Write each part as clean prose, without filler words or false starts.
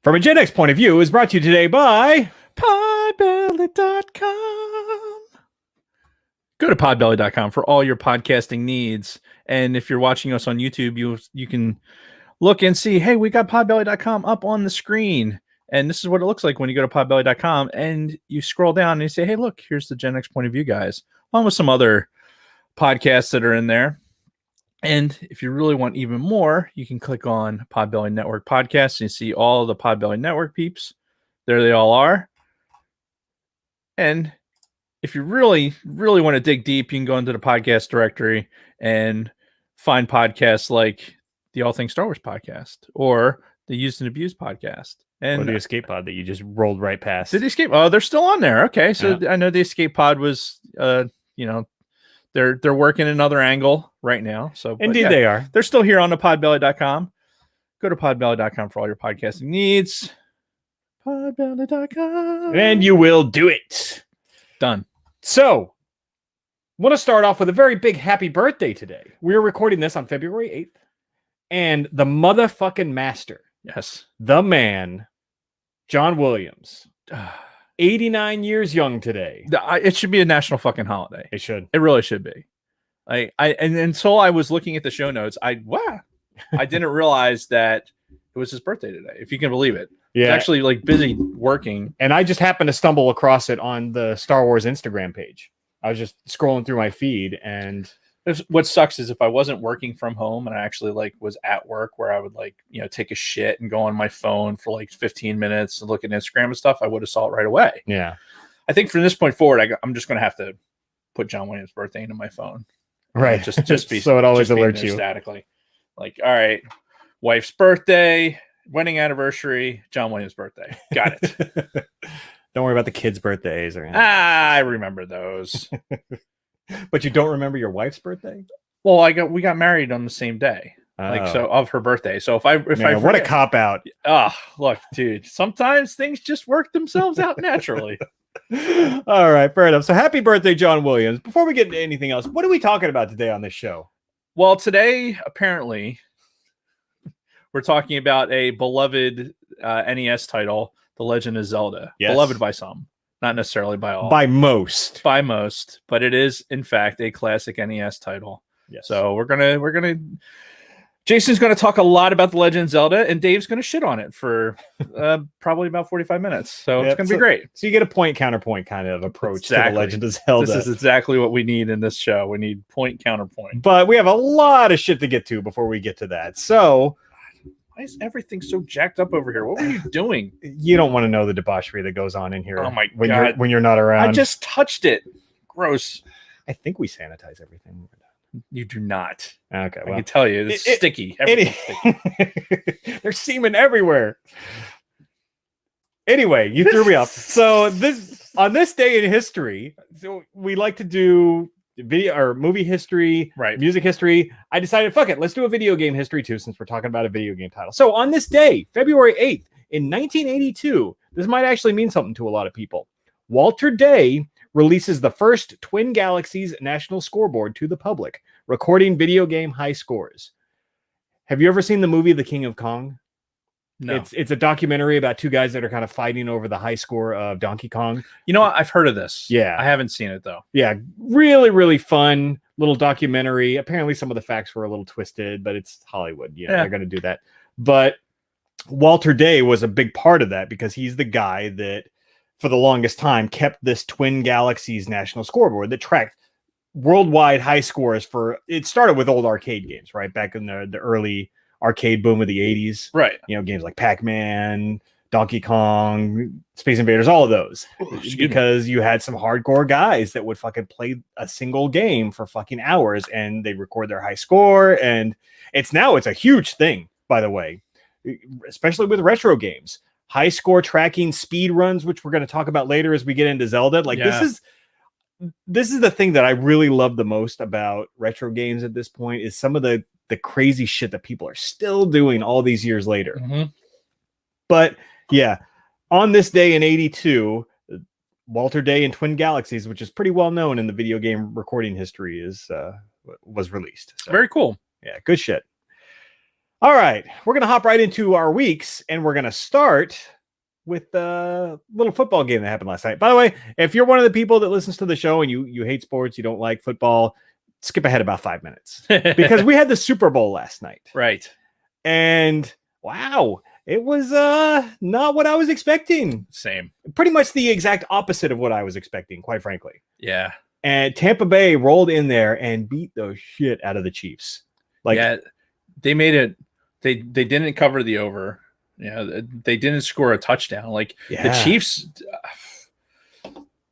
From a Gen X point of view is brought to you today by Podbelly.com. Go to podbelly.com for all your podcasting needs. And if you're watching us on YouTube, you can look and see, hey, we got podbelly.com up on the screen. And this is what it looks like when you go to podbelly.com and you scroll down and you say, hey, look, here's the Gen X point of view guys, along with some other podcasts that are in there. And if you really want even more, you can click on Podbelly Network Podcasts and you see all the Podbelly Network peeps. There they all are. And if you really, really want to dig deep, you can go into the podcast directory and find podcasts like the All Things Star Wars podcast or the Used and Abused podcast. And or the Escape Pod that you just rolled right past. Did the Escape? Oh, they're still on there. Okay. So yeah. I know the Escape Pod was, they're working another angle right now. So indeed they are. They're still here on the podbelly.com. Go to podbelly.com for all your podcasting needs. Podbelly.com. And you will do it. Done. So, want to start off with a very big happy birthday today. We're recording this on February 8th. And the motherfucking master. Yes. The man, John Williams. 89 years young today. It should be a national fucking holiday. It should. It really should be. And until I was looking at the show notes, I didn't realize that it was his birthday today, if you can believe it. Yeah. He's actually like busy working. And I just happened to stumble across it on the Star Wars Instagram page. I was just scrolling through my feed, and what sucks is if I wasn't working from home and I actually like was at work where I would like, take a shit and go on my phone for like 15 minutes and look at Instagram and stuff, I would have saw it right away. Yeah. I think from this point forward, I'm just going to have to put John Williams' birthday into my phone. Right. Just be so it always alerts you statically. Like, all right, wife's birthday, wedding anniversary, John Williams' birthday. Got it. Don't worry about the kids' birthdays or anything. I remember those. But you don't remember your wife's birthday? Well, we got married on the same day. Of her birthday. So if I what a cop out. Look, dude, sometimes things just work themselves out naturally. All right, fair enough. So happy birthday, John Williams. Before we get into anything else, what are we talking about today on this show? Well, today, apparently, we're talking about a beloved NES title, The Legend of Zelda. Yes. Beloved by some, not necessarily by all. By most. By most, but it is, in fact, a classic NES title. Yes. So we're gonna Jason's gonna talk a lot about The Legend of Zelda, and Dave's gonna shit on it for probably about 45 minutes. So it's gonna be great. So you get a point counterpoint kind of approach to The Legend of Zelda. This is exactly what we need in this show. We need point counterpoint. But we have a lot of shit to get to before we get to that. So why is everything so jacked up over here? What were you doing? You don't want to know the debauchery that goes on in here. Oh my God. When you're not around. I just touched it. Gross. I think we sanitize everything. You do not. Okay, well, I can tell you it's sticky. Sticky. There's semen everywhere. Anyway, you threw me off. So on this day in history, so we like to do video or movie history, right? Music history. I decided, fuck it, let's do a video game history too, since we're talking about a video game title. So on this day, February 8th, in 1982, this might actually mean something to a lot of people. Walter Day releases the first Twin Galaxies National Scoreboard to the public, recording video game high scores. Have you ever seen the movie The King of Kong? No. It's a documentary about two guys that are kind of fighting over the high score of Donkey Kong. You know what? I've heard of this. Yeah. I haven't seen it, though. Yeah. Really, really fun little documentary. Apparently some of the facts were a little twisted, but it's Hollywood. They're going to do that. But Walter Day was a big part of that because he's the guy that for the longest time kept this Twin Galaxies National Scoreboard that tracked worldwide high scores for, it started with old arcade games, right? Back in the early arcade boom of the 80s. Right. Games like Pac-Man, Donkey Kong, Space Invaders, all of those. Because you had some hardcore guys that would fucking play a single game for fucking hours and they record their high score. And it's a huge thing, by the way, especially with retro games. High score tracking, speed runs, which we're going to talk about later as we get into Zelda. This is the thing that I really love the most about retro games at this point is some of the crazy shit that people are still doing all these years later. Mm-hmm. But yeah, on this day in 82, Walter Day and Twin Galaxies, which is pretty well known in the video game recording history, was released. So, very cool. Yeah, good shit. All right, we're gonna hop right into our weeks, and we're gonna start with the little football game that happened last night. By the way, if you're one of the people that listens to the show and you hate sports, you don't like football, skip ahead about 5 minutes because we had the Super Bowl last night. Right. And wow, it was not what I was expecting. Same. Pretty much the exact opposite of what I was expecting, quite frankly. Yeah. And Tampa Bay rolled in there and beat the shit out of the Chiefs. Like, yeah, they made it. They didn't cover the over. They didn't score a touchdown. Like the Chiefs,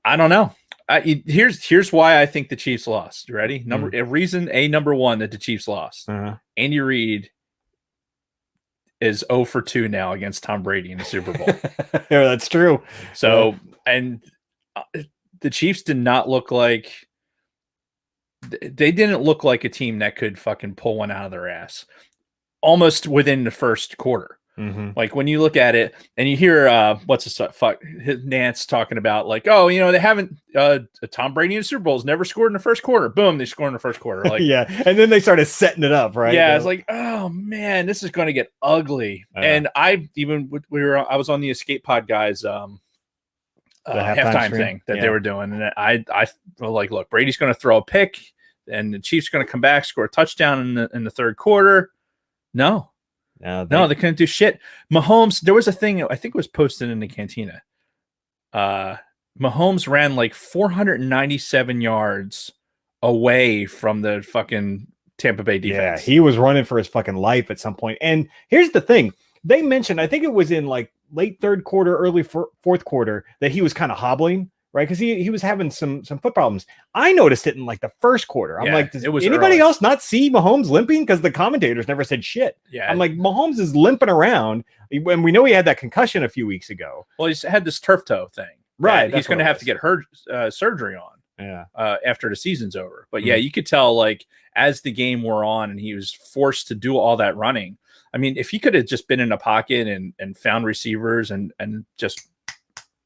I don't know. Here's why I think the Chiefs lost. You ready? Number one that the Chiefs lost. Andy Reid is 0 for 2 now against Tom Brady in the Super Bowl. Yeah, that's true. So, and the Chiefs did not look like they didn't look like a team that could fucking pull one out of their ass almost within the first quarter. Like when you look at it and you hear Nance talking about like, oh, they haven't Tom Brady in Super Bowls never scored in the first quarter. Boom, they scored in the first quarter. Like yeah, and then they started setting it up, right? Yeah, it's like, oh man, this is going to get ugly. And I was on the Escape Pod guys halftime thing that they were doing, and I was like, look, Brady's going to throw a pick, and the Chiefs going to come back, score a touchdown in the third quarter. No, they couldn't do shit. Mahomes, there was a thing, I think it was posted in the cantina. Mahomes ran like 497 yards away from the fucking Tampa Bay defense. Yeah, he was running for his fucking life at some point. And here's the thing. They mentioned, I think it was in like late third quarter, early fourth quarter, that he was kind of hobbling, right? Because he was having some foot problems. I noticed it in like the first quarter. I'm like, does anybody else not see Mahomes limping? Because the commentators never said shit. Yeah, I'm like, Mahomes is limping around, and we know he had that concussion a few weeks ago. Well, he's had this turf toe thing, right? He's going to have to get surgery on. Yeah, after the season's over. But yeah, you could tell like as the game wore on and he was forced to do all that running. I mean, if he could have just been in a pocket and found receivers and just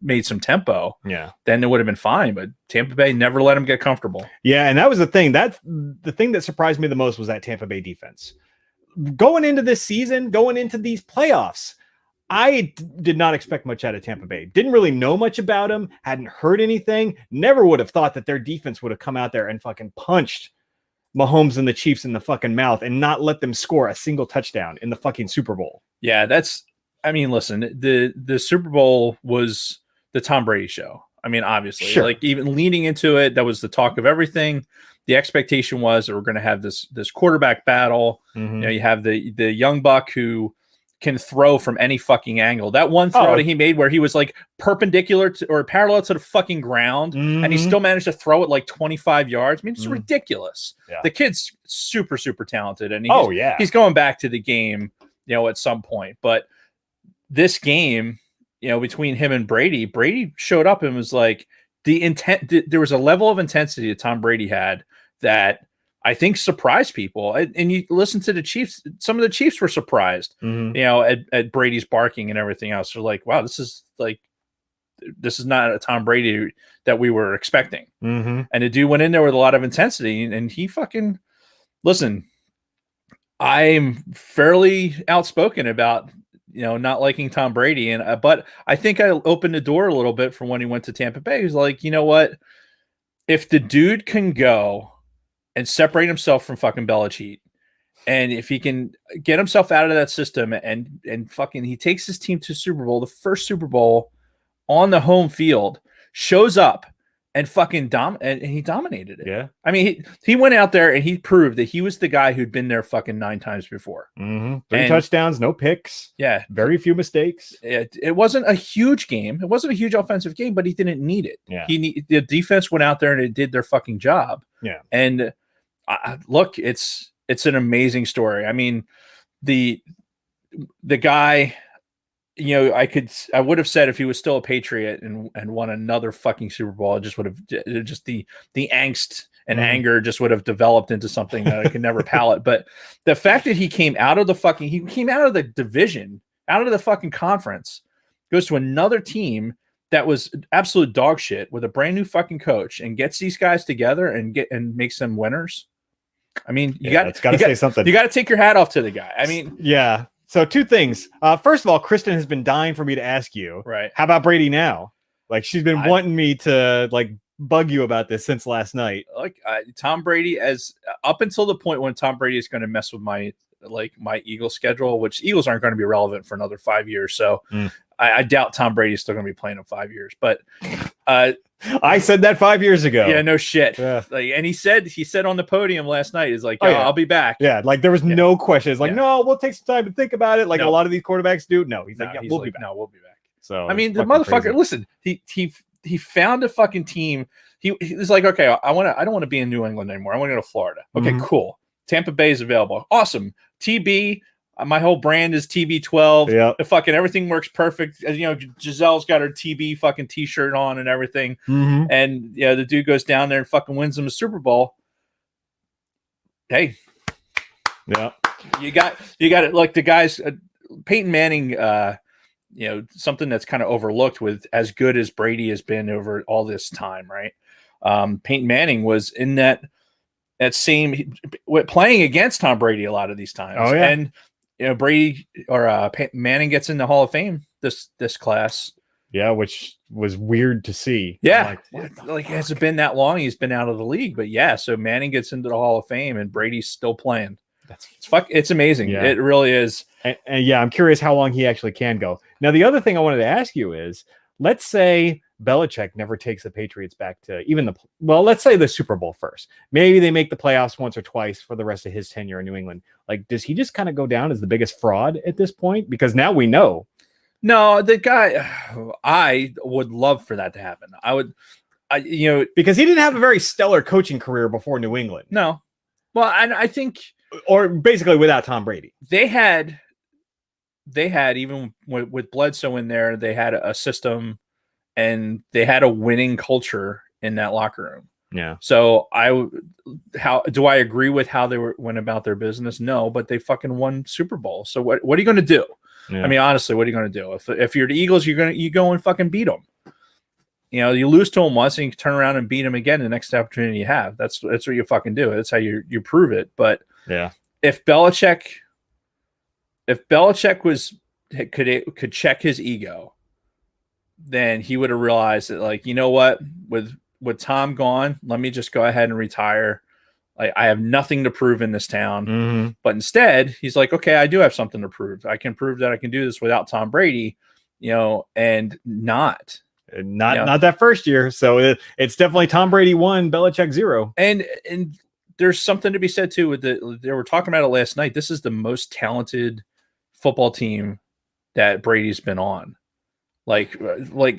made some tempo, then it would have been fine. But Tampa Bay never let him get comfortable. Yeah, and that was the thing. That's the thing that surprised me the most was that Tampa Bay defense. Going into this season, going into these playoffs, I did not expect much out of Tampa Bay. Didn't really know much about them. Hadn't heard anything. Never would have thought that their defense would have come out there and fucking punched Mahomes and the Chiefs in the fucking mouth and not let them score a single touchdown in the fucking Super Bowl. Yeah, listen, the Super Bowl was the Tom Brady show. I mean, obviously, like even leading into it, that was the talk of everything. The expectation was that we're going to have this quarterback battle. You have the young buck who can throw from any fucking angle. That one throw that he made where he was like perpendicular to, or parallel to the fucking ground, and he still managed to throw it like 25 yards. I mean, it's ridiculous. Yeah. The kid's super, super talented, and he's going back to the game, at some point. But this game, between him and Brady showed up and was like there was a level of intensity that Tom Brady had that I think surprised people. And you listen to the Chiefs, some of the Chiefs were surprised, at Brady's barking and everything else. They're like, wow, this is not a Tom Brady that we were expecting. And the dude went in there with a lot of intensity, and he fucking, listen, I'm fairly outspoken about, not liking Tom Brady. But I think I opened the door a little bit from when he went to Tampa Bay. He's like, you know what? If the dude can go and separate himself from fucking Belichick, and if he can get himself out of that system and fucking he takes his team to Super Bowl, the first Super Bowl on the home field, shows up and fucking and he dominated it. Yeah. I mean, he went out there and he proved that he was the guy who'd been there fucking 9 times before. 3 touchdowns, no picks. Yeah. Very few mistakes. It wasn't a huge game. It wasn't a huge offensive game, but he didn't need it. Yeah. The defense went out there and it did their fucking job. Yeah. And look, it's an amazing story. I mean, the guy, I would have said if he was still a Patriot and won another fucking Super Bowl, it just would have the angst and anger just would have developed into something that I could never palate. But the fact that he came out of the division, out of the fucking conference, goes to another team that was absolute dog shit with a brand new fucking coach and gets these guys together and makes them winners. I mean, it's got to say something. You got to take your hat off to the guy. I mean, yeah. So 2 things. First of all, Kristen has been dying for me to ask you. Right. How about Brady now? Like she's been wanting me to like bug you about this since last night. Like Tom Brady, as up until the point when Tom Brady is going to mess with my Eagles schedule, which Eagles aren't going to be relevant for another 5 years. So I doubt Tom Brady is still going to be playing in 5 years. But I said that 5 years ago. Yeah, no shit. Yeah. Like, and he said on the podium last night, is like, I'll be back. Yeah, like there was no question. It's like, no, we'll take some time to think about it. Like a lot of these quarterbacks do. No, he's like, we'll be back. No, we'll be back. So I mean, the motherfucker. Crazy. Listen, he found a fucking team. He was like, okay, I don't want to be in New England anymore. I want to go to Florida. Okay, cool. Tampa Bay is available. Awesome. TB. My whole brand is TB12. Yeah. The fucking everything works perfect. You know, Giselle's got her TB fucking t-shirt on and everything. And yeah, the dude goes down there and fucking wins them a Super Bowl. Hey. Yeah. You got it. Like the guys, Peyton Manning, you know, something that's kind of overlooked with as good as Brady has been over all this time, right? Peyton Manning was in that same playing against Tom Brady a lot of these times. Oh yeah. And you know, Brady or Manning gets in the Hall of Fame this class. Yeah, which was weird to see. Yeah, like has it been that long? He's been out of the league, but yeah. So Manning gets into the Hall of Fame, and Brady's still playing. It's amazing. Yeah. It really is. And yeah, I'm curious how long he actually can go. Now, the other thing I wanted to ask you is, let's say Belichick never takes the Patriots back to let's say the Super Bowl first. Maybe they make the playoffs once or twice for the rest of his tenure in New England. Like, does he just kind of go down as the biggest fraud at this point? Because now we know. No, the guy, I would love for that to happen. Because he didn't have a very stellar coaching career before New England. No. Well, I think, or basically without Tom Brady, they had even with Bledsoe in there, they had a system and they had a winning culture in that locker room. Yeah. So how do I agree with how they went about their business? No, but they fucking won Super Bowl. So what are you going to do? Yeah. I mean, honestly, what are you going to do? If you're the Eagles, you go and fucking beat them. You know, you lose to them once and you can turn around and beat them again the next opportunity you have. That's what you fucking do. That's how you prove it. But yeah, if Belichick could check his ego, then he would have realized that, like, you know what, with Tom gone, let me just go ahead and retire. I have nothing to prove in this town. But instead, he's like, okay, I do have something to prove. I can prove that I can do this without Tom Brady, you know, and not that first year. So it's definitely Tom Brady 1, Belichick 0. And there's something to be said too with they were talking about it last night. This is the most talented football team that Brady's been on. Like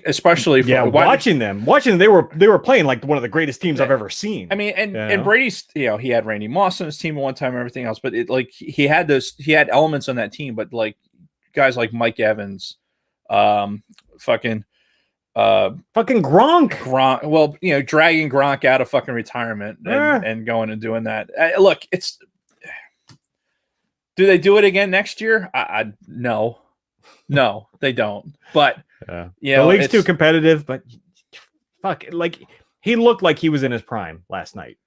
especially watching them, they were playing like one of the greatest teams I've ever seen. I mean, and Brady's, you know, he had Randy Moss on his team at one time and everything else, but he had elements on that team, but like guys like Mike Evans, fucking Gronk. Well, you know, dragging Gronk out of fucking retirement and going and doing that. Look, do they do it again next year? No, they don't. But the league's too competitive. But fuck, like he looked like he was in his prime last night.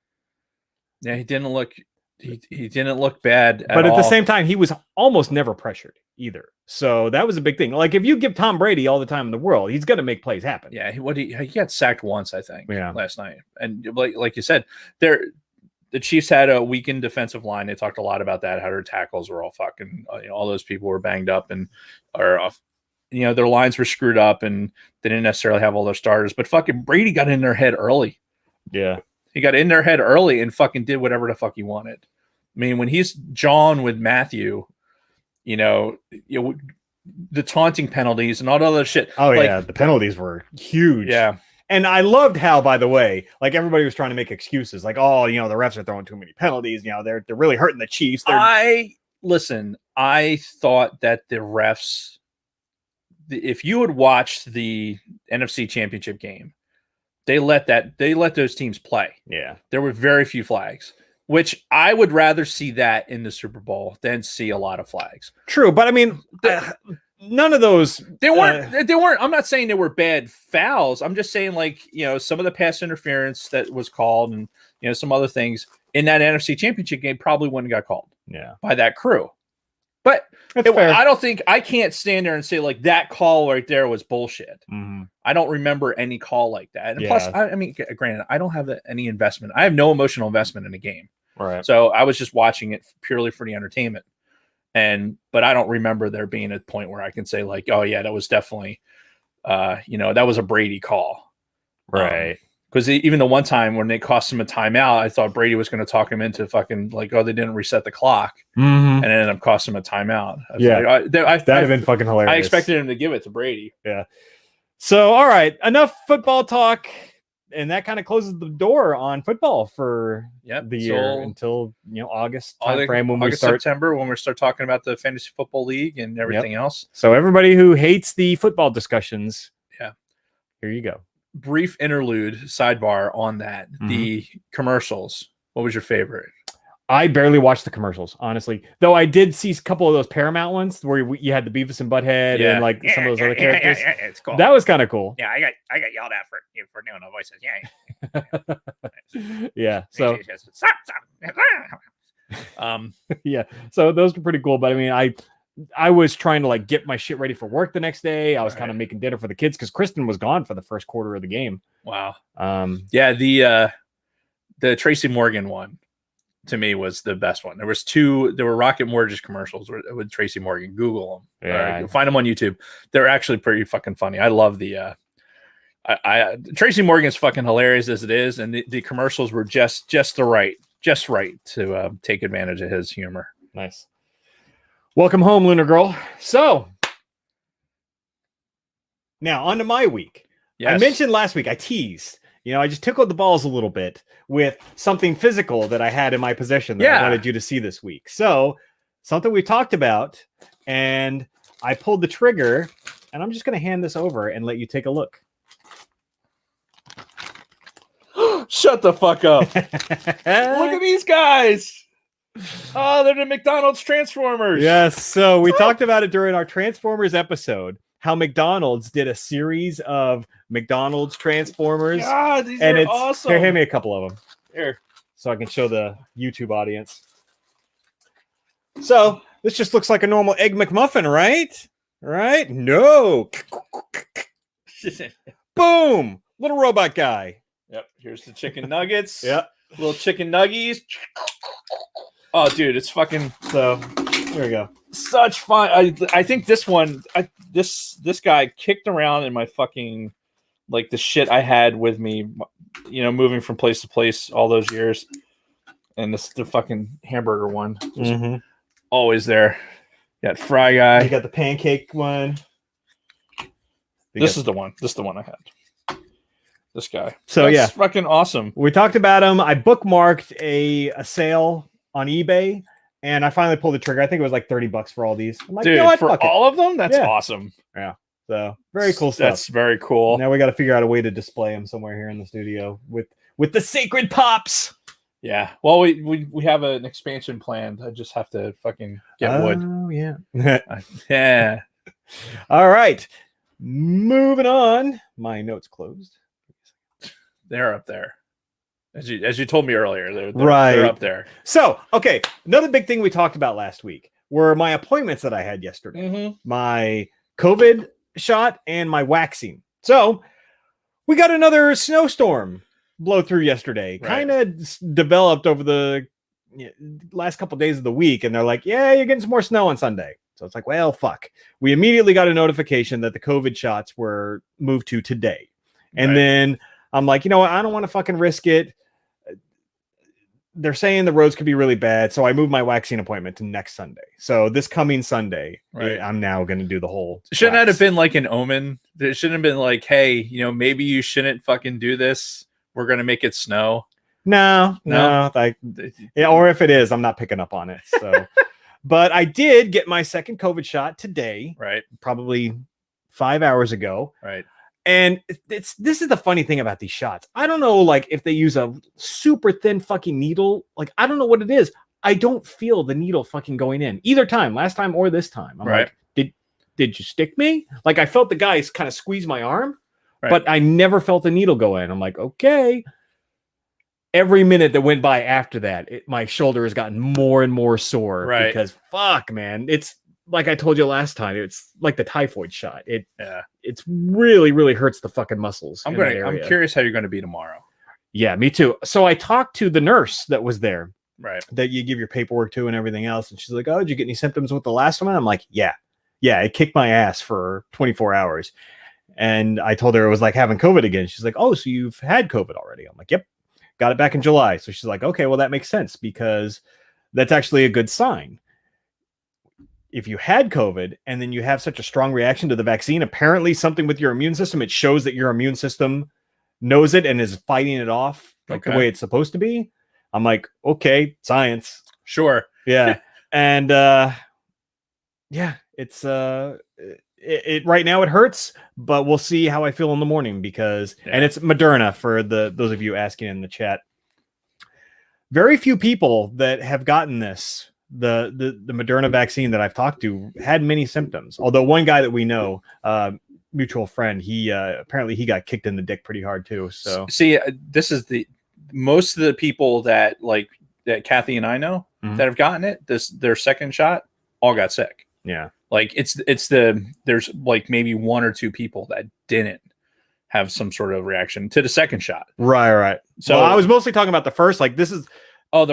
Yeah, he didn't look. He didn't look bad. But at the same time, he was almost never pressured either. So that was a big thing. Like if you give Tom Brady all the time in the world, he's going to make plays happen. Yeah, he got sacked once, I think. Yeah. Last night, and like you said, the Chiefs had a weakened defensive line. They talked a lot about that. How their tackles were all fucking, all those people were banged up and their lines were screwed up and they didn't necessarily have all their starters. But fucking Brady got in their head early. Yeah. He got in their head early and fucking did whatever the fuck he wanted. I mean, when he's John with Matthew, the taunting penalties and all the other shit. Oh, yeah. The penalties were huge. Yeah. And I loved how, by the way, like everybody was trying to make excuses, like, oh, the refs are throwing too many penalties. They're really hurting the Chiefs. I thought that the refs, if you had watched the NFC Championship game, they let those teams play. Yeah, there were very few flags, which I would rather see that in the Super Bowl than see a lot of flags. True, but I mean. None of those they weren't I'm not saying they were bad fouls. I'm just saying, like, some of the pass interference that was called and some other things in that NFC Championship game probably wouldn't have got called by that crew. But I can't stand there and say like that call right there was bullshit. Mm-hmm. I don't remember any call like that. And plus, I mean, granted, I don't have any investment. I have no emotional investment in the game. Right. So I was just watching it purely for the entertainment. But I don't remember there being a point where I can say like, oh yeah, that was definitely, that was a Brady call. Right. Because even the one time when they cost him a timeout, I thought Brady was going to talk him into fucking like, oh, they didn't reset the clock, and it ended up costing him a timeout. That'd have been fucking hilarious. I expected him to give it to Brady. Yeah. So, all right, enough football talk, and that kind of closes the door on football for the year until August timeframe when September when we start talking about the fantasy football league and everything else. So, everybody who hates the football discussions, here you go. Brief interlude sidebar on that. The commercials. What was your favorite? I barely watched the commercials, honestly. Though I did see a couple of those Paramount ones where you had the Beavis and Butthead and like some of those other characters. It's cool. That was kind of cool. Yeah, I got yelled at for doing the voices. Yeah. So stop. Yeah. So those were pretty cool. But I mean, I was trying to like get my shit ready for work the next day. I was kind of making dinner for the kids because Kristen was gone for the first quarter of the game. Wow. Yeah, the Tracy Morgan one to me was the best one. There were Rocket Mortgage commercials with Tracy Morgan. Google them. Yeah. Find them on YouTube. They're actually pretty fucking funny. I love the Tracy Morgan's fucking hilarious as it is, and the commercials were just right to take advantage of his humor. Nice. Welcome home, Lunar Girl. So, now on to my week. Yes. I mentioned last week, I teased. I just tickled the balls a little bit with something physical that I had in my possession that I wanted you to see this week. So, something we talked about, and I pulled the trigger, and I'm just going to hand this over and let you take a look. Shut the fuck up. Look at these guys. Oh, they're the McDonald's Transformers. Yes. So we talked about it during our Transformers episode, how McDonald's did a series of McDonald's Transformers. God, these are awesome. Here, hand me a couple of them. Here. So I can show the YouTube audience. So this just looks like a normal Egg McMuffin, right? Right? No. Boom. Little robot guy. Yep. Here's the chicken nuggets. Yep. Little chicken nuggies. Oh, dude, it's fucking. So there we go. Such fun. I think this one, this guy kicked around in my fucking like the shit I had with me, moving from place to place all those years, and the fucking hamburger one was always there. You got Fry Guy. You got the pancake one. This is the one. This is the one I had. This guy. So that's fucking awesome. We talked about him. I bookmarked a sale on eBay, and I finally pulled the trigger. I think it was like $30 for all these. I'm like, dude, for all of them? That's awesome. Yeah. So very cool stuff. That's very cool. Now we got to figure out a way to display them somewhere here in the studio with the sacred pops. Yeah. Well, we have an expansion planned. I just have to fucking get wood. Oh yeah. Yeah. All right. Moving on. My notes closed. They're up there. As you told me earlier, they're up there. So, okay, another big thing we talked about last week were my appointments that I had yesterday. My COVID shot and my waxing. So, we got another snowstorm blow through yesterday. Kind of developed over the last couple of days of the week, and they're like, yeah, you're getting some more snow on Sunday. So it's like, well, fuck. We immediately got a notification that the COVID shots were moved to today. And then I'm like, you know what? I don't want to fucking risk it. They're saying the roads could be really bad. So I moved my waxing appointment to next Sunday. So this coming Sunday, I'm now going to do the whole. Shouldn't that have been like an omen? It shouldn't have been like, hey, maybe you shouldn't fucking do this. We're going to make it snow. No. Or if it is, I'm not picking up on it. So, but I did get my second COVID shot today. Right. Probably 5 hours ago. Right. And this is the funny thing about these shots. I don't know, like, if they use a super thin fucking needle. Like, I don't know what it is. I don't feel the needle fucking going in either time, last time or this time. I'm like, did you stick me? Like, I felt the guys kind of squeeze my arm, but I never felt the needle go in. I'm like, okay. every minute that went by after that, my shoulder has gotten more and more sore because fuck, man, it's like I told you last time, it's like the typhoid shot. It's really, really hurts the fucking muscles. I'm curious how you're going to be tomorrow. Yeah, me too. So I talked to the nurse that was there, right, that you give your paperwork to and everything else. And she's like, oh, did you get any symptoms with the last one? I'm like, yeah, it kicked my ass for 24 hours. And I told her it was like having COVID again. She's like, oh, so you've had COVID already? I'm like, yep, got it back in July. So she's like, okay, well, that makes sense because that's actually a good sign. If you had COVID and then you have such a strong reaction to the vaccine, apparently something with your immune system, it shows that your immune system knows it and is fighting it off like the way it's supposed to be. I'm like, okay, science. Sure. Yeah. And it's it right now it hurts, but we'll see how I feel in the morning because and it's Moderna for those of you asking in the chat. Very few people that have gotten this, the Moderna vaccine that I've talked to had many symptoms. Although one guy that we know, mutual friend, he apparently he got kicked in the dick pretty hard too. So see, this is most of the people that Kathy and I know that have gotten it, their second shot all got sick. Yeah. Like there's like maybe one or two people that didn't have some sort of reaction to the second shot. Right. So I was mostly talking about the first, like this is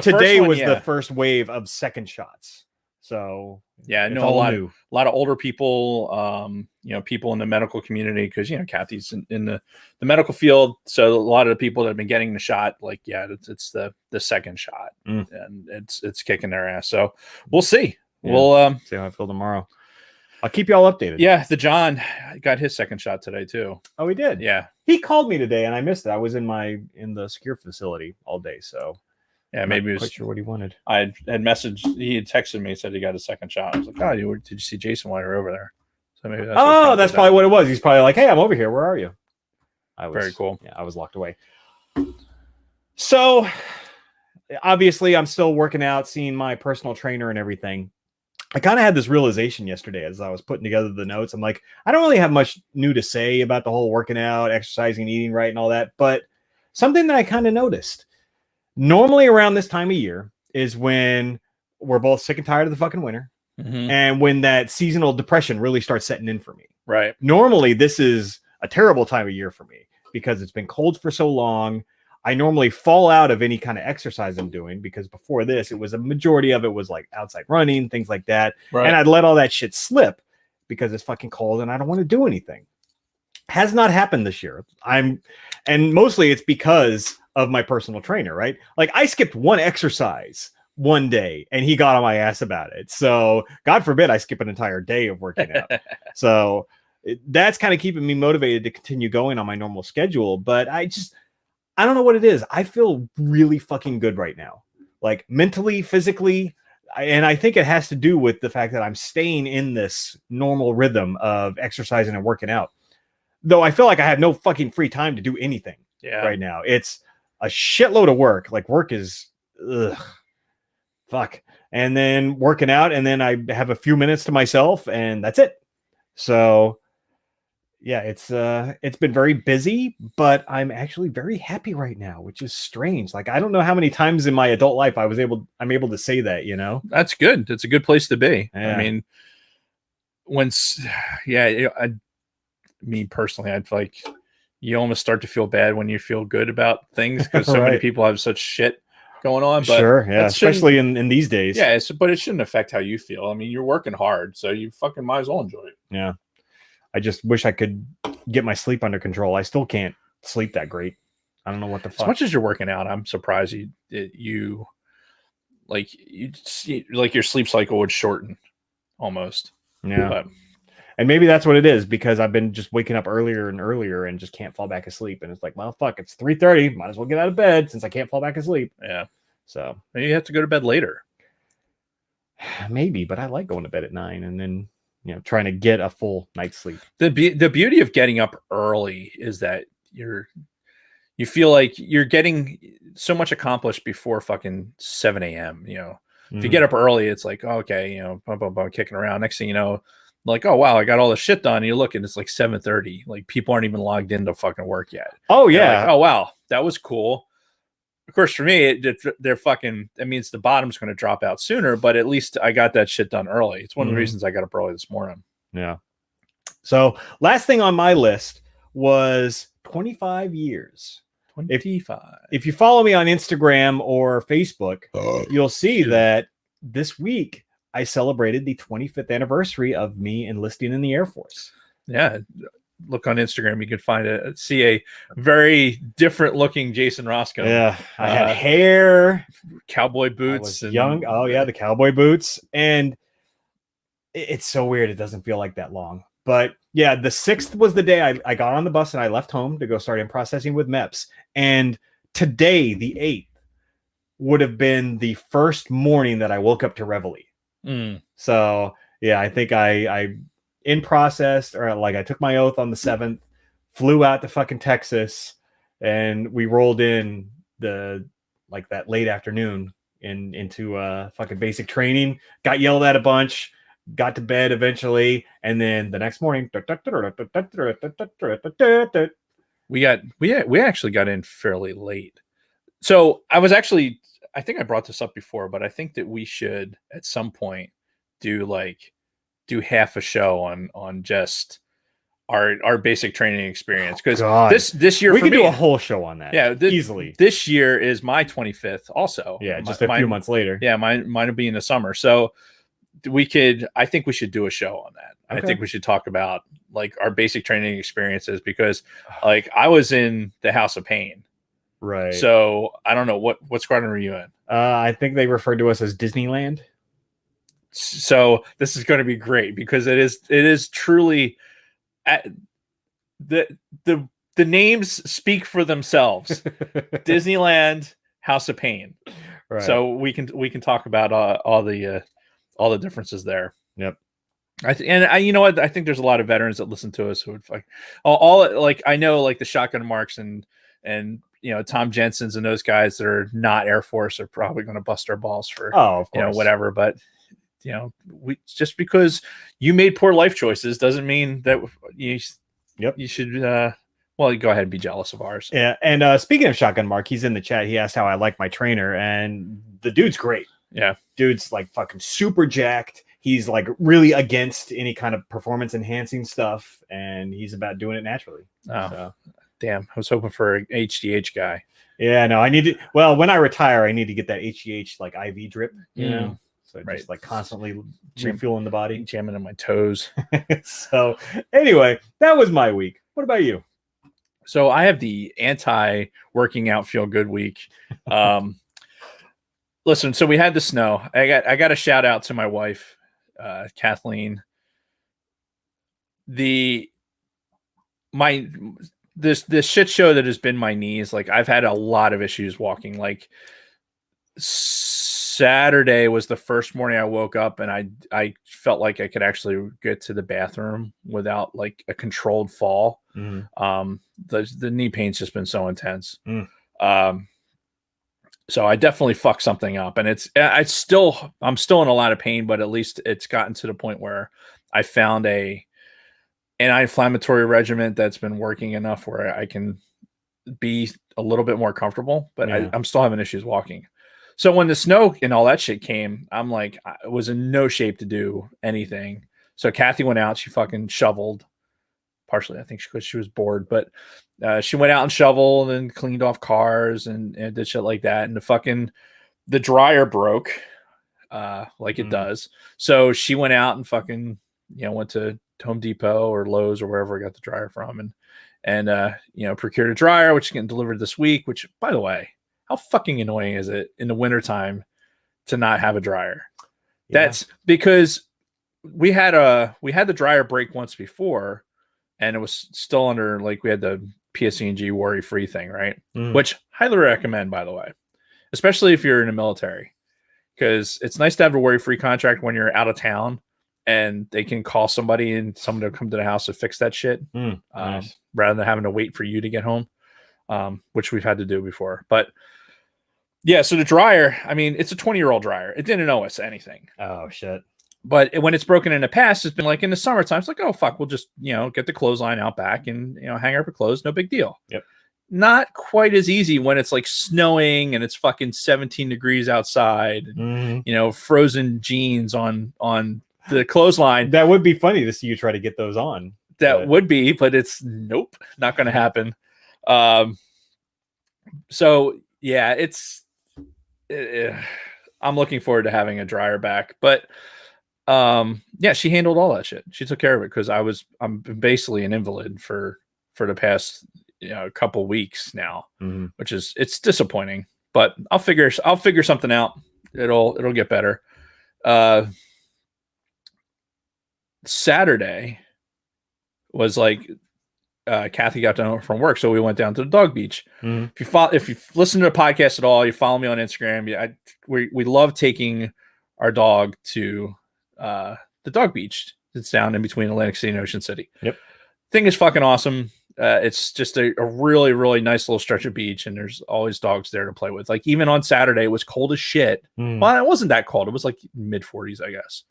today was the first wave of second shots. So yeah, I know a lot of older people, people in the medical community, because Kathy's in the medical field, so a lot of the people that have been getting the shot, like it's the second shot, and it's kicking their ass. So we'll see. Yeah. We'll see how I feel tomorrow. I'll keep you all updated. Yeah, the John got his second shot today too. Oh, he did. Yeah, he called me today, and I missed it. I was in the secure facility all day, so. Yeah, maybe he was quite sure what he wanted. I had messaged. He had texted me, said he got a second shot. I was like, "Oh, did you see Jason while you were over there?" So maybe that's probably what it was. He's probably like, "Hey, I'm over here. Where are you?" Very cool. Yeah, I was locked away. So, obviously, I'm still working out, seeing my personal trainer and everything. I kind of had this realization yesterday as I was putting together the notes. I'm like, I don't really have much new to say about the whole working out, exercising, eating right, and all that. But something that I kind of noticed. Normally around this time of year is when we're both sick and tired of the fucking winter, and when that seasonal depression really starts setting in for me. Right. Normally, this is a terrible time of year for me because it's been cold for so long. I normally fall out of any kind of exercise I'm doing because before this, it was a majority of it was like outside running, things like that. Right. And I'd let all that shit slip because it's fucking cold and I don't want to do anything. Has not happened this year. And mostly it's because of my personal trainer, right? Like I skipped one exercise one day and he got on my ass about it. So God forbid I skip an entire day of working out. So that's kind of keeping me motivated to continue going on my normal schedule. But I don't know what it is. I feel really fucking good right now. Like mentally, physically. And I think it has to do with the fact that I'm staying in this normal rhythm of exercising and working out. Though I feel like I have no fucking free time to do anything right now. It's a shitload of work. Like work is fuck. And then working out, and then I have a few minutes to myself, and that's it. So yeah, it's been very busy, but I'm actually very happy right now, which is strange. Like I don't know how many times in my adult life I'm able to say that, That's good. It's a good place to be. Yeah. I mean, me personally, I'd like you almost start to feel bad when you feel good about things because so many people have such shit going on. But sure, yeah, especially in these days. Yeah, but it shouldn't affect how you feel. I mean, you're working hard, so you fucking might as well enjoy it. Yeah, I just wish I could get my sleep under control. I still can't sleep that great. I don't know what the fuck. As much as you're working out, I'm surprised you your sleep cycle would shorten almost. Yeah. But, and maybe that's what it is because I've been just waking up earlier and earlier and just can't fall back asleep. And it's like, well, fuck, it's 3:30. Might as well get out of bed since I can't fall back asleep. Yeah. So maybe you have to go to bed later. Maybe, but I like going to bed at 9 and then, trying to get a full night's sleep. The beauty of getting up early is that you feel like you're getting so much accomplished before fucking 7 a.m. If you get up early, it's like, okay, kicking around. Next thing you know, like, oh wow, I got all the shit done. And you look and it's like 7:30. Like people aren't even logged into fucking work yet. Oh yeah. Like, oh wow, that was cool. of course, for me, they're fucking. That means the bottom's going to drop out sooner. But at least I got that shit done early. It's one of the reasons I got up early this morning. Yeah. So last thing on my list was 25 years. 25. If you follow me on Instagram or Facebook, you'll see that this week I celebrated the 25th anniversary of me enlisting in the Air Force. Yeah. Look on Instagram. You can see a very different looking Jason Roscoe. Yeah. I had hair, cowboy boots. I was young. Oh yeah. The cowboy boots. And it's so weird. It doesn't feel like that long. But yeah, the 6th was the day I got on the bus and I left home to go start in processing with MEPS. And today, the 8th, would have been the first morning that I woke up to Reveille. So yeah, I think I in process, or like I took my oath on the 7th, flew out to fucking Texas, and we rolled in that late afternoon into fucking basic training, got yelled at a bunch, got to bed eventually, and then the next morning we actually got in fairly late. So I think I brought this up before, but I think that we should at some point do half a show on just our basic training experience, because this year we could do a whole show on that. Yeah, easily. This year is my 25th also. Yeah, just a few months later. Yeah, mine will be in the summer. So I think we should do a show on that. Okay. I think we should talk about like our basic training experiences, because like I was in the House of Pain. Right. So I don't know what squadron were you in? I think they referred to us as Disneyland. So this is going to be great, because it is truly the names speak for themselves. Disneyland, House of Pain. Right. So we can talk about all the differences there. Yep. You know what? I think there's a lot of veterans that listen to us who would all like, I know like the Shotgun Marks and Tom Jensen's and those guys that are not Air Force are probably going to bust our balls for of course. Whatever. But we just because you made poor life choices doesn't mean that you should you go ahead and be jealous of ours. Yeah. And speaking of Shotgun Mark, he's in the chat. He asked how I like my trainer, and the dude's great. Yeah. Dude's like fucking super jacked. He's like really against any kind of performance enhancing stuff, and he's about doing it naturally. Oh, so. Damn. I was hoping for an HGH guy. Yeah, no, I need to. Well, when I retire, I need to get that HGH like IV drip, you know? So just like constantly refueling the body. Jamming in my toes. So anyway, that was my week. What about you? So I have the anti-working out feel good week. Listen, so we had the snow. I got a shout out to my wife, Kathleen. This shit show that has been my knees. Like I've had a lot of issues walking. Like Saturday was the first morning I woke up and I felt like I could actually get to the bathroom without like a controlled fall. Mm-hmm. The knee pain's just been so intense. So I definitely fucked something up, and I'm still in a lot of pain, but at least it's gotten to the point where I found an anti-inflammatory regimen that's been working enough where I can be a little bit more comfortable, but I'm still having issues walking. So when the snow and all that shit came, I'm like, I was in no shape to do anything. So Kathy went out, she fucking shoveled, partially I think because she was bored, but she went out and shoveled and cleaned off cars and did shit like that. And the dryer broke like it does. So she went out and fucking, went to Home Depot or Lowe's or wherever I got the dryer from and procured a dryer, which is getting delivered this week, which by the way, how fucking annoying is it in the wintertime to not have a dryer? Yeah. That's because we had the dryer break once before and it was still under, like, we had the PSE&G worry-free thing, right? Which highly recommend, by the way, especially if you're in the military, because it's nice to have a worry-free contract when you're out of town and they can call somebody and someone to come to the house to fix that shit nice. Rather than having to wait for you to get home, which we've had to do before. But yeah, so the dryer, I mean, it's a 20-year-old dryer. It didn't owe us anything. Oh, shit. But when it's broken in the past, it's been like in the summertime, it's like, oh, fuck, we'll just, get the clothesline out back and, hang up our clothes. No big deal. Yep. not quite as easy when it's like snowing and it's fucking 17 degrees outside, and, frozen jeans on the clothesline. That would be funny to see you try to get those on. That would be, but it's nope, not going to happen. So yeah, I'm looking forward to having a dryer back, but yeah, she handled all that shit. She took care of it because I'm basically an invalid for the past couple weeks now, which it's disappointing, but I'll figure something out. It'll get better. Saturday was like Kathy got done from work, so we went down to the dog beach. If you listen to the podcast at all, you follow me on Instagram. We love taking our dog to the dog beach. It's down in between Atlantic City and Ocean City. Yep, thing is fucking awesome. It's just a really, really nice little stretch of beach, and there's always dogs there to play with. Like even on Saturday, it was cold as shit. Well, it wasn't that cold. It was like mid 40s, I guess.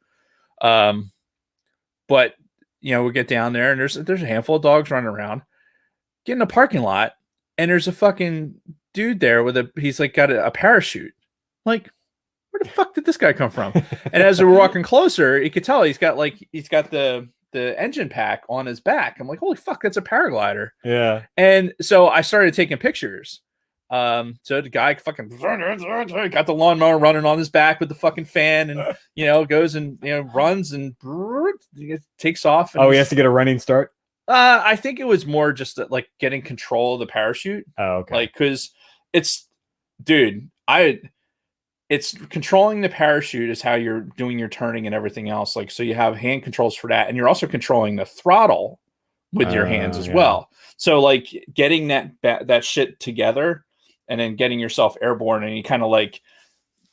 But we get down there, and there's a handful of dogs running around. Get in the parking lot, and there's a fucking dude there he's like got a parachute. Like, where the fuck did this guy come from? And as we were walking closer, you could tell he's got the engine pack on his back. I'm like, holy fuck, that's a paraglider. Yeah. And so I started taking pictures. So the guy fucking got the lawnmower running on his back with the fucking fan, and goes and runs and takes off. And he has to get a running start. I think it was more just like getting control of the parachute. Oh, okay. Like, cause it's controlling the parachute is how you're doing your turning and everything else. Like, so you have hand controls for that, and you're also controlling the throttle with your hands as well. So like getting that shit together and then getting yourself airborne, and you kind of like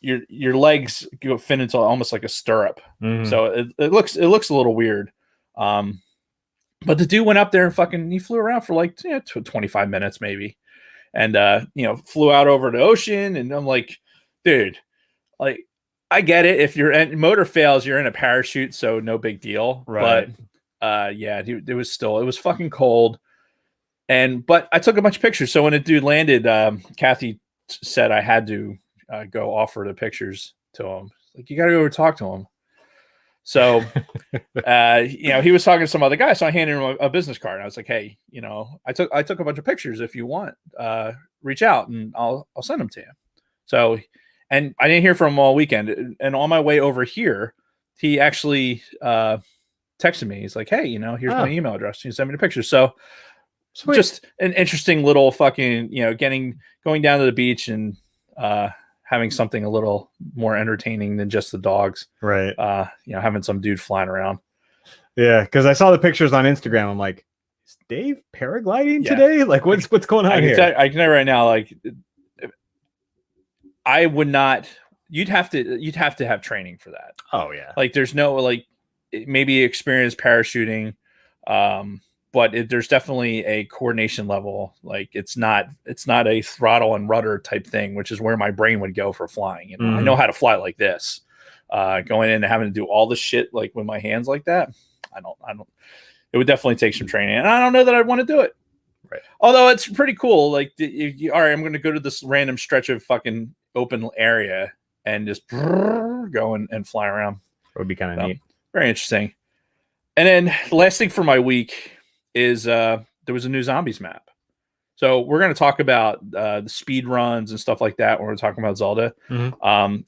your legs go fit into almost like a stirrup. So it looks a little weird. But the dude went up there and he flew around for like 25 minutes maybe. And, flew out over the ocean. And I'm like, dude, like, I get it. If your motor fails, you're in a parachute. So no big deal. Right. But, yeah, it was fucking cold. But I took a bunch of pictures. So when the dude landed, Kathy said I had to go offer the pictures to him. Like, you got to go over talk to him. So, he was talking to some other guy. So I handed him a business card. And I was like, hey, I took a bunch of pictures. If you want, reach out and I'll send them to you. So, and I didn't hear from him all weekend. And on my way over here, he actually texted me. He's like, hey, here's my email address. You send me the pictures. So sweet. Just an interesting little fucking, going down to the beach and having something a little more entertaining than just the dogs. Right. Having some dude flying around. Yeah, because I saw the pictures on Instagram. I'm like, is Dave paragliding today? Like, what's going on here? I can tell you right now, like, I would not. You'd have to have training for that. Oh yeah. Like, there's no like maybe experience parachuting, but there's definitely a coordination level. Like, it's not a throttle and rudder type thing, which is where my brain would go for flying. I know how to fly like this. Going in and having to do all this shit like with my hands like that, I don't. It would definitely take some training, and I don't know that I'd want to do it. Right. Although it's pretty cool. Like, all right, I'm going to go to this random stretch of fucking open area and just go and fly around. It would be kind of neat. Very interesting. And then the last thing for my week is there was a new zombies map. So we're going to talk about the speed runs and stuff like that when we're talking about Zelda. I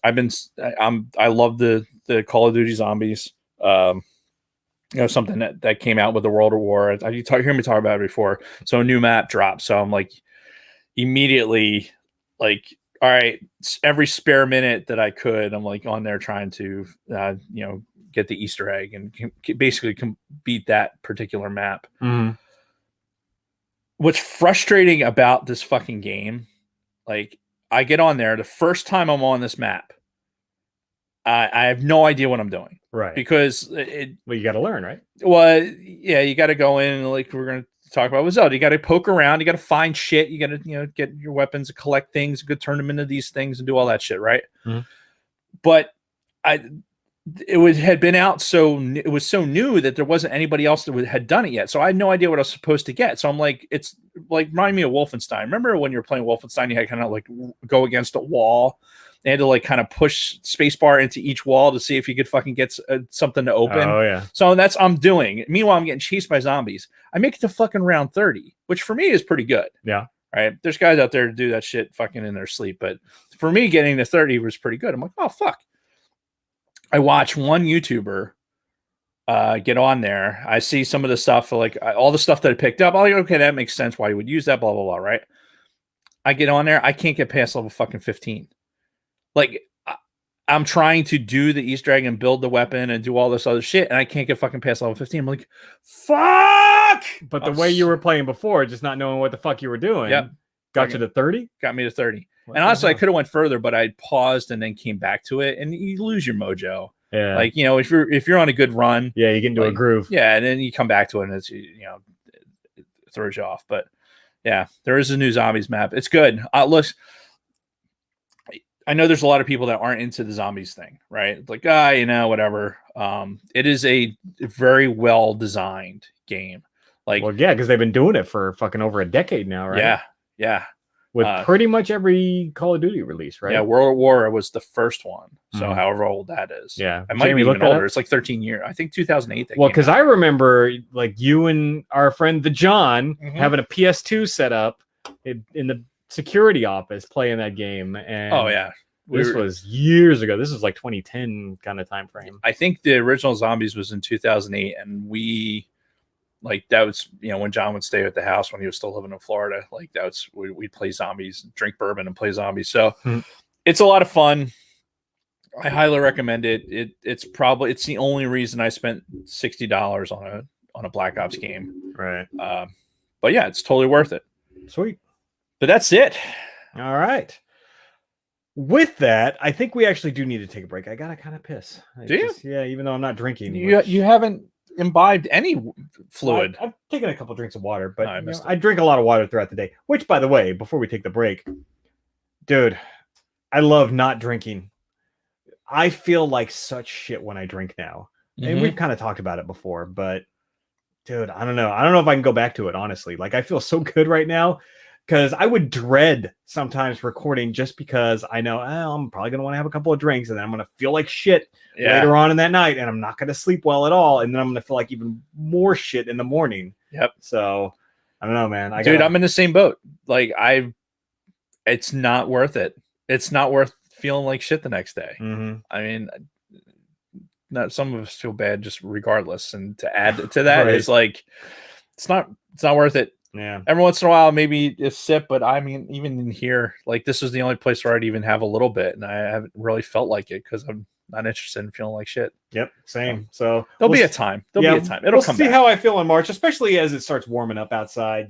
love the Call of Duty zombies. Something that came out with the World of War. You hear me talk about it before. So a new map dropped. So I'm like immediately like, all right, every spare minute that I could, I'm like on there trying to get the Easter egg and basically beat that particular map. What's frustrating about this fucking game, like, I get on there the first time I'm on this map, I have no idea what I'm doing. Right. Because you got to learn, right? Well, yeah, you got to go in and like we're going to talk about with Zelda. You got to poke around. You got to find shit. You got to, get your weapons, collect things, go turn them into these things and do all that shit, right? But had been out, so it was so new that there wasn't anybody else that had done it yet. So I had no idea what I was supposed to get. So I'm like, it's like remind me of Wolfenstein. Remember when you were playing Wolfenstein, you had kind of like go against a wall. They had to like kind of push spacebar into each wall to see if you could fucking get something to open. Oh yeah. So that's I'm doing. Meanwhile, I'm getting chased by zombies. I make it to fucking round 30, which for me is pretty good. Yeah. Right. There's guys out there to do that shit fucking in their sleep, but for me, getting to 30 was pretty good. I'm like, oh fuck. I watch one YouTuber get on there. I see some of the stuff, like all the stuff that I picked up. I'm like, okay, that makes sense why you would use that, blah, blah, blah, right? I get on there. I can't get past level fucking 15. Like, I'm trying to do the Easter egg and build the weapon and do all this other shit, and I can't get fucking past level 15. I'm like, fuck! But the way you were playing before, just not knowing what the fuck you were doing, got you to 30? Got me to 30. And honestly, I could have went further, but I paused and then came back to it, and you lose your mojo. Yeah. Like, you know, if you're on a good run, you get into a groove. Yeah, and then you come back to it and it's, you know, it throws you off. But yeah, there is a new zombies map. It's good. Look, I know there's a lot of people that aren't into the zombies thing, right? It's like, you know, whatever. It is a very well designed game. Like, well, yeah, because they've been doing it for fucking over a decade now, right? Yeah. With pretty much every Call of Duty release, right? Yeah, World at War was the first one. So however old that is. Yeah. It might be even older. It's like 13 years. I think 2008. Well, because I remember like you and our friend the John having a PS2 set up in the security office playing that game. And oh, yeah. This was years ago. This was like 2010 kind of time frame. I think the original Zombies was in 2008, and we... like that was, you know, when John would stay at the house when he was still living in Florida, like that was, we'd play zombies, drink bourbon and play zombies. So it's a lot of fun. I highly recommend it. It's the only reason I spent $60 on a Black Ops game. Right. But yeah, it's totally worth it. Sweet. But that's it. All right. With that, I think we actually do need to take a break. I gotta kind of piss. Do you? Yeah, even though I'm not drinking. You haven't imbibed any fluid. I've taken a couple drinks of water, but I drink a lot of water throughout the day. Which, by the way, before we take the break, dude, I love not drinking. I feel like such shit when I drink now, and we've kind of talked about it before. But dude, I don't know. I don't know if I can go back to it. Honestly, like I feel so good right now. Because I would dread sometimes recording just because I know I'm probably going to want to have a couple of drinks and then I'm going to feel like shit later on in that night and I'm not going to sleep well at all. And then I'm going to feel like even more shit in the morning. Yep. So I don't know, man. I'm in the same boat. Like it's not worth it. It's not worth feeling like shit the next day. I mean, some of us feel bad just regardless. And to add to that is like, it's not worth it. Yeah. Every once in a while, maybe a sip, but I mean, even in here, like this is the only place where I'd even have a little bit, and I haven't really felt like it because I'm not interested in feeling like shit. Yep, same. So there'll be a time. It'll come back. We'll see how I feel in March, especially as it starts warming up outside.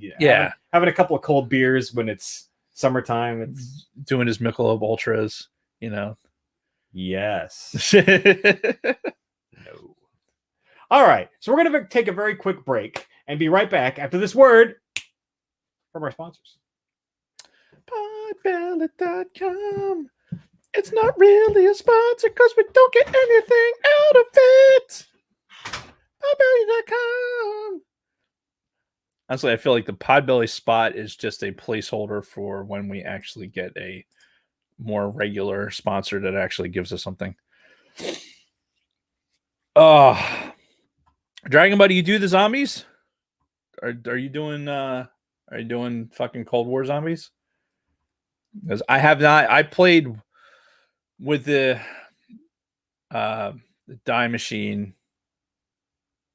Having a couple of cold beers when it's summertime. It's doing his Michelob Ultras, you know. Yes. No. All right, so we're gonna take a very quick break and be right back after this word from our sponsors. Podballot.com. It's not really a sponsor because we don't get anything out of it. Podbelly.com. Honestly, I feel like the Podbelly spot is just a placeholder for when we actually get a more regular sponsor that actually gives us something. Dragon Buddy, you do the zombies? Are you doing fucking Cold War zombies? Because I have not. I played with the Die Machine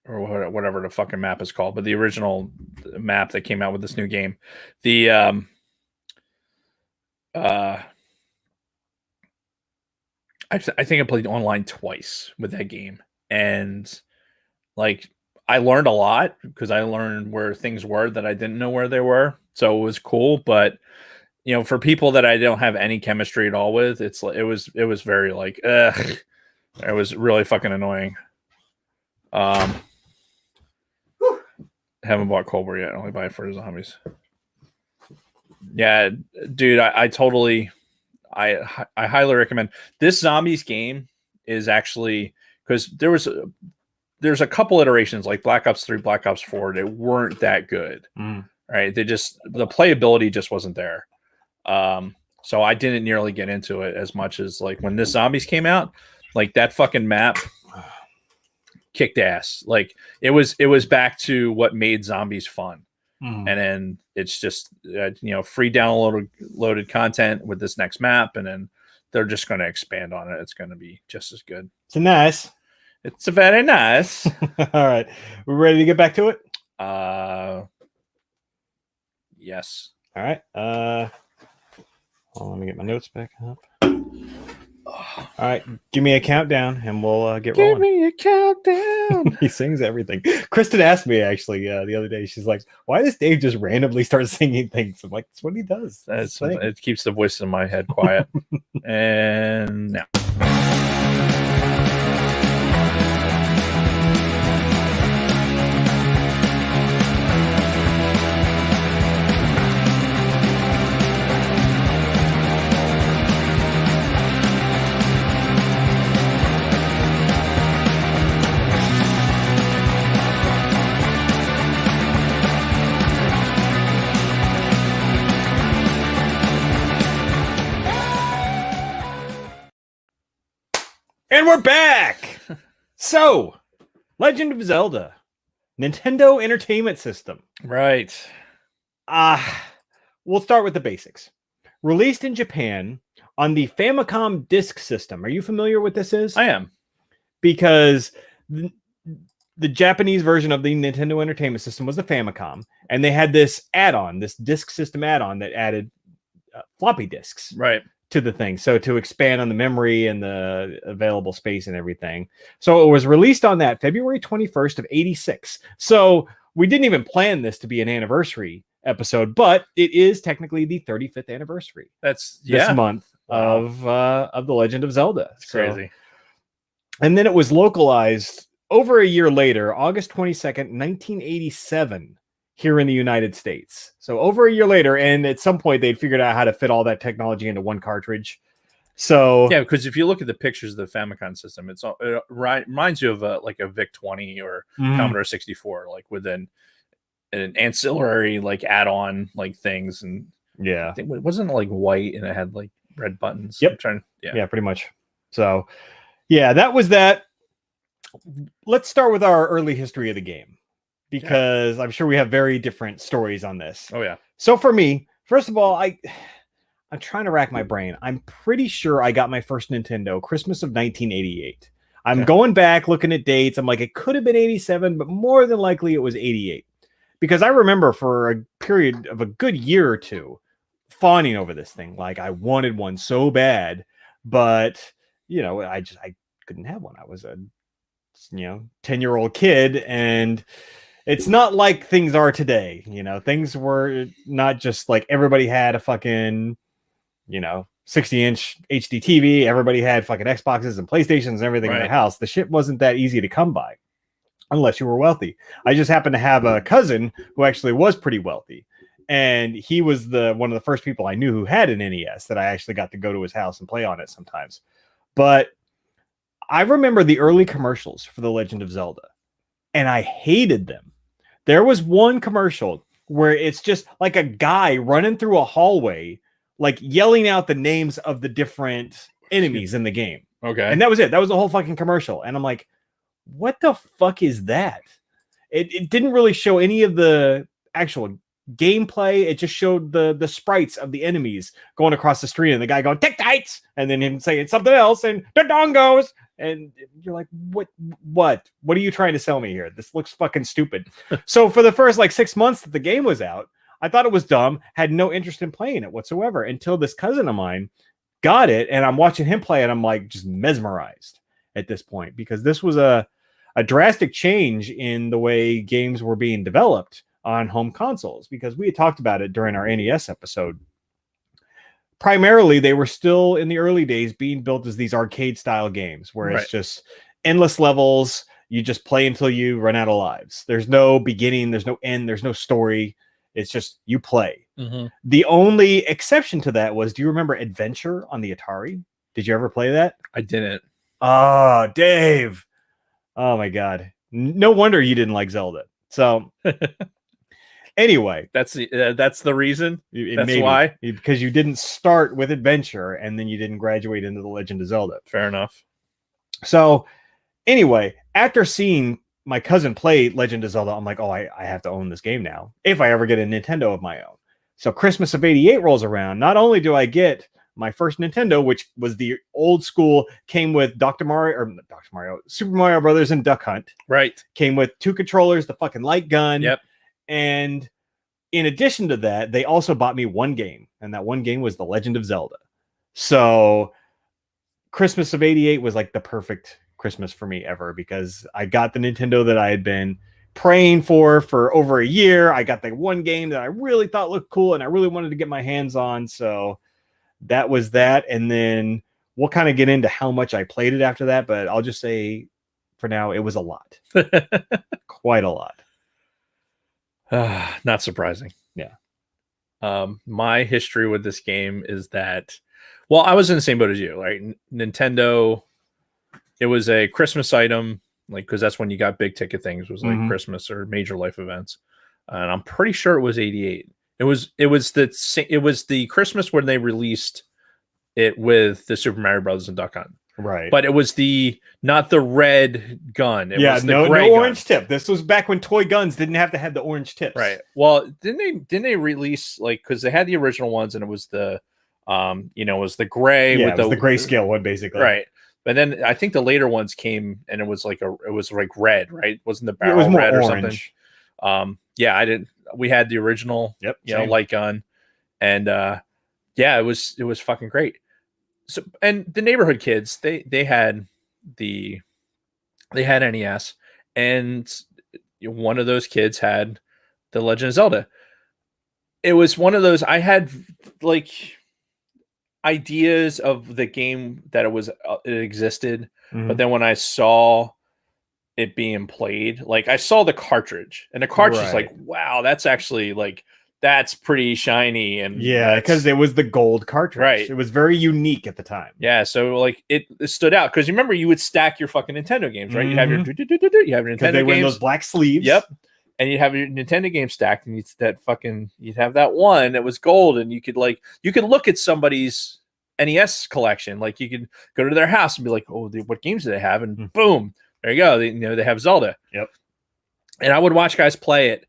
or whatever the fucking map is called, but the original map that came out with this new game. The I think I played online twice with that game, and like I learned a lot because I learned where things were that I didn't know where they were. So it was cool, but you know, for people that I don't have any chemistry at all with, it was very like, ugh. It was really fucking annoying. Haven't bought Cold War yet. I only buy it for the zombies. Yeah, dude, I highly recommend this zombies game. Is actually because there's a couple iterations like Black Ops 3, Black Ops 4 that weren't that good. Right? The playability just wasn't there. So I didn't nearly get into it as much as like when this Zombies came out, like that fucking map kicked ass. Like it was back to what made Zombies fun. And then it's just free loaded content with this next map, and then they're just going to expand on it. It's going to be just as good. It's nice. It's very nice. All right, we're ready to get back to it. Yes. All right. Let me get my notes back up. All right, give me a countdown and we'll get rolling. Give me a countdown. He sings everything. Kristen asked me actually the other day. She's like, "Why does Dave just randomly start singing things?" I'm like, "It's what he does. It keeps the voice in my head quiet." And now. And we're back. So, Legend of Zelda, Nintendo Entertainment System. Right. We'll start with the basics. Released in Japan on the Famicom Disk System. Are you familiar with this is? I am. Because the Japanese version of the Nintendo Entertainment System was the Famicom, and they had this add-on, this disk system add-on that added floppy disks. Right. To the thing, so to expand on the memory and the available space and everything. So it was released on that February 21st of 86. So we didn't even plan this to be an anniversary episode, but it is technically the 35th anniversary. That's this month of the Legend of Zelda. It's crazy. And then it was localized over a year later, August 22nd, 1987. Here in the United States. So over a year later, and at some point they'd figured out how to fit all that technology into one cartridge. So yeah, because if you look at the pictures of the Famicom system, it reminds you of like a VIC-20 or Commodore 64, like with an ancillary like add-on like things. And yeah, I think it wasn't like white and it had like red buttons. Yep. Yeah, pretty much. So yeah, that was that. Let's start with our early history of the game, because I'm sure we have very different stories on this. Oh, yeah. So for me, first of all, I'm trying to rack my brain. I'm pretty sure I got my first Nintendo Christmas of 1988. I'm going back, looking at dates. I'm like, it could have been 87, but more than likely it was 88. Because I remember for a period of a good year or two, fawning over this thing. Like, I wanted one so bad, but, I couldn't have one. I was a, 10-year-old kid, and it's not like things are today. Things were not just like everybody had a fucking, 60-inch HD TV. Everybody had fucking Xboxes and PlayStations and everything in their house. The shit wasn't that easy to come by unless you were wealthy. I just happened to have a cousin who actually was pretty wealthy. And he was one of the first people I knew who had an NES that I actually got to go to his house and play on it sometimes. But I remember the early commercials for The Legend of Zelda, and I hated them. There was one commercial where it's just like a guy running through a hallway, like yelling out the names of the different enemies in the game. Okay. And that was it. That was the whole fucking commercial. And I'm like, what the fuck is that? It didn't really show any of the actual gameplay. It just showed the sprites of the enemies going across the street and the guy going, "Tick-tights!" and then him saying something else and the dongos. And you're like, what are you trying to sell me here? This looks fucking stupid. So for the first 6 months that the game was out, I thought it was dumb, had no interest in playing it whatsoever until this cousin of mine got it. And I'm watching him play and I'm like just mesmerized at this point, because this was a drastic change in the way games were being developed on home consoles, because we had talked about it during our NES episode. Primarily, they were still in the early days being built as these arcade style games where it's just endless levels. You just play until you run out of lives. There's no beginning. There's no end. There's no story. It's just you play. Mm-hmm. The only exception to that was, do you remember Adventure on the Atari? Did you ever play that? I didn't. Oh, Dave. Oh my god. No wonder you didn't like Zelda. So anyway, That's the reason. That's maybe why. because you didn't start with adventure and then you didn't graduate into the Legend of Zelda. Fair enough. So anyway, after seeing my cousin play Legend of Zelda, I'm like, oh, I have to own this game now if I ever get a Nintendo of my own. So Christmas of '88 rolls around. Not only do I get my first Nintendo, which was the old school, came with Super Mario Brothers and Duck Hunt. Right. Came with 2 controllers, the fucking light gun. Yep. And in addition to that, they also bought me one game, and that one game was The Legend of Zelda. So Christmas of '88 was like the perfect Christmas for me ever, because I got the Nintendo that I had been praying for over a year. I got the one game that I really thought looked cool and I really wanted to get my hands on. So that was that. And then we'll kind of get into how much I played it after that, but I'll just say for now, it was a lot. Quite a lot. Not surprising. Yeah. My history with this game is that, well, I was in the same boat as you, right? Nintendo, it was a Christmas item, like, because that's when you got big ticket things, was like Christmas or major life events. And I'm pretty sure it was '88. It was the Christmas when they released it with the Super Mario Brothers and Duck Hunt. Right. But it was not the red gun. It was the no gray orange gun. tip. This was back when toy guns didn't have to have the orange tips. Right. Well, didn't they release, like, because they had the original ones and it was the it was the gray with the grayscale one, basically. Right. But then I think the later ones came and it was like red, right? Wasn't the barrel it was more red orange. or something? We had the original light gun, and it was fucking great. So, and the neighborhood kids, they had NES, and one of those kids had the Legend of Zelda. It was one of those, I had like ideas of the game that it existed, but then when I saw it being played, like, I saw the cartridge, and the cartridge is like, wow, that's actually like, that's pretty shiny. And because it was the gold cartridge. Right. It was very unique at the time. Yeah, so like it stood out because you remember you would stack your fucking Nintendo games, right? You have your Nintendo they games. were in those black sleeves. Yep. And you'd have your Nintendo game stacked, and you'd have that one that was gold, and you could look at somebody's NES collection, like you could go to their house and be like, oh, what games do they have? And boom, there you go. They have Zelda. Yep. And I would watch guys play it,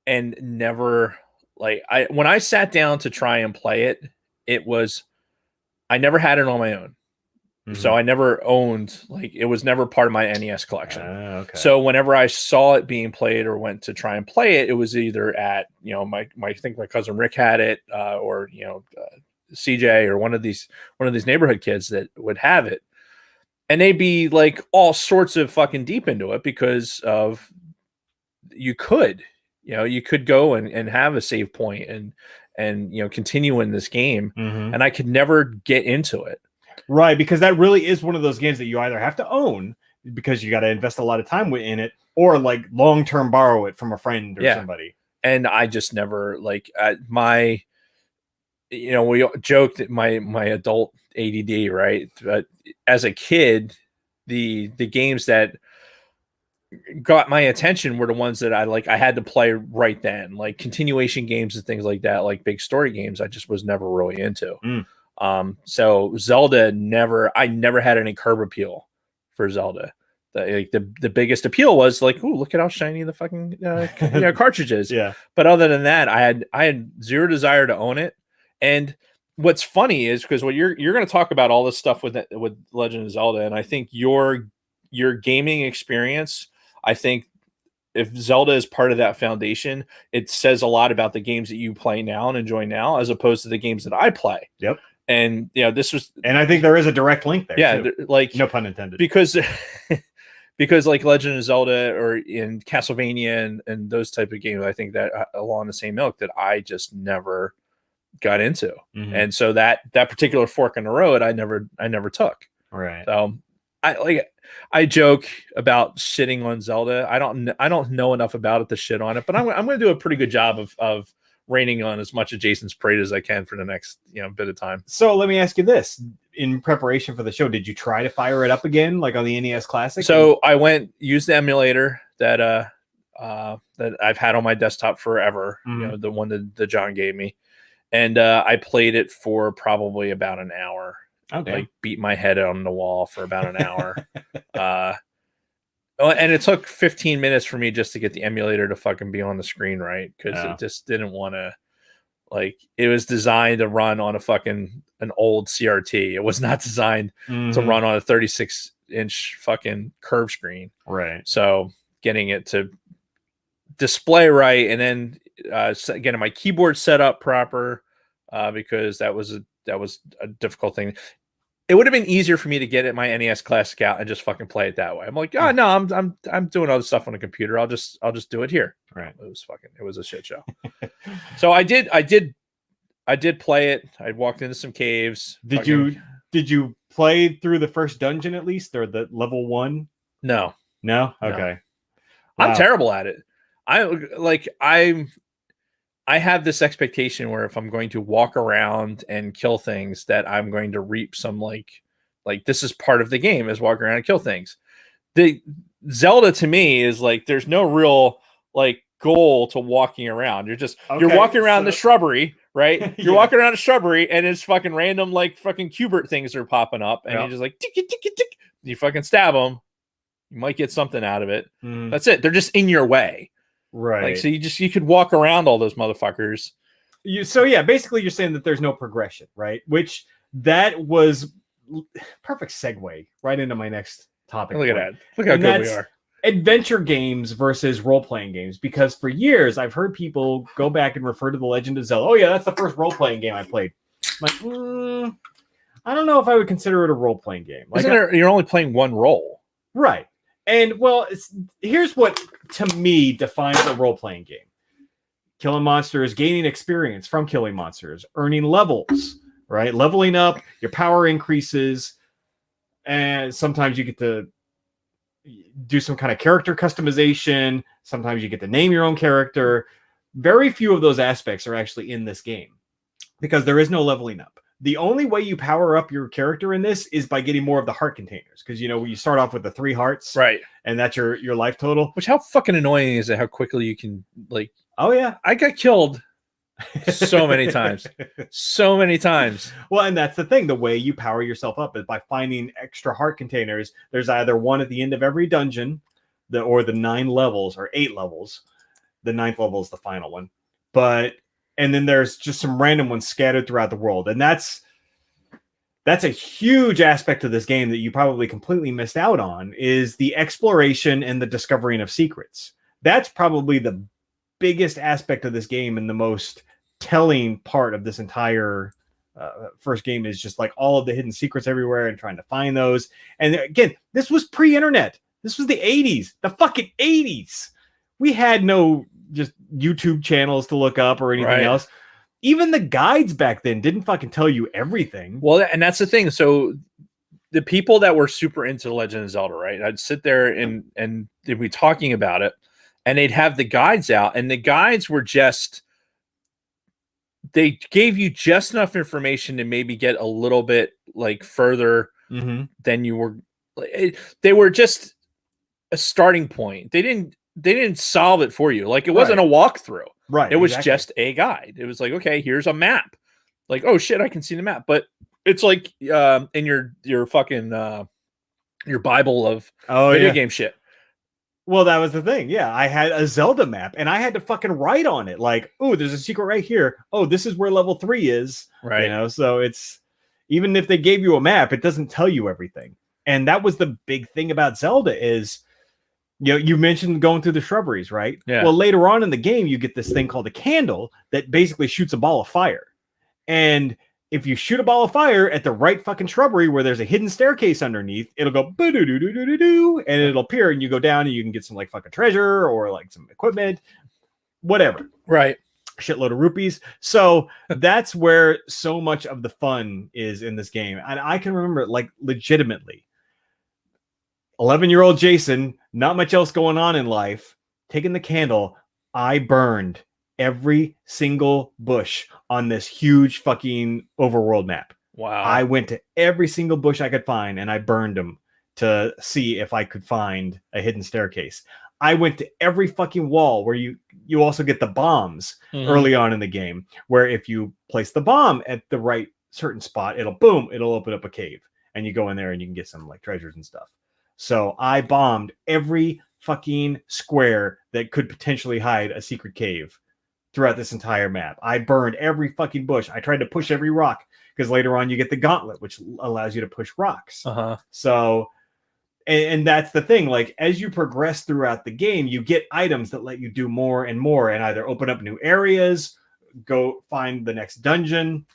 and never, like, when I sat down to try and play it, I never had it on my own. So I never owned, like, it was never part of my NES collection. Okay. So whenever I saw it being played or went to try and play it, it was either at, I think my cousin Rick had it, or, CJ, or one of these neighborhood kids that would have it. And they'd be like all sorts of fucking deep into it because of, you could go and have a save point and continue in this game. And I could never get into it. Right, because that really is one of those games that you either have to own because you got to invest a lot of time in it, or like long-term borrow it from a friend or somebody. And I just never, like, we joked that my adult ADD, right? But as a kid, the games that got my attention were the ones that I had to play right then, like continuation games and things like that, like big story games. I just was never really into. So Zelda, I never had any curb appeal for Zelda. The biggest appeal was like, oh, look at how shiny the fucking cartridge is. Yeah. But other than that, I had zero desire to own it. And what's funny is, because what you're going to talk about all this stuff with Legend of Zelda, and I think your gaming experience, I think if Zelda is part of that foundation, it says a lot about the games that you play now and enjoy now, as opposed to the games that I play. Yep. And this was, and I think there is a direct link there. Yeah, like, no pun intended. Because like Legend of Zelda or in Castlevania and those type of games, I think that along the same ilk that I just never got into. And so that particular fork in the road, I never took. Right. So I joke about shitting on Zelda. I don't know enough about it to shit on it, but I'm going to do a pretty good job of raining on as much of Jason's parade as I can for the next bit of time. So let me ask you this: in preparation for the show, did you try to fire it up again, like on the NES Classic? So I used the emulator that I've had on my desktop forever. Mhm. The one that John gave me, and I played it for probably about an hour. Okay. Like beat my head on the wall for about an hour. And it took 15 minutes for me just to get the emulator to fucking be on the screen right, because it just didn't want to. Like, it was designed to run on an old CRT. It was not designed to run on a 36-inch fucking curved screen. Right. So getting it to display right, and then getting my keyboard set up proper, because that was a difficult thing. It would have been easier for me to get my NES Classic out and just fucking play it that way. I'm like, oh no, I'm doing other stuff on the computer. I'll just do it here. Right. It was a shit show. So I did play it. I walked into some caves. Did you play through the first dungeon at least, or the level 1? No. Okay. Wow. I'm terrible at it. I have this expectation where if I'm going to walk around and kill things, that I'm going to reap some like this is part of the game, is walk around and kill things. The Zelda to me is like, there's no real like goal to walking around. You're walking around the shrubbery, right? You're walking around a shrubbery, and it's fucking random like fucking Cubert things are popping up, and you're just like tick, tick, tick, tick. You fucking stab them. You might get something out of it. That's it. They're just in your way. Right. Like, so you could walk around all those motherfuckers. So yeah, basically you're saying that there's no progression, right? Which that was perfect segue right into my next topic. Look at that. Look how good we are. Adventure games versus role-playing games, because for years I've heard people go back and refer to the Legend of Zelda. Oh yeah, that's the first role-playing game I played. I'm like, I don't know if I would consider it a role-playing game. Like, you're only playing one role, right? And well, here's what to me defines a role-playing game: killing monsters, gaining experience from killing monsters, earning levels, right? Leveling up, your power increases, and sometimes you get to do some kind of character customization. Sometimes you get to name your own character. Very few of those aspects are actually in this game, because there is no leveling up. The only way you power up your character in this is by getting more of the heart containers, because you start off with the 3 hearts, right? And that's your life total. Which, how fucking annoying is it how quickly you can, like, oh yeah, I got killed so many times. Well, and that's the thing. The way you power yourself up is by finding extra heart containers. There's either one at the end of every dungeon, or the 9 levels or 8 levels. The 9th level is the final one. And then there's just some random ones scattered throughout the world. And that's a huge aspect of this game that you probably completely missed out on, is the exploration and the discovering of secrets. That's probably the biggest aspect of this game, and the most telling part of this entire first game, is just like all of the hidden secrets everywhere and trying to find those. And again, this was pre-internet. This was the 80s, the fucking 80s. We had no just YouTube channels to look up or anything else. Even the guides back then didn't fucking tell you everything. Well, and that's the thing. So the people that were super into Legend of Zelda, right? I'd sit there and they'd be talking about it, and they'd have the guides out, and the guides were just, they gave you just enough information to maybe get a little bit like further than you were. They were just a starting point. They didn't solve it for you. Like, it wasn't a walkthrough. Right. It was just a guide. It was like, okay, here's a map. Like, oh shit, I can see the map. But it's like in your fucking your Bible of video game shit. Well, that was the thing. Yeah, I had a Zelda map, and I had to fucking write on it. Like, oh, there's a secret right here. Oh, this is where level 3 is. Right. So it's, even if they gave you a map, it doesn't tell you everything. And that was the big thing about Zelda is, you mentioned going through the shrubberies, right? Yeah. Well, later on in the game, you get this thing called a candle that basically shoots a ball of fire. And if you shoot a ball of fire at the right fucking shrubbery where there's a hidden staircase underneath, it'll go boo-doo-doo-doo-doo-doo, and it'll appear, and you go down and you can get some like fucking treasure or like some equipment, whatever. Right. Shitload of rupees. So that's where so much of the fun is in this game. And I can remember, like, legitimately, 11-year-old Jason, not much else going on in life, taking the candle, I burned every single bush on this huge fucking overworld map. Wow. I went to every single bush I could find and I burned them to see if I could find a hidden staircase. I went to every fucking wall where you also get the bombs early on in the game, where if you place the bomb at the right certain spot, it'll open up a cave, and you go in there and you can get some like treasures and stuff. So I bombed every fucking square that could potentially hide a secret cave throughout this entire map. I burned every fucking bush. I tried to push every rock because later on you get the gauntlet, which allows you to push rocks. So, and that's the thing. Like, as you progress throughout the game, you get items that let you do more and more, and either open up new areas, go find the next dungeon.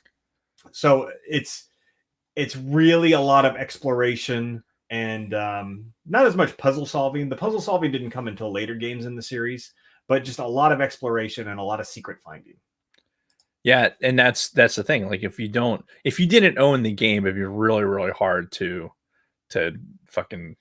So it's really a lot of exploration and not as much puzzle solving. The puzzle solving didn't come until later games in the series, but just a lot of exploration and a lot of secret finding. Yeah, and that's the thing. Like, if you didn't own the game, it'd be really, really hard to fucking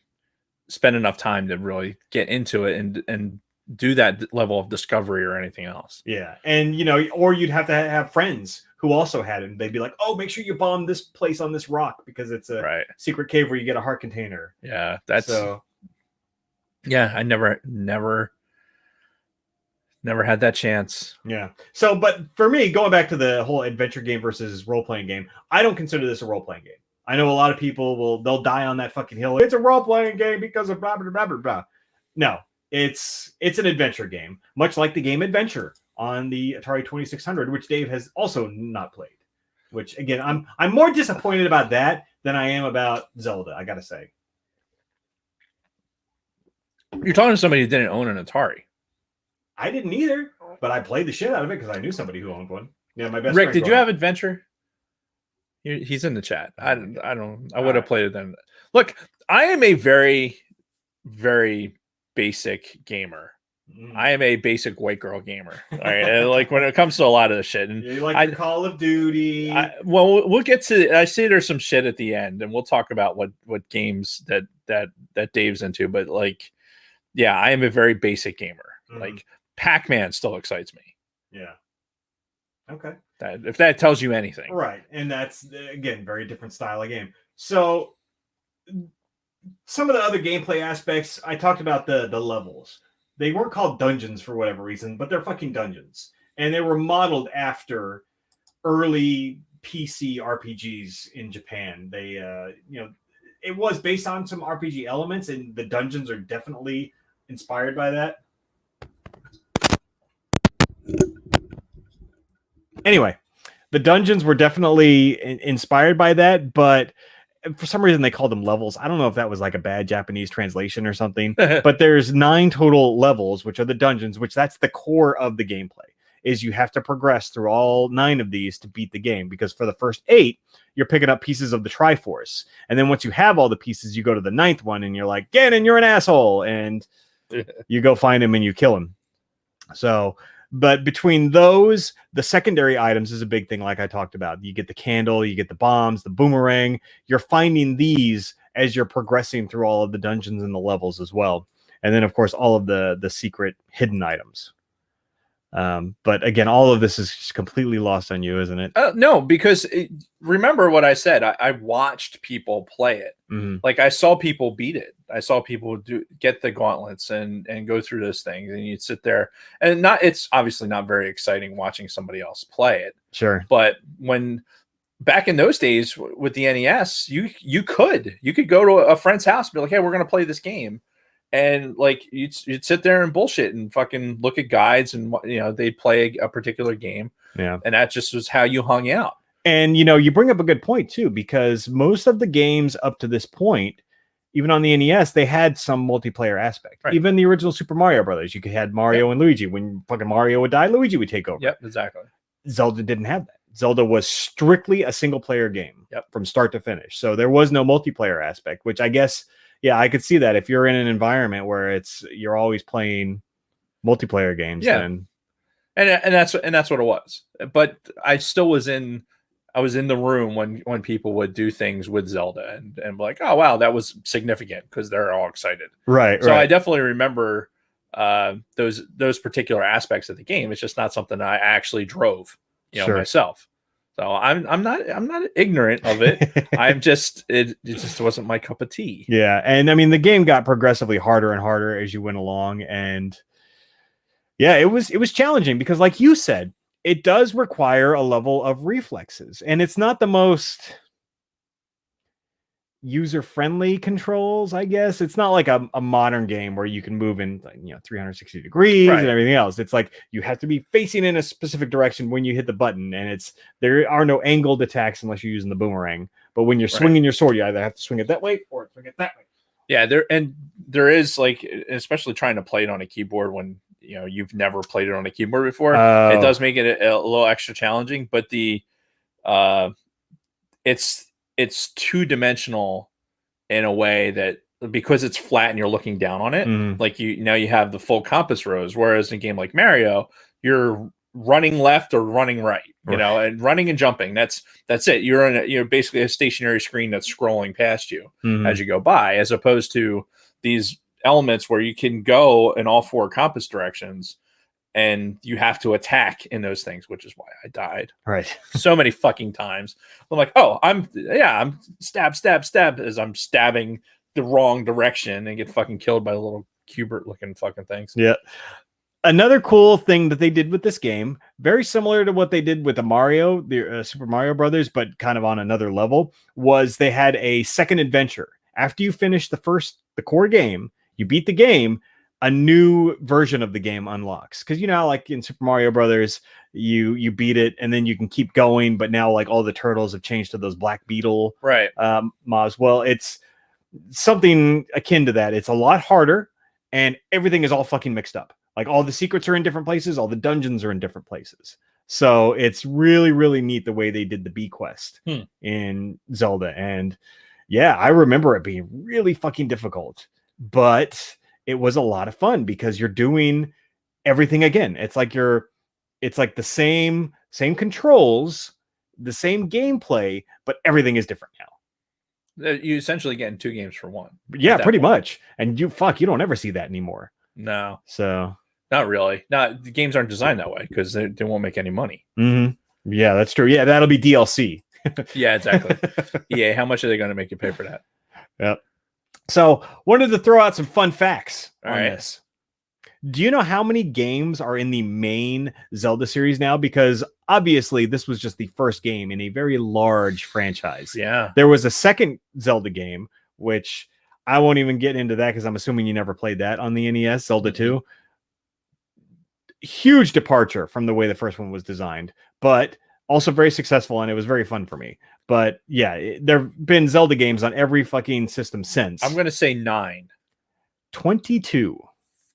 spend enough time to really get into it and do that level of discovery or anything else. Yeah, and or you'd have to have friends who also had it, and they'd be like, "Oh, make sure you bomb this place on this rock because it's a secret cave where you get a heart container." Yeah, yeah, I never had that chance. Yeah. So, but for me, going back to the whole adventure game versus role-playing game, I don't consider this a role-playing game. I know a lot of people they'll die on that fucking hill. It's a role-playing game because of blah, blah, blah, blah, blah. No, it's an adventure game, much like the game Adventure on the Atari 2600, which Dave has also not played. Which, again, I'm more disappointed about that than I am about Zelda, I gotta say. You're talking to somebody who didn't own an Atari. I didn't either, but I played the shit out of it because I knew somebody who owned one. Yeah, my best Rick, friend. Did you have Adventure? He's in the chat. I would have played it then. Look, I am a very, very basic gamer. I am a basic white girl gamer. All right, and like when it comes to a lot of the shit, and you like Call of Duty. Well, we'll get to. I see there's some shit at the end, and we'll talk about what games that Dave's into. But like, yeah, I am a very basic gamer. Like, Pac-Man still excites me. Yeah. Okay. If that tells you anything. Right. And that's, again, very different style of game. So some of the other gameplay aspects, I talked about the levels. They weren't called dungeons for whatever reason, but they're fucking dungeons. And they were modeled after early PC RPGs in Japan. They, it was based on some RPG elements, and the dungeons are definitely inspired by that. Anyway, the dungeons were definitely inspired by that, but for some reason they called them levels. I don't know if that was like a bad Japanese translation or something, but there's 9 total levels, which are the dungeons, which that's the core of the gameplay, is you have to progress through all 9 of these to beat the game, because for the first 8, you're picking up pieces of the Triforce. And then once you have all the pieces, you go to the 9th one and you're like, Ganon, you're an asshole. And you go find him and you kill him. So... But between those, the secondary items is a big thing, like I talked about. You get the candle, you get the bombs, the boomerang. You're finding these as you're progressing through all of the dungeons and the levels as well. And then, of course, all of the secret hidden items. But again, all of this is just completely lost on you, isn't it? No, because remember what I said. I watched people play it. Like, I saw people beat it. I saw people get the gauntlets and go through those things, and you'd sit there and it's obviously not very exciting watching somebody else play it. Sure. But when back in those days with the NES, you could go to a friend's house and be like, hey, we're going to play this game. And like you'd sit there and bullshit and fucking look at guides, and they'd play a particular game. Yeah. And that just was how you hung out. And you bring up a good point too, because most of the games up to this point, even on the NES, they had some multiplayer aspect. Right. Even the original Super Mario Brothers, you could had Mario and Luigi. When fucking Mario would die, Luigi would take over. Yep, exactly. Zelda didn't have that. Zelda was strictly a single player game from start to finish. So there was no multiplayer aspect, which I guess, yeah, I could see that if you're in an environment where you're always playing multiplayer games. Yeah. Then... And that's what it was. But I still was in the room when people would do things with Zelda and be like, oh wow, that was significant because they're all excited. Right. So I definitely remember those particular aspects of the game. It's just not something I actually drove, myself. So I'm not ignorant of it. I'm just it just wasn't my cup of tea. Yeah, and I mean the game got progressively harder and harder as you went along, and yeah, it was challenging because, like you said, it does require a level of reflexes, and it's not the most user-friendly controls, I guess. It's not like a modern game where you can move in 360 degrees and everything else. It's like you have to be facing in a specific direction when you hit the button, and there are no angled attacks unless you're using the boomerang. But when you're swinging your sword, you either have to swing it that way or swing it that way. Yeah, there is, like, especially trying to play it on a keyboard when you've never played it on a keyboard before. It does make it a little extra challenging, but it's two-dimensional in a way that, because it's flat and you're looking down on it, like you have the full compass rose, whereas in a game like Mario, you're running left or running right, and running and jumping. That's it. You're on basically a stationary screen that's scrolling past you as you go by, as opposed to these elements where you can go in all four compass directions and you have to attack in those things, which is why I died so many fucking times. I'm like, oh, I'm stab as I'm stabbing the wrong direction and get fucking killed by the little Cubert looking fucking things. Yeah. Another cool thing that they did with this game, very similar to what they did with the Super Mario Brothers, but kind of on another level, was they had a second adventure. After you finish the core game, you beat the game, a new version of the game unlocks. Because like in Super Mario Brothers, you beat it and then you can keep going, but now like all the turtles have changed to those black beetle mobs. Well, it's something akin to that. It's a lot harder and everything is all fucking mixed up. Like all the secrets are in different places, all the dungeons are in different places. So it's really, really neat the way they did the B quest in Zelda. And yeah, I remember it being really fucking difficult, but it was a lot of fun because you're doing everything again. It's like the same controls, the same gameplay, but everything is different now. You essentially getting two games for one. Yeah, pretty much. And you don't ever see that anymore. No. So not really. The games aren't designed that way because they won't make any money. Yeah, that's true. Yeah, that'll be DLC. Yeah, exactly. Yeah, how much are they going to make you pay for that? Yep. So wanted to throw out some fun facts on this. Do you know how many games are in the main Zelda series now? Because obviously this was just the first game in a very large franchise. Yeah. There was a second Zelda game, which I won't even get into that because I'm assuming you never played that on the NES, Zelda 2. Huge departure from the way the first one was designed, but also very successful, and it was very fun for me. But yeah, there have been Zelda games on every fucking system since. I'm going to say 9. 22.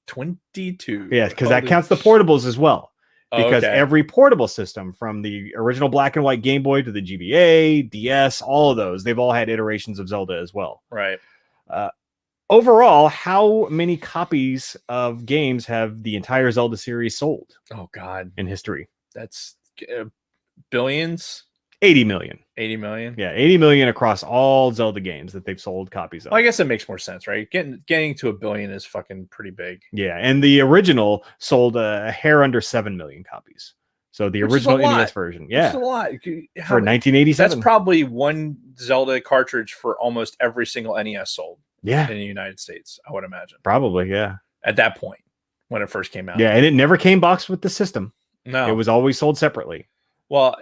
22. Yeah, because that counts the portables as well. Because every portable system, from the original black and white Game Boy to the GBA, DS, all of those, they've all had iterations of Zelda as well. Right. Overall, how many copies of games have the entire Zelda series sold? Oh, God. In history. That's billions? 80 million. 80 million? Yeah, 80 million across all Zelda games that they've sold copies of. Well, I guess that makes more sense, right? Getting to 1 billion is fucking pretty big. Yeah, and the original sold a hair under 7 million copies. So the original NES version. Yeah. That's a lot. For 1987. That's probably one Zelda cartridge for almost every single NES sold. Yeah. In the United States, I would imagine. Probably, yeah. At that point, when it first came out. Yeah, and it never came boxed with the system. No. It was always sold separately. Well,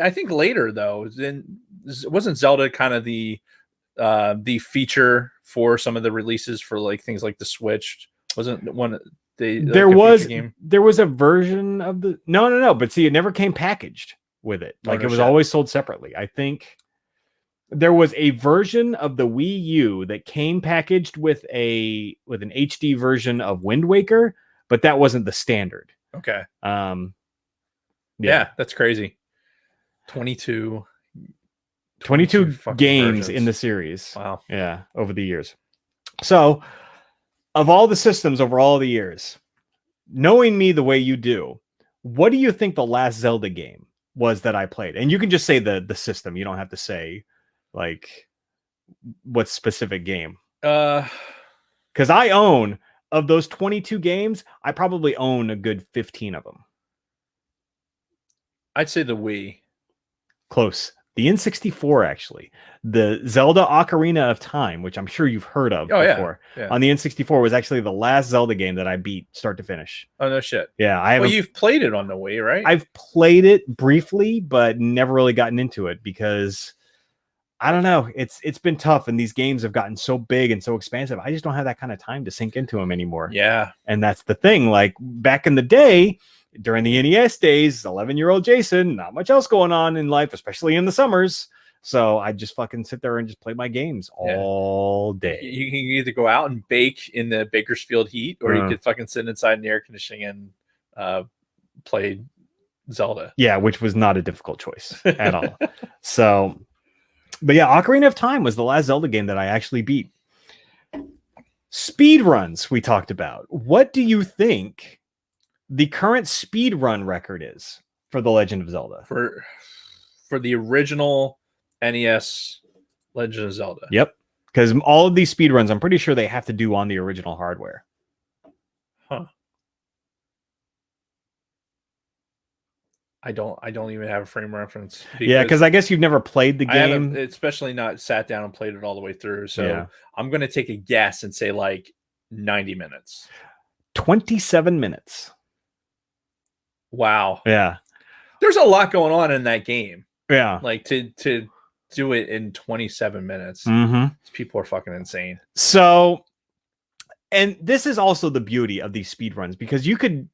I think later, though, then wasn't Zelda kind of the feature for some of the releases for like things like the Switch? Wasn't one there was a version of the no, but see, it never came packaged with it. Like it was always sold separately. I think there was a version of the Wii U that came packaged with an HD version of Wind Waker, but that wasn't the standard. Okay. Yeah, that's crazy. 22 games versions in the series. Wow. Yeah, over the years. So, of all the systems over all the years, knowing me the way you do, what do you think the last Zelda game was that I played? And you can just say the system. You don't have to say like what specific game. Because I own, of those 22 games, I probably own a good 15 of them. I'd say the Wii. Close. The N64, actually. The Zelda Ocarina of Time, which I'm sure you've heard of before. Yeah. On the N64 was actually the last Zelda game that I beat start to finish. Oh, no shit. Yeah, I haven't. Well, you've played it on the Wii, right? I've played it briefly, but never really gotten into it because I don't know. It's been tough, and these games have gotten so big and so expansive. I just don't have that kind of time to sink into them anymore. Yeah. And that's the thing. Like back in the day, during the NES days, 11-year-old Jason, not much else going on in life, especially in the summers. So I just fucking sit there and just play my games all day. You can either go out and bake in the Bakersfield heat, or you could fucking sit inside in the air conditioning and play Zelda. Yeah, which was not a difficult choice at all. So, but yeah, Ocarina of Time was the last Zelda game that I actually beat. Speed runs we talked about. What do you think the current speed run record is for The Legend of Zelda? For the original NES Legend of Zelda. Yep. Because all of these speed runs, I'm pretty sure they have to do on the original hardware. Huh. I don't even have a frame reference. Because I guess you've never played the game. Especially not sat down and played it all the way through. So I'm going to take a guess and say like 90 minutes. 27 minutes. Wow. Yeah. There's a lot going on in that game. Yeah. Like to do it in 27 minutes. People are fucking insane. So, and this is also the beauty of these speed runs, because you could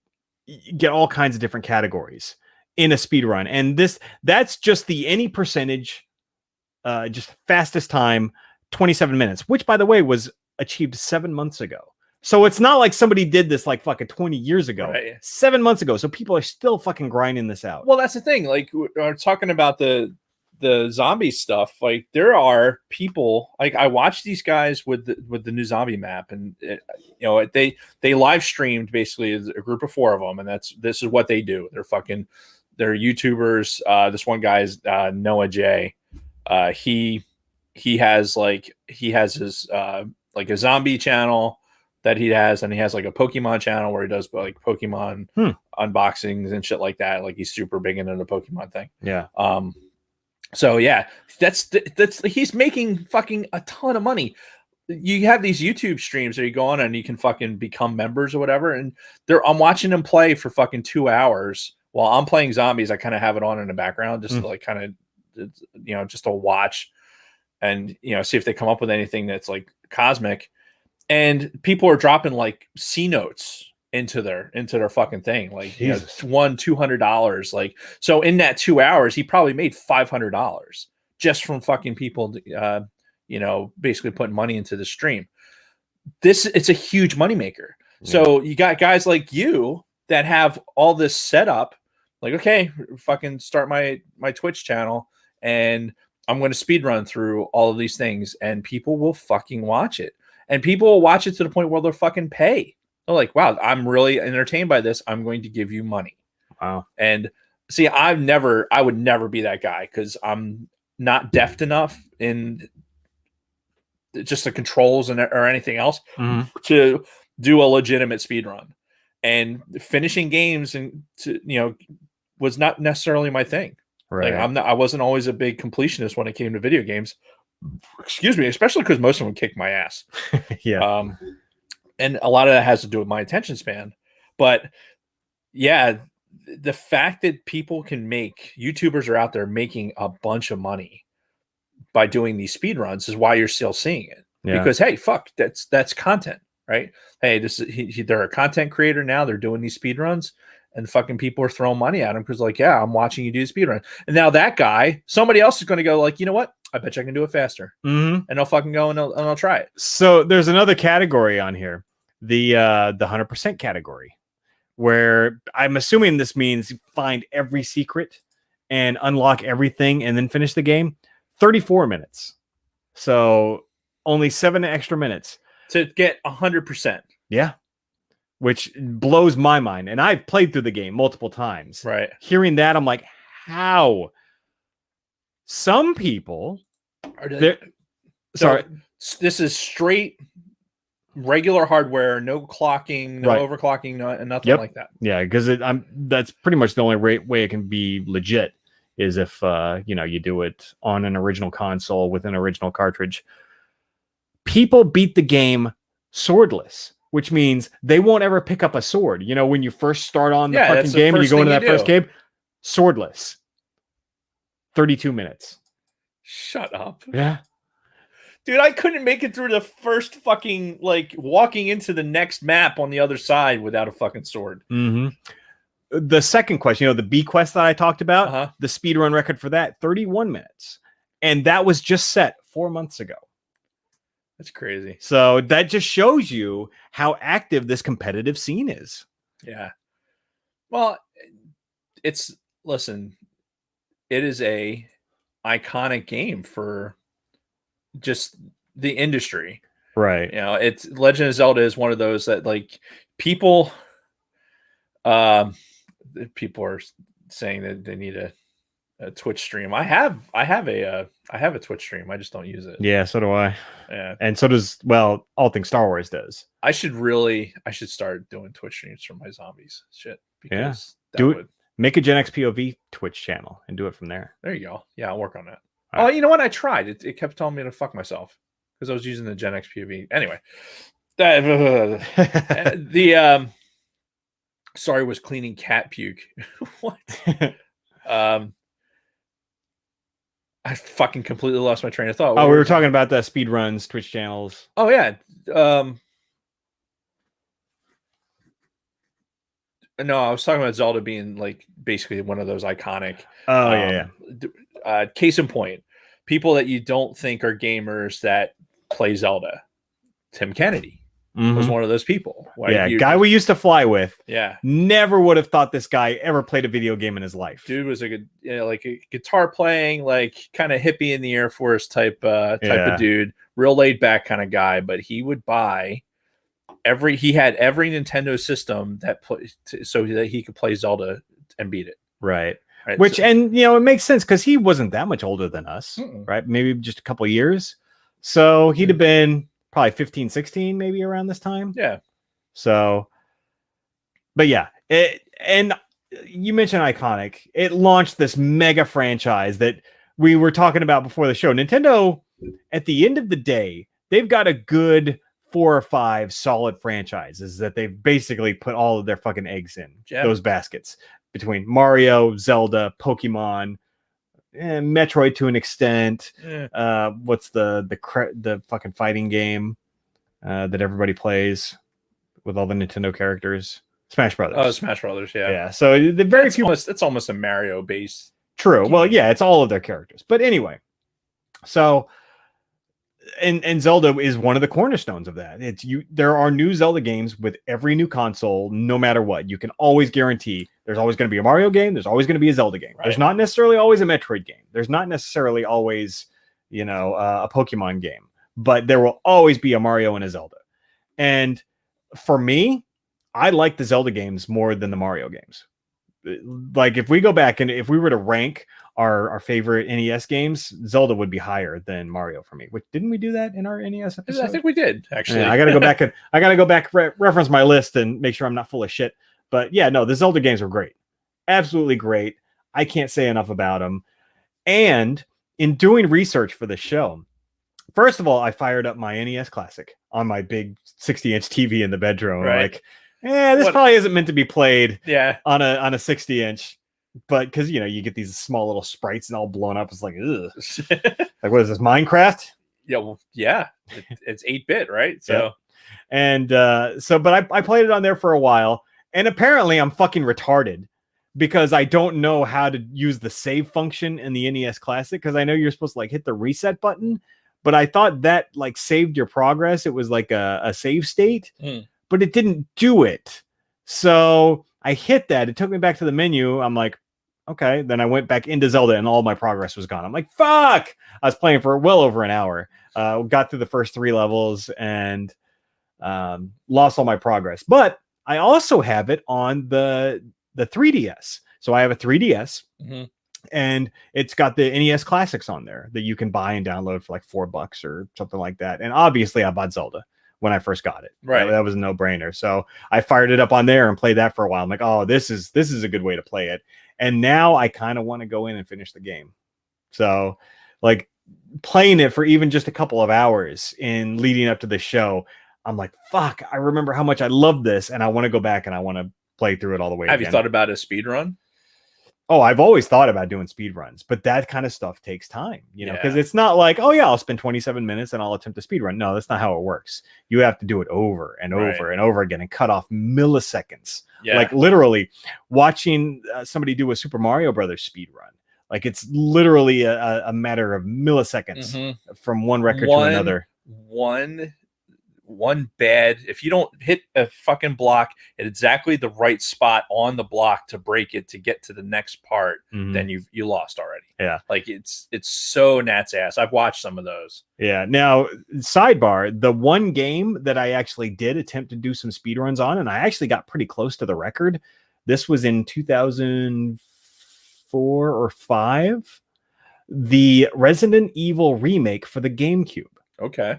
get all kinds of different categories in a speed run, and that's just the any percentage, just fastest time, 27 minutes, which by the way was achieved 7 months ago. So it's not like somebody did this like fucking 20 years ago, right. 7 months ago. So people are still fucking grinding this out. Well, that's the thing. Like we're talking about the zombie stuff. Like there are people, like I watch these guys with the new zombie map, and they live streamed basically a group of 4 of them, and this is what they do. They're YouTubers. This one guy is Noah J. He has his like a zombie channel that he has, and he has like a Pokemon channel where he does like Pokemon unboxings and shit like that. Like he's super big into the Pokemon thing. Yeah. So yeah, that's he's making fucking a ton of money. You have these YouTube streams that you go on and you can fucking become members or whatever, and I'm watching them play for fucking 2 hours while I'm playing zombies. I kind of have it on in the background just to like kind of just to watch and see if they come up with anything that's like cosmic. And people are dropping like C notes into their fucking thing, like $200. Like, so in that 2 hours, he probably made $500 just from fucking people, basically putting money into the stream. It's a huge moneymaker. Yeah. So you got guys like you that have all this set up, like, okay, fucking start my Twitch channel, and I'm going to speed run through all of these things, and people will fucking watch it. And people will watch it to the point where they'll fucking pay. They're like, wow, I'm really entertained by this. I'm going to give you money. Wow. And see, I would never be that guy, because I'm not deft enough in just the controls or anything else to do a legitimate speed run. And finishing games was not necessarily my thing. Right. Like I wasn't always a big completionist when it came to video games. Excuse me, especially because most of them kicked my ass. Yeah. And a lot of that has to do with my attention span. But yeah, the fact that YouTubers are out there making a bunch of money by doing these speed runs is why you're still seeing it. Yeah. Because hey, fuck, that's content, right? Hey, they're a content creator now. They're doing these speed runs, and fucking people are throwing money at them because, like, yeah, I'm watching you do a speed run. And now that guy, somebody else is going to go, like, you know what? I bet you I can do it faster. And I'll fucking go and I'll try it. So there's another category on here, the 100% category, where I'm assuming this means find every secret and unlock everything and then finish the game. 34 minutes. So only 7 extra minutes to get 100%. Yeah. Which blows my mind. And I've played through the game multiple times. Right. Hearing that, I'm like, how? Some people sorry. This is straight regular hardware, no clocking, no overclocking, nothing like that. Yeah, because that's pretty much the only way it can be legit is if you do it on an original console with an original cartridge. People beat the game swordless, which means they won't ever pick up a sword. When you first start on the fucking game and you go into that first game, swordless. 32 minutes. Shut up. Yeah. Dude, I couldn't make it through the first fucking, walking into the next map on the other side without a fucking sword. Mm-hmm. The second question, the B quest that I talked about, the speedrun record for that, 31 minutes. And that was just set 4 months ago. That's crazy. So that just shows you how active this competitive scene is. Yeah. Well, listen, it is a iconic game for just the industry. Right. It's Legend of Zelda is one of those that people are saying that they need a Twitch stream. I have a Twitch stream. I just don't use it. Yeah, so do I. Yeah. And so does All Things Star Wars does. I should start doing Twitch streams for my zombies shit. Because make a Gen X POV Twitch channel and do it from there. There you go. Yeah, I'll work on that. Oh, you know what? I tried. It kept telling me to fuck myself because I was using the Gen X POV. Anyway, sorry, was cleaning cat puke. What? I fucking completely lost my train of thought. We were talking about the speedruns, Twitch channels. Oh yeah. No, I was talking about Zelda being basically one of those iconic. Oh yeah. Case in point, people that you don't think are gamers that play Zelda. Tim Kennedy was one of those people. Guy we used to fly with. Yeah, never would have thought this guy ever played a video game in his life. Dude was a good, a guitar playing, kind of hippie in the Air Force type of dude, real laid back kind of guy. But he would buy he had every Nintendo system so that he could play Zelda and beat it. Right. Which, it makes sense because he wasn't that much older than us, right? Maybe just a couple of years. So he'd have been probably 15, 16, maybe around this time. Yeah. So, but yeah, and you mentioned iconic. It launched this mega franchise that we were talking about before the show. Nintendo, at the end of the day, they've got a good 4 or 5 solid franchises that they've basically put all of their fucking eggs in those baskets between Mario, Zelda, Pokemon, Metroid to an extent. What's the fucking fighting game that everybody plays with all the Nintendo characters? Smash Brothers. Oh, Smash Brothers, yeah. Yeah, so the very few... It's almost a Mario base. True. Game. Well, yeah, it's all of their characters. But anyway, so... And Zelda is one of the cornerstones of that. There are new Zelda games with every new console, no matter what. You can always guarantee there's always going to be a Mario game. There's always going to be a Zelda game. Right. There's not necessarily always a Metroid game. There's not necessarily always, a Pokemon game. But there will always be a Mario and a Zelda. And for me, I like the Zelda games more than the Mario games. If we go back and if we were to rank our favorite NES games, Zelda would be higher than Mario for me. Didn't we do that in our NES episode? I think we did, actually. Yeah, I got to go back, reference my list and make sure I'm not full of shit. But yeah, no, the Zelda games are great. Absolutely great. I can't say enough about them. And in doing research for the show, first of all, I fired up my NES Classic on my big 60-inch TV in the bedroom. Right. This probably isn't meant to be played on a 60-inch. But because you get these small little sprites and all blown up, it's like, ugh. What is this, Minecraft? Yeah, well, yeah, it's 8-bit, right? So, yeah. And but I played it on there for a while, and apparently I'm fucking retarded because I don't know how to use the save function in the NES Classic, because I know you're supposed to hit the reset button, but I thought that saved your progress. It was like a save state, but it didn't do it. So I hit that. It took me back to the menu. I'm like, okay. Then I went back into Zelda and all my progress was gone. I'm like, fuck. I was playing for well over an hour. Got through the first 3 levels and lost all my progress. But I also have it on the 3DS. So I have a 3DS and it's got the NES Classics on there that you can buy and download for $4 or something like that. And obviously I bought Zelda when I first got it. Right. That was a no-brainer. So I fired it up on there and played that for a while. I'm like, oh, this is a good way to play it. And now I kind of want to go in and finish the game. So, like, playing it for even just a couple of hours in leading up to the show, I'm like, fuck, I remember how much I loved this, and I want to go back and I want to play through it all the way Have again. you thought about a speed run? Oh, I've always thought about doing speed runs, but that kind of stuff takes time, you know, because Yeah. it's not like, oh yeah, I'll spend 27 minutes and I'll attempt a speed run. No, that's not how it works. You have to do it over and over and over again and cut off milliseconds. Yeah. Like literally watching somebody do a Super Mario Brothers speed run. Like it's literally a matter of milliseconds from one record to another. One bad, if you don't hit a fucking block at exactly the right spot on the block to break it to get to the next part, then you lost already. Yeah. Like it's so Nat's ass. I've watched some of those. Yeah. Now, sidebar, the one game that I actually did attempt to do some speed runs on, and I actually got pretty close to the record. This was in 2004 or 5, the Resident Evil remake for the GameCube. Okay.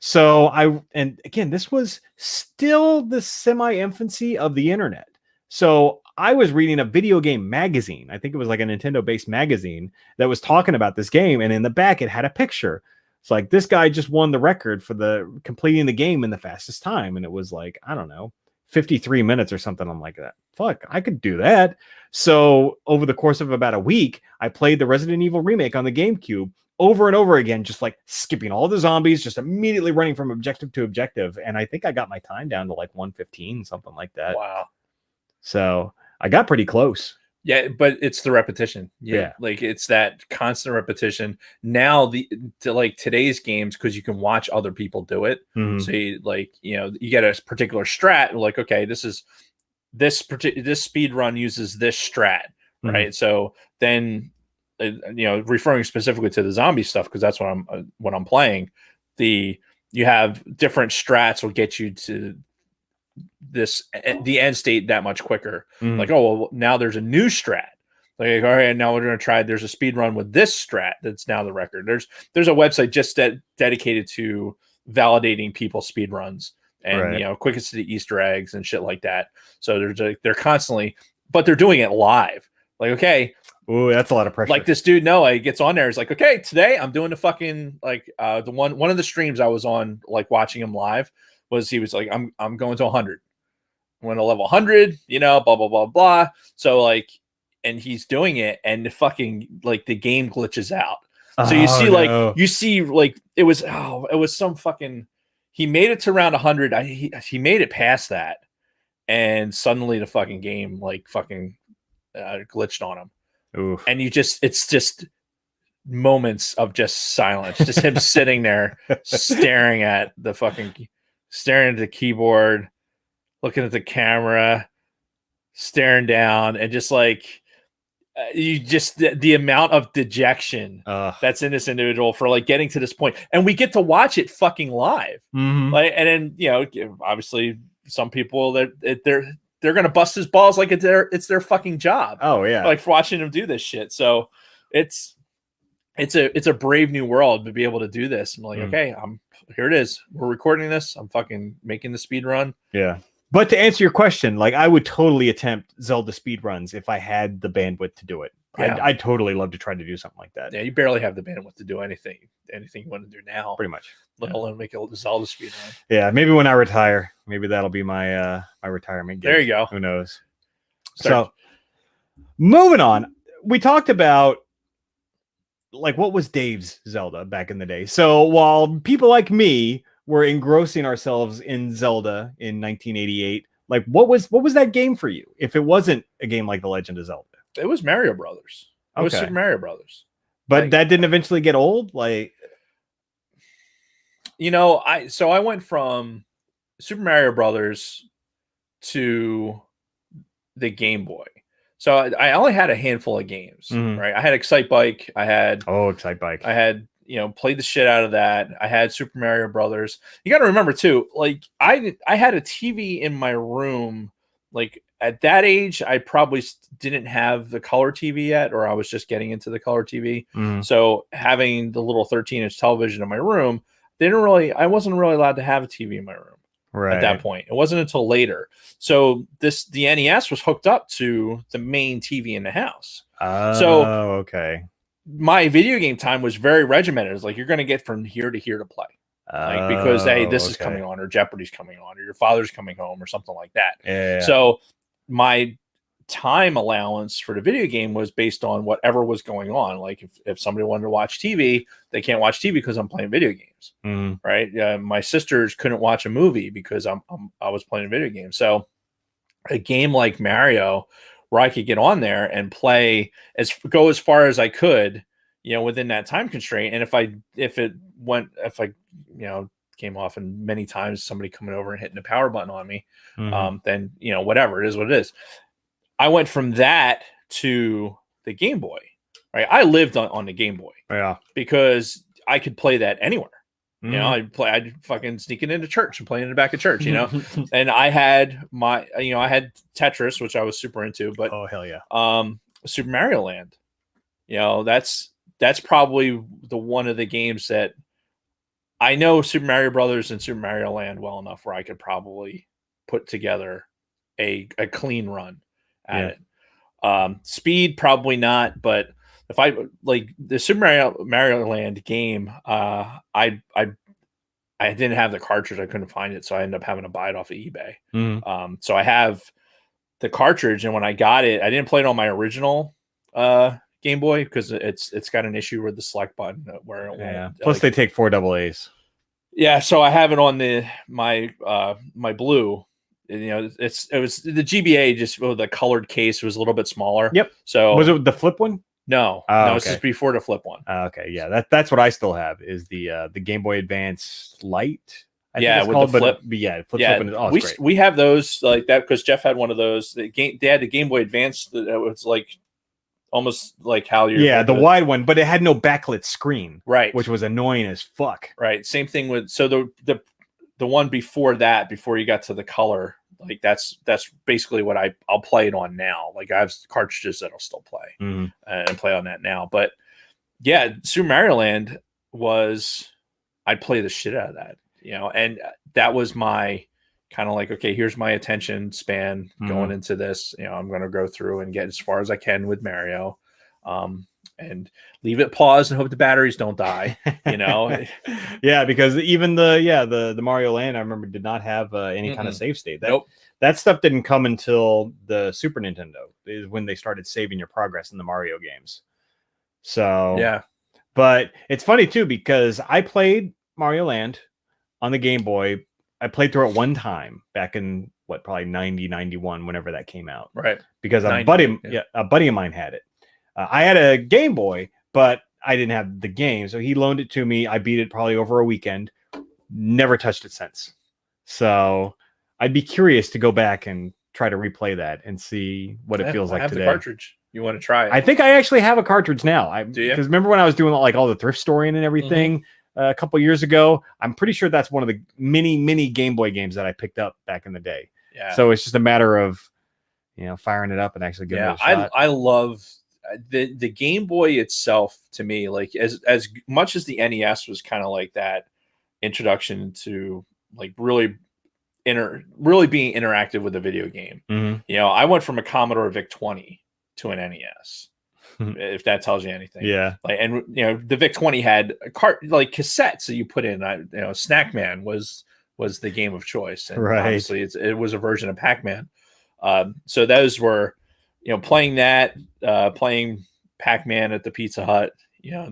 So and again, this was still the semi-infancy of the internet. So I was reading a video game magazine. I think it was like a Nintendo-based magazine that was talking about this game. And in the back, it had a picture. It's like, this guy just won the record for the completing the game in the fastest time. And it was like, I don't know, 53 minutes or something. I'm like, that. Fuck, I could do that. So over the course of about a week, I played the Resident Evil remake on the GameCube over and over again, just like skipping all the zombies, just immediately running from objective to objective. And I think I got my time down to like 1:15, something like that. Wow. So I got pretty close. Yeah, but it's the repetition. Yeah. Like it's that constant repetition. Now like today's games, because you can watch other people do it. So you, like, you know, you get a particular strat, and like, okay, this speed run uses this strat, right? So then, you know, referring specifically to the zombie stuff, because that's what I'm playing. You have different strats will get you to the end state that much quicker. Like, oh well, now there's a new strat. Like, all right, now we're going to try. There's a speed run with this strat that's now the record. There's a website just dedicated to validating people's speed runs and you know, quickest to the Easter eggs and shit like that. So they're constantly, but they're doing it live. Like, okay. Ooh, that's a lot of pressure. Like this dude Noah, he gets on there. He's like, okay, today I'm doing the fucking like the one of the streams I was on, like watching him live, was he was like, I'm going to 100. I'm going to level 100, you know, blah blah blah blah. So like, and he's doing it, and the fucking like the game glitches out. So you see like it was some fucking. He made it to around 100. He made it past that, and suddenly the fucking game like fucking glitched on him. Oof. And it's just moments of just silence, just him sitting there staring at the keyboard, looking at the camera, staring down, and just like the amount of dejection that's in this individual for like getting to this point. And we get to watch it fucking live. Like, and then, you know, obviously some people they're gonna bust his balls like it's their fucking job. Oh yeah, like for watching him do this shit. So it's a brave new world to be able to do this. I'm like, okay, here it is. We're recording this. I'm fucking making the speed run. Yeah. But to answer your question, like I would totally attempt Zelda speed runs if I had the bandwidth to do it. Yeah. I'd totally love to try to do something like that. Yeah, you barely have the bandwidth to do anything you want to do now. Pretty much. Let alone make a Zelda speed run. Yeah, maybe when I retire, maybe that'll be my my retirement gig. There you go. Who knows? So moving on, we talked about like what was Dave's Zelda back in the day. So while people like me were engrossing ourselves in Zelda in 1988, like what was that game for you? If it wasn't a game like The Legend of Zelda, it was Mario Brothers. It was Super Mario Brothers. But like, that didn't eventually get old. Like, you know, I went from Super Mario Brothers to the Game Boy. So I only had a handful of games, right? I had Excite Bike. I had Excite Bike. I had, you know, played the shit out of that. I had Super Mario Brothers. You got to remember too, like I had a TV in my room. Like at that age, I probably didn't have the color TV yet, or I was just getting into the color TV. So having the little 13-inch television in my room, I wasn't really allowed to have a TV in my room. at that point. It wasn't until later. So the NES was hooked up to the main TV in the house. So okay. My video game time was very regimented. It's like you're going to get from here to here to play. Like because hey, this is coming on, or Jeopardy's coming on, or your father's coming home, or something like that. Yeah. So my time allowance for the video game was based on whatever was going on. Like if somebody wanted to watch TV, they can't watch TV because I'm playing video games, right? My sisters couldn't watch a movie because I was playing a video game. So a game like Mario, where I could get on there and play go as far as I could, within that time constraint. And if I came off and many times somebody coming over and hitting the power button on me, then whatever, it is what it is. I went from that to the Game Boy, right? I lived on the Game Boy, because I could play that anywhere. I'd fucking sneak it into church and play in the back of church, and I had I had Tetris, which I was super into, but oh hell yeah, Super Mario Land, that's probably the one of the games that I know Super Mario Brothers and Super Mario Land well enough where I could probably put together a clean run at it. Speed probably not, but if I like the Super Mario Land game, I didn't have the cartridge. I couldn't find it, so I ended up having to buy it off of eBay. So I have the cartridge, and when I got it, I didn't play it on my original Game Boy because it's got an issue with the select button where it won't. Plus, they take 4 AA's. Yeah, so I have it on my blue. It was the GBA, just the colored case was a little bit smaller. Yep. So was it the flip one? No, okay. This is before the flip one. Okay, yeah, that's what I still have is the Game Boy Advance Lite. I think it's called, the flip. Flip. We have those like that because Jeff had one of those. They had the Game Boy Advance that was like almost like how you're the wide one, but it had no backlit screen, right? Which was annoying as fuck. Right. Same thing with the one before that, before you got to the color. Like that's basically what I'll play it on now. Like I have cartridges that I'll still play and play on that now. But yeah, Super Mario Land I'd play the shit out of that, and that was my kind of like, okay, here's my attention span going into this. I'm going to go through and get as far as I can with Mario, and leave it paused and hope the batteries don't die. Yeah, because even the Mario Land, I remember, did not have any kind of save state. That stuff didn't come until the Super Nintendo is when they started saving your progress in the Mario games. So yeah, but it's funny too because I played Mario Land on the Game Boy. I played through it one time back in probably 90, 91, whenever that came out. Right. Because a buddy of mine had it. I had a Game Boy, but I didn't have the game. So he loaned it to me. I beat it probably over a weekend. Never touched it since. So I'd be curious to go back and try to replay that and see what it feels like today. I have the cartridge. You want to try it? I think I actually have a cartridge now. Do you? Because remember when I was doing like all the thrift storing and everything a couple years ago? I'm pretty sure that's one of the mini Game Boy games that I picked up back in the day. Yeah. So it's just a matter of firing it up and actually giving it a shot. I love the Game Boy itself. To me, like as much as the NES was kind of like that introduction to like really being interactive with a video game. I went from a Commodore VIC-20 to an NES. If that tells you anything. Yeah. Like, and the VIC-20 had cassettes that you put in. Snackman was the game of choice, and obviously it was a version of Pac-Man. So those were, playing that, playing Pac-Man at the Pizza Hut,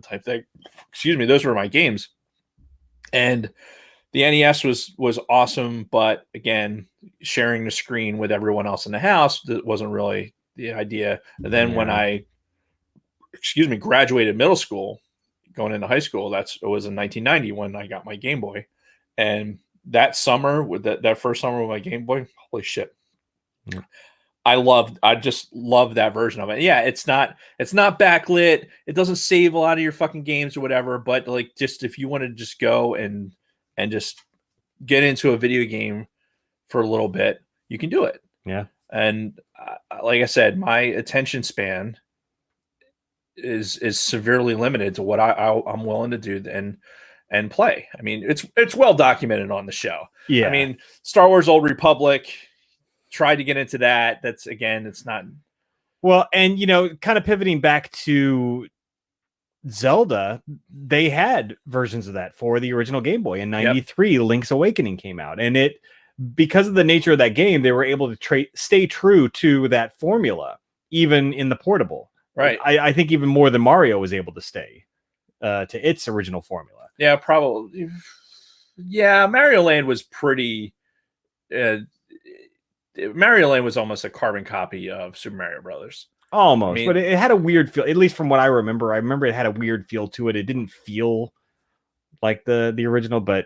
type thing. Excuse me, those were my games. And the NES was awesome, but again, sharing the screen with everyone else in the house, that wasn't really the idea. And then when I graduated middle school, going into high school, it was in 1990 when I got my Game Boy. And that summer, with that first summer with my Game Boy, holy shit. Yeah. I just love that version of it. Yeah, it's not backlit. It doesn't save a lot of your fucking games or whatever, but like just if you want to just go and just get into a video game for a little bit, you can do it. Yeah. And like I said, my attention span is severely limited to what I'm willing to do. And and play. I mean, it's well documented on the show. Yeah. I mean, Star Wars Old Republic tried to get into that. That's again, it's not. Well, and kind of pivoting back to Zelda, they had versions of that for the original Game Boy. In '93, yep. Link's Awakening came out, and because of the nature of that game, they were able to stay true to that formula, even in the portable. Right. I think even more than Mario was able to stay to its original formula. Yeah, probably. Yeah, Mario Land was pretty. Mario Land was almost a carbon copy of Super Mario Brothers. Almost, I mean, but it had a weird feel. At least from what I remember, it had a weird feel to it. It didn't feel like the original, but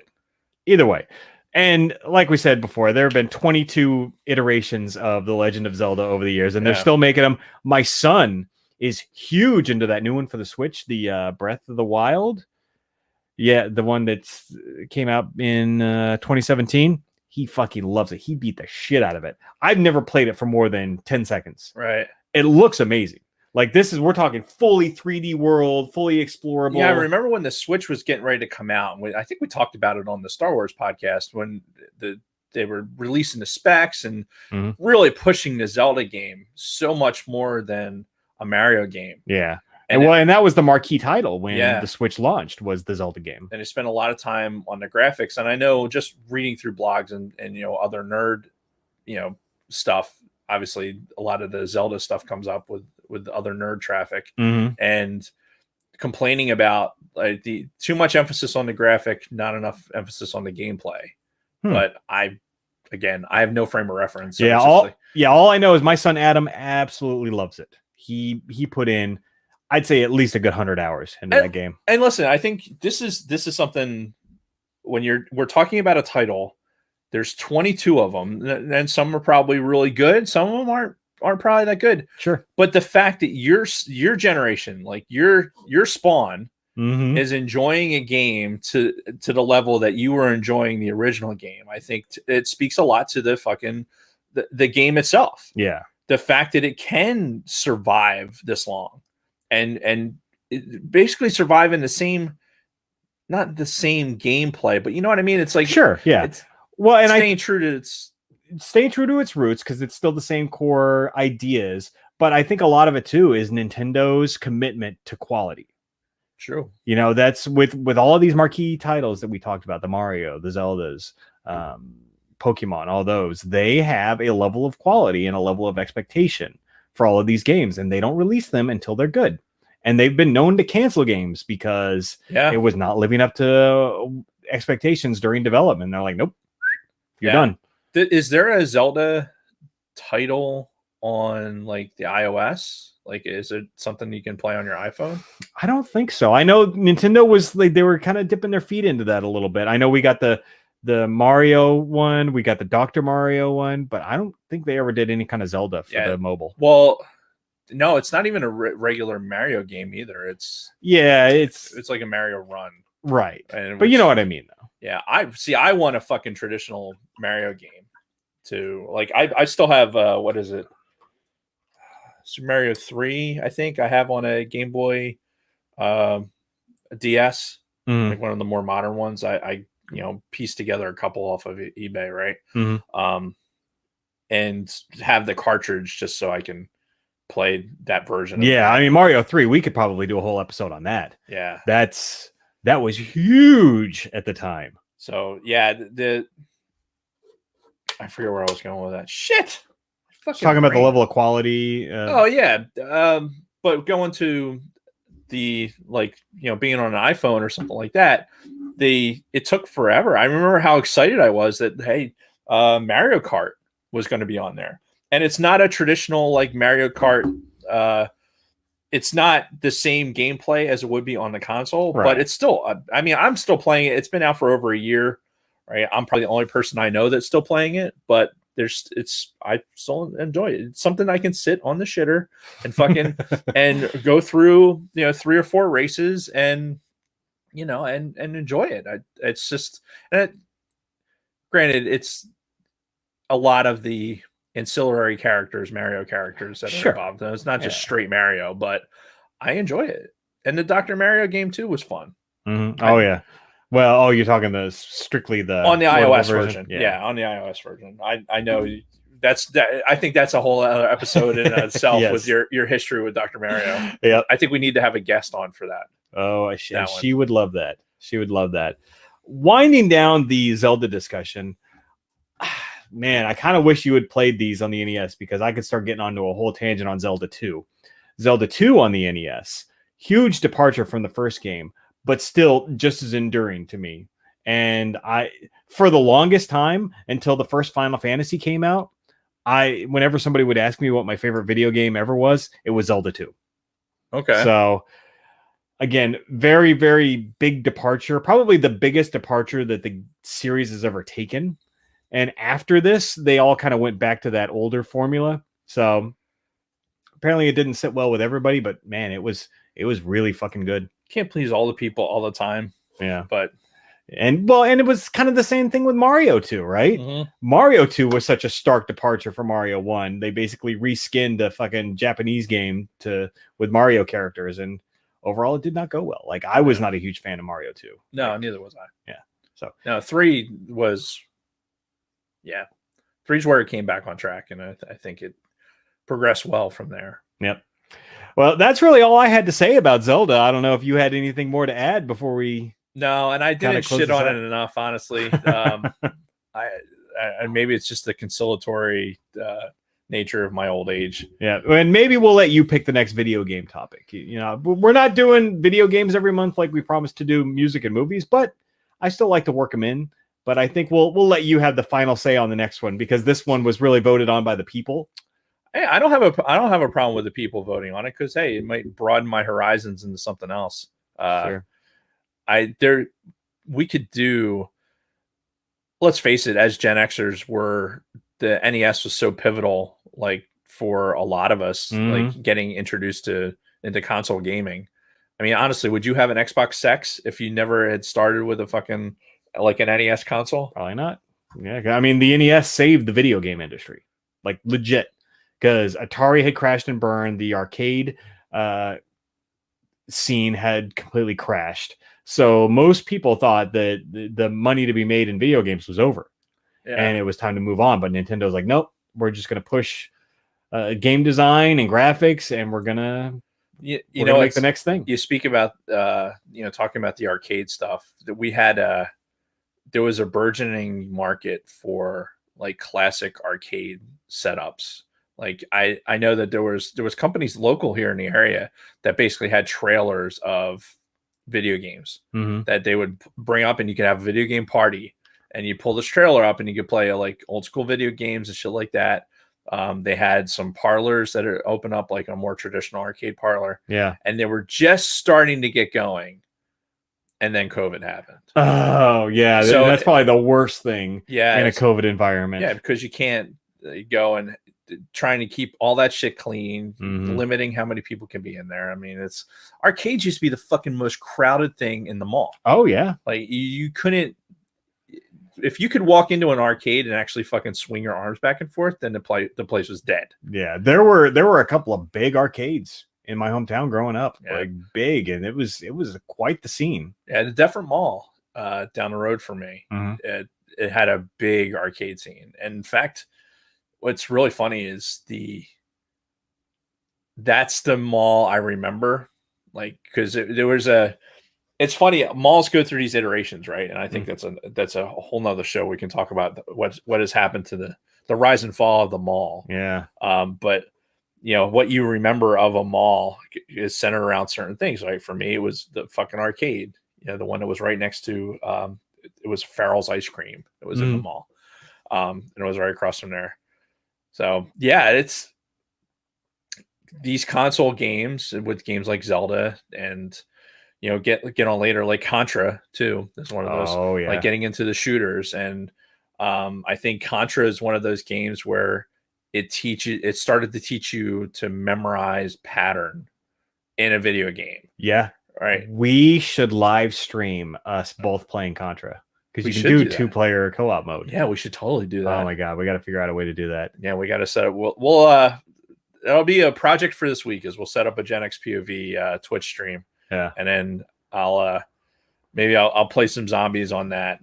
either way. And like we said before, there have been 22 iterations of The Legend of Zelda over the years, and they're still making them. My son is huge into that new one for the Switch, the Breath of the Wild. Yeah, the one that came out in 2017. He fucking loves it. He beat the shit out of it. I've never played it for more than 10 seconds. Right. It looks amazing. Like we're talking fully 3D world, fully explorable. Yeah, I remember when the Switch was getting ready to come out. And I think we talked about it on the Star Wars podcast when they were releasing the specs and really pushing the Zelda game so much more than a Mario game. Yeah. And that was the marquee title when the Switch launched, was the Zelda game. And they spent a lot of time on the graphics. And I know just reading through blogs and other nerd, stuff, obviously a lot of the Zelda stuff comes up with other nerd traffic and complaining about like the too much emphasis on the graphic, not enough emphasis on the gameplay. But I have no frame of reference. So all I know is my son Adam absolutely loves it. He put in, I'd say, at least a good 100 hours into that game. And listen, I think this is something when we're talking about a title. There's 22 of them, and some are probably really good. Some of them aren't probably that good. Sure. But the fact that your generation, like your spawn, is enjoying a game to the level that you were enjoying the original game, I think it speaks a lot to the game itself. Yeah. The fact that it can survive this long and basically survive in the same, not the same gameplay, but you know what I mean? It's like, sure. Yeah. And staying true to its roots, because it's still the same core ideas. But I think a lot of it too is Nintendo's commitment to quality. True. That's with all of these marquee titles that we talked about, the Mario, the Zeldas, Pokemon, all those, they have a level of quality and a level of expectation for all of these games, and they don't release them until they're good. And they've been known to cancel games because it was not living up to expectations during development. They're like, nope. You're done. Is there a Zelda title on like the iOS? Like, is it something you can play on your iPhone? I don't think so. I know Nintendo was like, they were kind of dipping their feet into that a little bit. I know we got the Mario one, we got the Dr. Mario one, but I don't think they ever did any kind of Zelda for the mobile. Well, no, it's not even a regular Mario game either. It's like a Mario Run. Right. But you know what I mean, though. Yeah, I want a fucking traditional Mario game to like. I still have what is it? Super Mario 3, I think I have on a Game Boy, a DS, like one of the more modern ones. I pieced together a couple off of eBay, right? And have the cartridge just so I can play that version. Yeah, I mean Mario 3, we could probably do a whole episode on that. Yeah, that was huge at the time. So yeah, I forget where I was going with that. Shit. Talking about the level of quality. But going to the being on an iPhone or something like that, it took forever. I remember how excited I was that Mario Kart was going to be on there, and it's not a traditional like Mario Kart. It's not the same gameplay as it would be on the console, but it's still, I mean, I'm still playing it. It's been out for over a year, right? I'm probably the only person I know that's still playing it, but I still enjoy it. It's something I can sit on the shitter and fucking, and go through, 3 or 4 races and enjoy it. It's just, granted, it's a lot of the ancillary characters, Mario characters that are involved. It's not just straight Mario, but I enjoy it. And the Dr. Mario game too was fun. Oh yeah. Well, oh, you're talking strictly the on the portable iOS version. Yeah. Yeah, on the iOS version. I know that. I think that's a whole other episode in itself Yes. with your history with Dr. Mario. Yep. I think we need to have a guest on for that. Oh, she would love that. She would love that. Winding down the Zelda discussion, man, I kind of wish you had played these on the NES because I could start getting onto a whole tangent on Zelda 2. Zelda 2 on the NES, huge departure from the first game, but still just as enduring to me. And for the longest time, until the first Final Fantasy came out, whenever somebody would ask me what my favorite video game ever was, it was Zelda 2. Okay. So again, very, very big departure, probably the biggest departure that the series has ever taken. And after this, they all kind of went back to that older formula. So apparently it didn't sit well with everybody, but man, it was really fucking good. Can't please all the people all the time. Yeah. But and it was kind of the same thing with Mario 2, right? Mm-hmm. Mario 2 was such a stark departure from Mario 1. They basically reskinned a fucking Japanese game with Mario characters, and overall it did not go well. Like, I was not a huge fan of Mario 2. No, neither was I. Yeah. So no, 3 was, yeah, 3's where it came back on track, and I think it progressed well from there. Yep. Well, that's really all I had to say about Zelda. I don't know if you had anything more to add before we. No, and I didn't shit on it enough, honestly. I maybe it's just the conciliatory nature of my old age. Yeah, and maybe we'll let you pick the next video game topic. You know, we're not doing video games every month like we promised to do music and movies, but I still like to work them in. But I think we'll let you have the final say on the next one because this one was really voted on by the people. Hey, I don't have a problem with the people voting on it because hey, it might broaden my horizons into something else. Sure. We could do. Let's face it, as Gen Xers, the NES was so pivotal, like for a lot of us, like getting introduced into console gaming. I mean, honestly, would you have an Xbox Sex if you never had started with a fucking like an NES console? Probably not. Yeah, I mean, the NES saved the video game industry, like legit, because Atari had crashed and burned. The arcade scene had completely crashed. So most people thought that the money to be made in video games was over, and it was time to move on. But Nintendo's like, nope, we're just going to push game design and graphics, and we're gonna make the next thing. You speak about talking about the arcade stuff. That we had there was a burgeoning market for like classic arcade setups. Like I know that there was companies local here in the area that basically had trailers of video games that they would bring up, and you could have a video game party, and you pull this trailer up, and you could play like old school video games and shit like that. They had some parlors that are open up like a more traditional arcade parlor. Yeah, and they were just starting to get going, and then COVID happened. Oh yeah, so that's probably the worst thing. Yeah, in a COVID environment. Yeah, because you can't go and trying to keep all that shit clean, limiting how many people can be in there. I mean, arcades used to be the fucking most crowded thing in the mall. Oh yeah, like you couldn't. If you could walk into an arcade and actually fucking swing your arms back and forth, then the place was dead. Yeah, there were a couple of big arcades in my hometown growing up, like big, and it was quite the scene. Yeah, the Deffert Mall down the road from me, it had a big arcade scene. And in fact, what's really funny is that's the mall I remember, like because there was a. It's funny, malls go through these iterations, right? And I think that's a whole nother show we can talk about what has happened to the rise and fall of the mall. Yeah. But what you remember of a mall is centered around certain things, right? For me, it was the fucking arcade, the one that was right next to it was Farrell's Ice Cream. It was in the mall, and it was right across from there. So yeah, it's these console games with games like Zelda and. Get on later, like Contra too is one of those. Oh yeah, like getting into the shooters, and I think Contra is one of those games where it started to teach you to memorize pattern in a video game. Yeah, right. We should live stream us both playing Contra because you can do 2-player co-op mode. Yeah, we should totally do that. Oh my god, we got to figure out a way to do that. Yeah, we got to set up. We'll that'll be a project for this week. Is we'll set up a Gen X POV Twitch stream. Yeah, and then I'll Maybe I'll play some zombies on that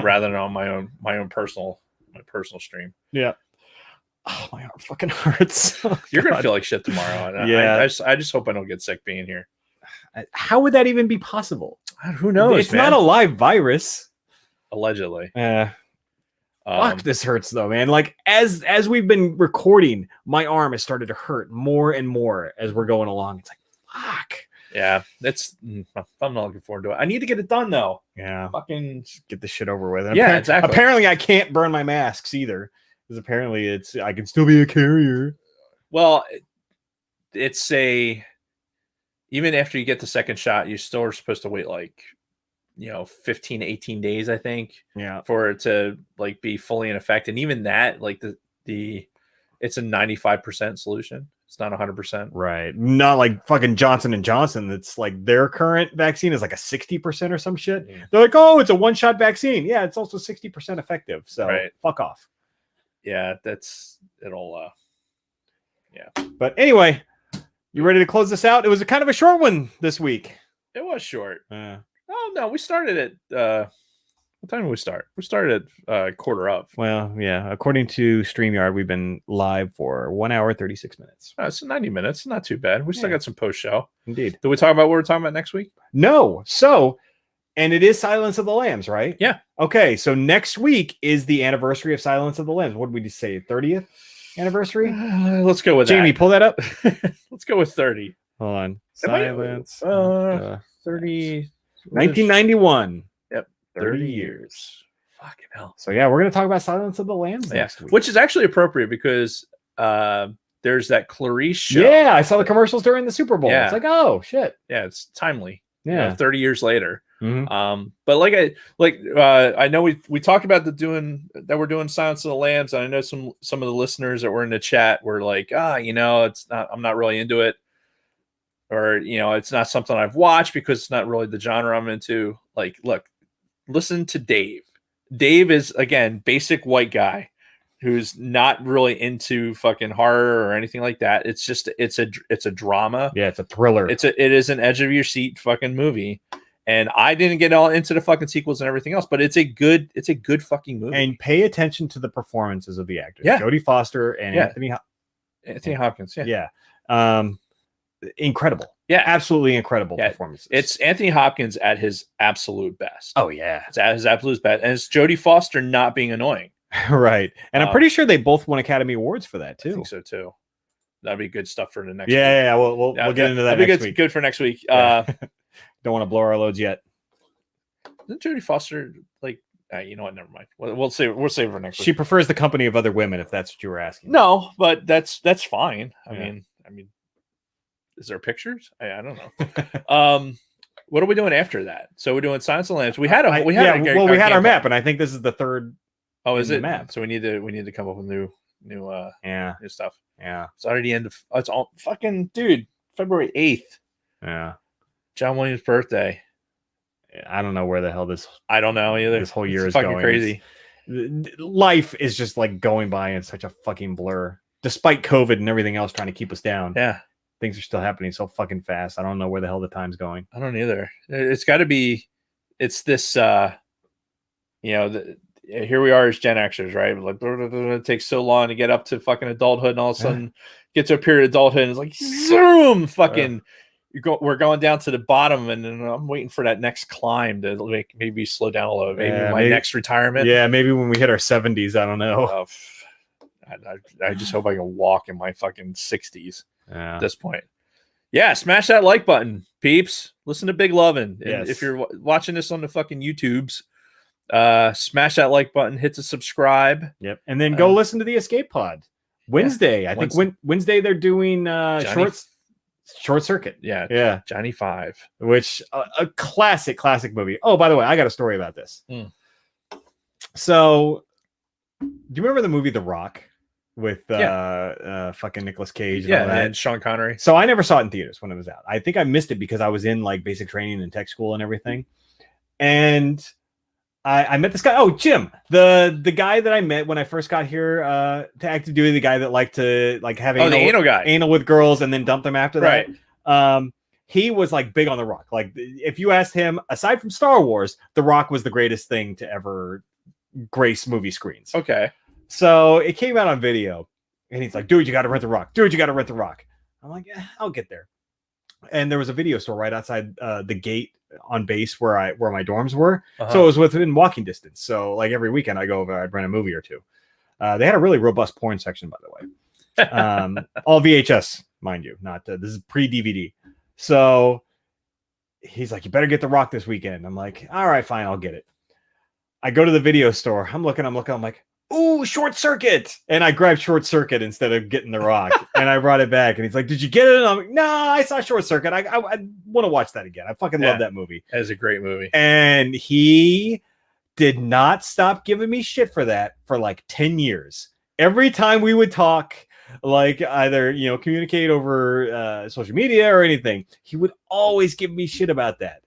rather than on my own personal stream. Yeah. Oh, my arm fucking hurts. Oh, You're gonna feel like shit tomorrow. And yeah. I just hope I don't get sick being here. How would that even be possible? Who knows? It's not a live virus. Allegedly. Fuck, this hurts though, man. Like as we've been recording, my arm has started to hurt more and more as we're going along. It's like, fuck. Yeah, I'm not looking forward to it. I need to get it done though. Yeah, fucking get this shit over with. And yeah, exactly. Apparently, I can't burn my masks either because apparently I can still be a carrier. Well, it's even after you get the second shot, you still are supposed to wait like 15 to 18 days, I think. Yeah, for it to like be fully in effect, and even that, like it's a 95% solution. It's not 100%. Right. Not like fucking Johnson & Johnson. That's like their current vaccine is like a 60% or some shit. Yeah. They're like, oh, it's a one-shot vaccine. Yeah, it's also 60% effective. So fuck off. Yeah, it'll yeah. But anyway, you ready to close this out? It was a kind of a short one this week. It was short. Oh no, we started at what time did we start? We started at quarter of. Well, yeah. According to StreamYard, we've been live for 1 hour 36 minutes. So 90 minutes, not too bad. We still got some post show. Indeed. Did we talk about what we're talking about next week? No. So, and it is Silence of the Lambs, right? Yeah. Okay. So next week is the anniversary of Silence of the Lambs. What did we just say? 30th anniversary? Let's go with Jamie, that. Pull that up. Let's go with 30. Hold on. Silence. 30. 1991. Yep. 30 years. Fucking hell. So yeah, we're gonna talk about Silence of the Lambs next week, which is actually appropriate because there's that Clarice show. Yeah, I saw the commercials during the Super Bowl. Yeah. It's like, oh shit. Yeah, it's timely. Yeah, 30 years later. Mm-hmm. But I know we talked about we're doing Silence of the Lambs, and I know some of the listeners that were in the chat were like, I'm not really into it, or it's not something I've watched because it's not really the genre I'm into. Like, look, listen to Dave. Dave is, again, basic white guy who's not really into fucking horror or anything like that. It's just it's a drama. Yeah, it's a thriller. It is an edge of your seat fucking movie. And I didn't get all into the fucking sequels and everything else, but it's a good fucking movie. And pay attention to the performances of the actors. Yeah. Jodie Foster and Anthony Hopkins. Yeah. Incredible. Yeah, absolutely incredible performances. It's Anthony Hopkins at his absolute best. Oh yeah, it's at his absolute best, and it's Jodie Foster not being annoying. Right, and I'm pretty sure they both won Academy Awards for that too. I think so too. That'd be good stuff for the next. Yeah, we'll get into that next week. Good for next week. Yeah. Don't want to blow our loads yet. Isn't Jodie Foster like? You know what? Never mind. We'll save it for next week. She prefers the company of other women, if that's what you were asking. No, but that's fine. I mean. Is there pictures? I don't know. What are we doing after that? So we're doing Silence of the Lambs. We had our map, and I think this is the third. Oh, is it map? So we need to come up with new stuff. Yeah, it's already the end of. It's all fucking dude. February 8th. Yeah, John Williams' birthday. I don't know where the hell this. I don't know either. This whole year is fucking going crazy. Life is just like going by in such a fucking blur, despite COVID and everything else trying to keep us down. Yeah. Things are still happening so fucking fast. I don't know where the hell the time's going. I don't either. It's got to be. It's this. Here we are as Gen Xers, right? Like it takes so long to get up to fucking adulthood, and all of a sudden get to a period of adulthood, and it's like zoom, fucking. We're going down to the bottom, and I'm waiting for that next climb to make maybe slow down a little. Maybe next retirement. Yeah, maybe when we hit our 70s. I don't know. I just hope I can walk in my fucking 60s. At this point. Yeah, smash that like button, peeps. Listen to Big Lovin'. And if you're watching this on the fucking YouTubes, smash that like button, hit the subscribe. Yep. And then go listen to the Escape Pod. Wednesday. I think Wednesday they're doing Short Circuit. Yeah. Johnny 5. Which a classic movie. Oh, by the way, I got a story about this. So do you remember the movie The Rock? With fucking Nicolas Cage and Sean Connery. So I never saw it in theaters when it was out. I think I missed it because I was in like basic training and tech school and everything. And I met this guy. Oh, Jim, the guy that I met when I first got here to active duty, the guy that liked to like have the anal guy, anal with girls and then dump them after that. Right. he was like big on The Rock. Like if you asked him, aside from Star Wars, The Rock was the greatest thing to ever grace movie screens. Okay. So it came out on video, and he's like, "Dude, you got to rent The Rock. Dude, you got to rent The Rock." I'm like, "I'll get there." And there was a video store right outside the gate on base where my dorms were, so it was within walking distance. So like every weekend I go over, I'd rent a movie or two. They had a really robust porn section, by the way. All VHS, mind you, not this is pre-DVD. So he's like, "You better get The Rock this weekend." I'm like, "All right, fine, I'll get it." I go to the video store. I'm looking. I'm like, "Ooh, Short Circuit!" And I grabbed Short Circuit instead of getting The Rock. And I brought it back. And he's like, "Did you get it?" And I'm like, "No, I saw Short Circuit. I want to watch that again. I fucking love that movie." That is a great movie. And he did not stop giving me shit for that for like 10 years. Every time we would talk, like either, communicate over social media or anything, he would always give me shit about that.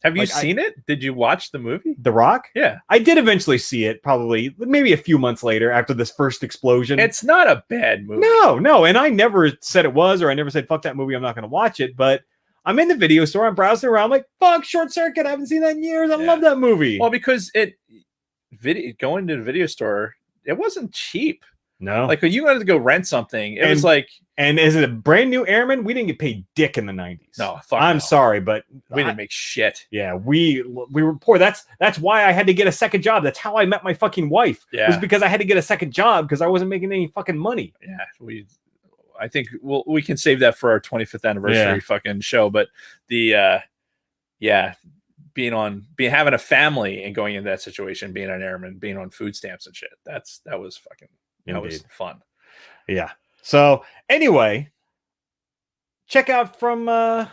Have you seen it? Did you watch the movie? The Rock? Yeah. I did eventually see it, probably maybe a few months later after this first explosion. It's not a bad movie. No. And I never said it was, or I never said, fuck that movie, I'm not going to watch it. But I'm in the video store, I'm browsing around, like, fuck, Short Circuit, I haven't seen that in years. I love that movie. Well, because going to the video store, it wasn't cheap. No. Like when you wanted to go rent something, it was like. And is it a brand new Airman? We didn't get paid dick in the 90s. No, I'm sorry, but we didn't make shit. Yeah, we were poor. That's why I had to get a second job. That's how I met my fucking wife. Yeah. It was because I had to get a second job because I wasn't making any fucking money. Yeah, I think we can save that for our 25th anniversary fucking show. But having a family and going into that situation, being an airman, being on food stamps and shit, that was fun. Yeah. So anyway, check out from the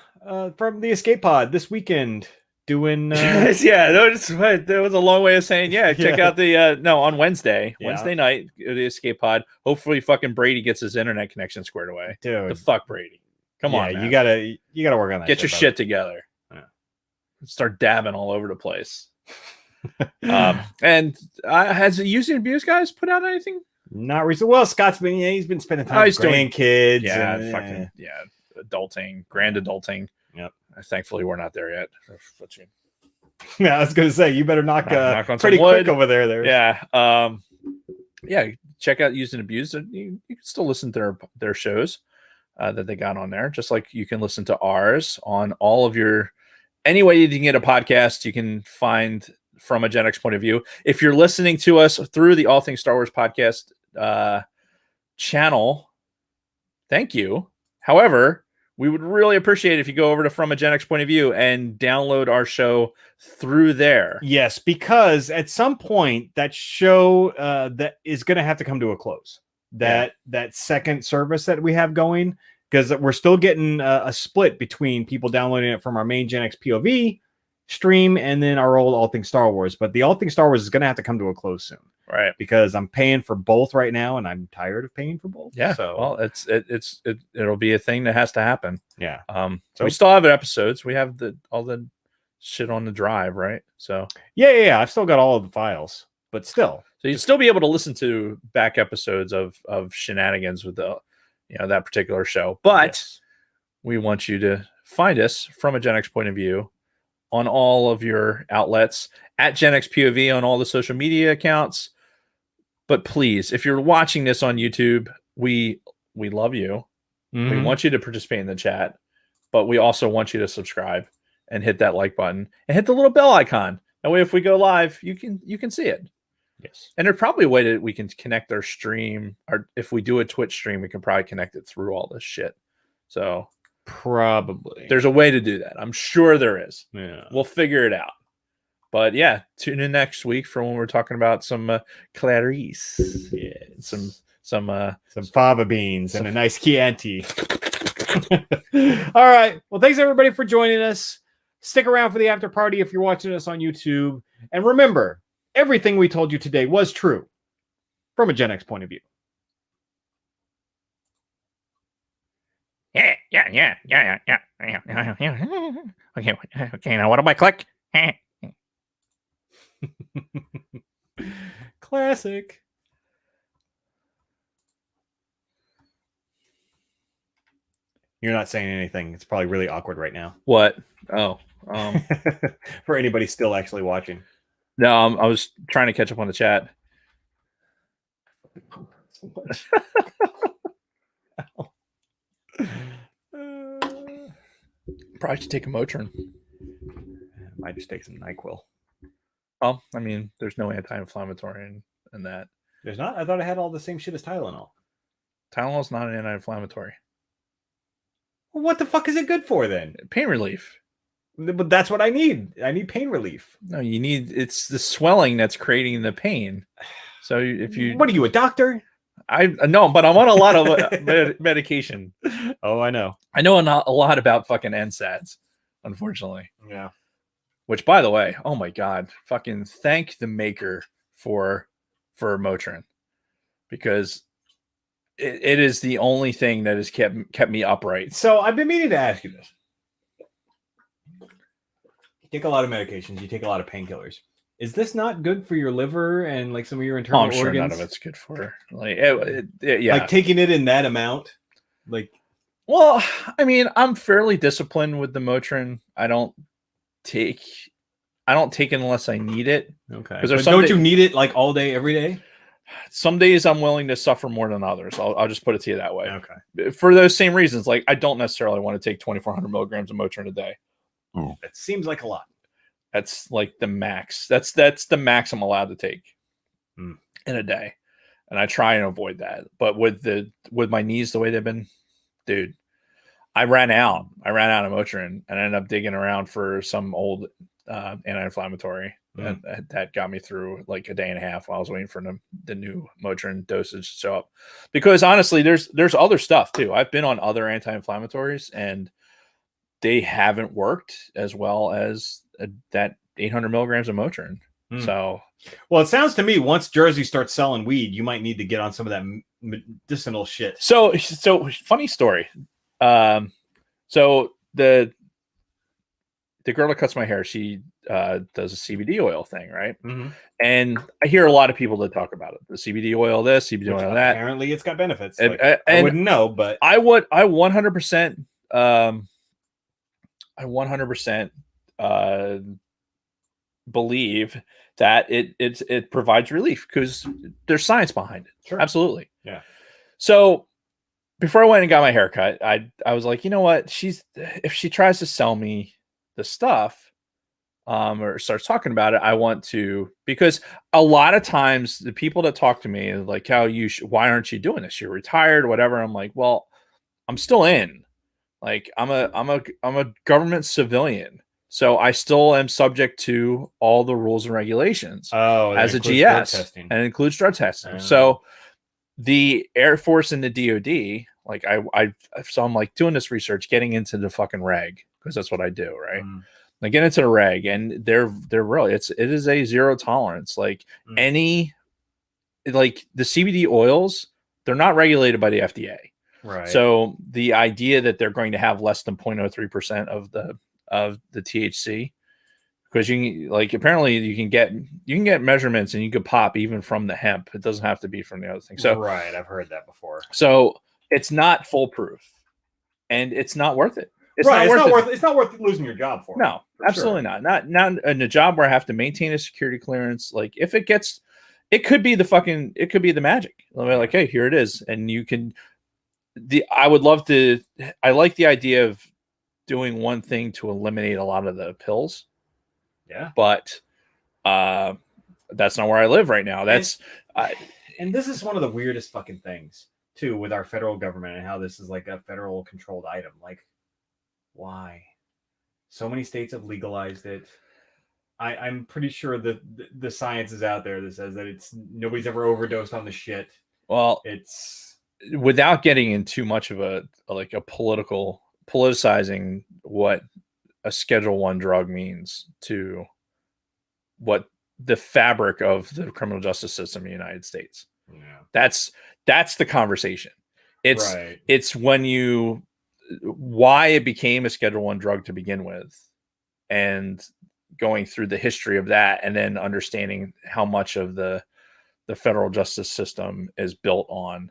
Escape Pod this weekend doing. There was a long way of saying check out the on Wednesday night the Escape Pod. Hopefully, fucking Brady gets his internet connection squared away. Dude, the fuck Brady, come on, man. you gotta work on that. Get your shit together. Yeah. Start dabbing all over the place. And has the Use and Abuse guys put out anything? Not recently. Well, Scott's been he's been spending time with grandkids. Adulting, grand adulting. Yep. Thankfully, we're not there yet. Yeah, I was gonna say you better knock on pretty quick over there. Yeah. Check out Use and Abuse. You can still listen to their shows that they got on there, just like you can listen to ours on all of your. Any way you can get a podcast, you can find From a Gen X Point of View. If you're listening to us through the All Things Star Wars podcast channel, thank you. However, we would really appreciate it if you go over to From a Gen X Point of View and download our show through there. Yes, because at some point that show that is going to have to come to a close. That second service that we have going, because we're still getting a split between people downloading it from our main Gen X POV stream and then our old All Things Star Wars. But the All Things Star Wars is going to have to come to a close soon, right? Because I'm paying for both right now, and I'm tired of paying for both. Yeah, so well, it'll be a thing that has to happen. Yeah. So we still have episodes. We have all the shit on the drive, right? So yeah. I've still got all of the files, but still. So you'd still be able to listen to back episodes of shenanigans with the that particular show. But we want you to find us From a Gen X Point of View on all of your outlets, at Gen X POV on all the social media accounts. But please, if you're watching this on YouTube, we love you. Mm-hmm. We want you to participate in the chat, but we also want you to subscribe and hit that like button and hit the little bell icon. That way, if we go live, you can see it. Yes. And there's probably a way that we can connect our stream, or if we do a Twitch stream, we can probably connect it through all this shit. So probably there's a way to do that. I'm sure there is. Yeah. We'll figure it out. But yeah, tune in next week for when we're talking about some Clarice. Yeah. Some fava beans and a nice Chianti. All right. Well, thanks everybody for joining us. Stick around for the after party if you're watching us on YouTube. And remember, everything we told you today was true from a Gen X point of view. Yeah. Okay. Now what do I click? Classic. You're not saying anything. It's probably really awkward right now. What? Oh, For anybody still actually watching. no, I was trying to catch up on the chat. Probably should take a Motrin. Might just take some NyQuil. Oh, I mean, there's no anti-inflammatory in that. There's not? I thought it had all the same shit as Tylenol. Tylenol's not an anti-inflammatory. Well, what the fuck is it good for then? Pain relief. But that's what I need. I need pain relief. No, you need, it's the swelling that's creating the pain. So if you, what are you, a doctor? I no, but I'm on a lot of medication. Oh, I know. I know a lot about fucking NSAIDs, unfortunately. Yeah. Which, by the way, oh my god, fucking thank the maker for Motrin, because it is the only thing that has kept me upright. So I've been meaning to ask you this. You take a lot of medications. You take a lot of painkillers. Is this not good for your liver and like some of your internal organs? I'm sure none of it's good for like yeah. Like taking it in that amount, like. Well, I mean, I'm fairly disciplined with the Motrin. I don't take it unless I need it. Okay. Because don't you need it like all day, every day? Some days I'm willing to suffer more than others. I'll just put it to you that way. Okay. For those same reasons, like I don't necessarily want to take 2,400 milligrams of Motrin a day. That seems like a lot. That's like the max. That's the max I'm allowed to take in a day, and I try and avoid that. But with my knees the way they've been, dude, I ran out of Motrin and ended up digging around for some old anti-inflammatory that got me through like a day and a half while I was waiting for the new Motrin dosage to show up. Because honestly, there's other stuff too. I've been on other anti-inflammatories and they haven't worked as well as that 800 milligrams of Motrin. So, well, it sounds to me once Jersey starts selling weed, you might need to get on some of that medicinal shit. So funny story. So the girl that cuts my hair, she does a CBD oil thing, right? Mm-hmm. And I hear a lot of people that talk about it. The CBD oil, this CBD oil, that. Apparently, it's got benefits. And I wouldn't know, but I 100%. I 100% believe that it provides relief because there's science behind it. Sure. Absolutely. Yeah. So before I went and got my hair cut, I was like, you know what? If she tries to sell me the stuff, or starts talking about it, I want to, because a lot of times the people that talk to me are like, why aren't you doing this? You're retired or whatever. I'm like, well, I'm still in. Like I'm a government civilian, so I still am subject to all the rules and regulations as a GS, and it includes drug testing. So the Air Force and the DoD, like so I'm like doing this research, getting into the fucking reg because that's what I do, right? I get into the reg, and they're really it is a zero tolerance. Like any, like the CBD oils, they're not regulated by the FDA. Right. So the idea that they're going to have less than 0.03% of the THC, because you like apparently you can get measurements and you could pop even from the hemp. It doesn't have to be from the other thing. So right, I've heard that before. So it's not foolproof, and it's not worth it. It's not worth losing your job for. No, absolutely not. Not in a job where I have to maintain a security clearance. Like if it could be the magic. Like, hey, here it is, and you can. I like the idea of doing one thing to eliminate a lot of the pills. Yeah. But that's not where I live right now. And this is one of the weirdest fucking things too with our federal government and how this is like a federal controlled item. Like, why? So many states have legalized it. I'm pretty sure that the science is out there that says that nobody's ever overdosed on the shit. Well, it's without getting in too much of a politicizing what a Schedule I drug means to what the fabric of the criminal justice system in the United States. Yeah. That's the conversation. It's why it became a Schedule I drug to begin with, and going through the history of that, and then understanding how much of the federal justice system is built on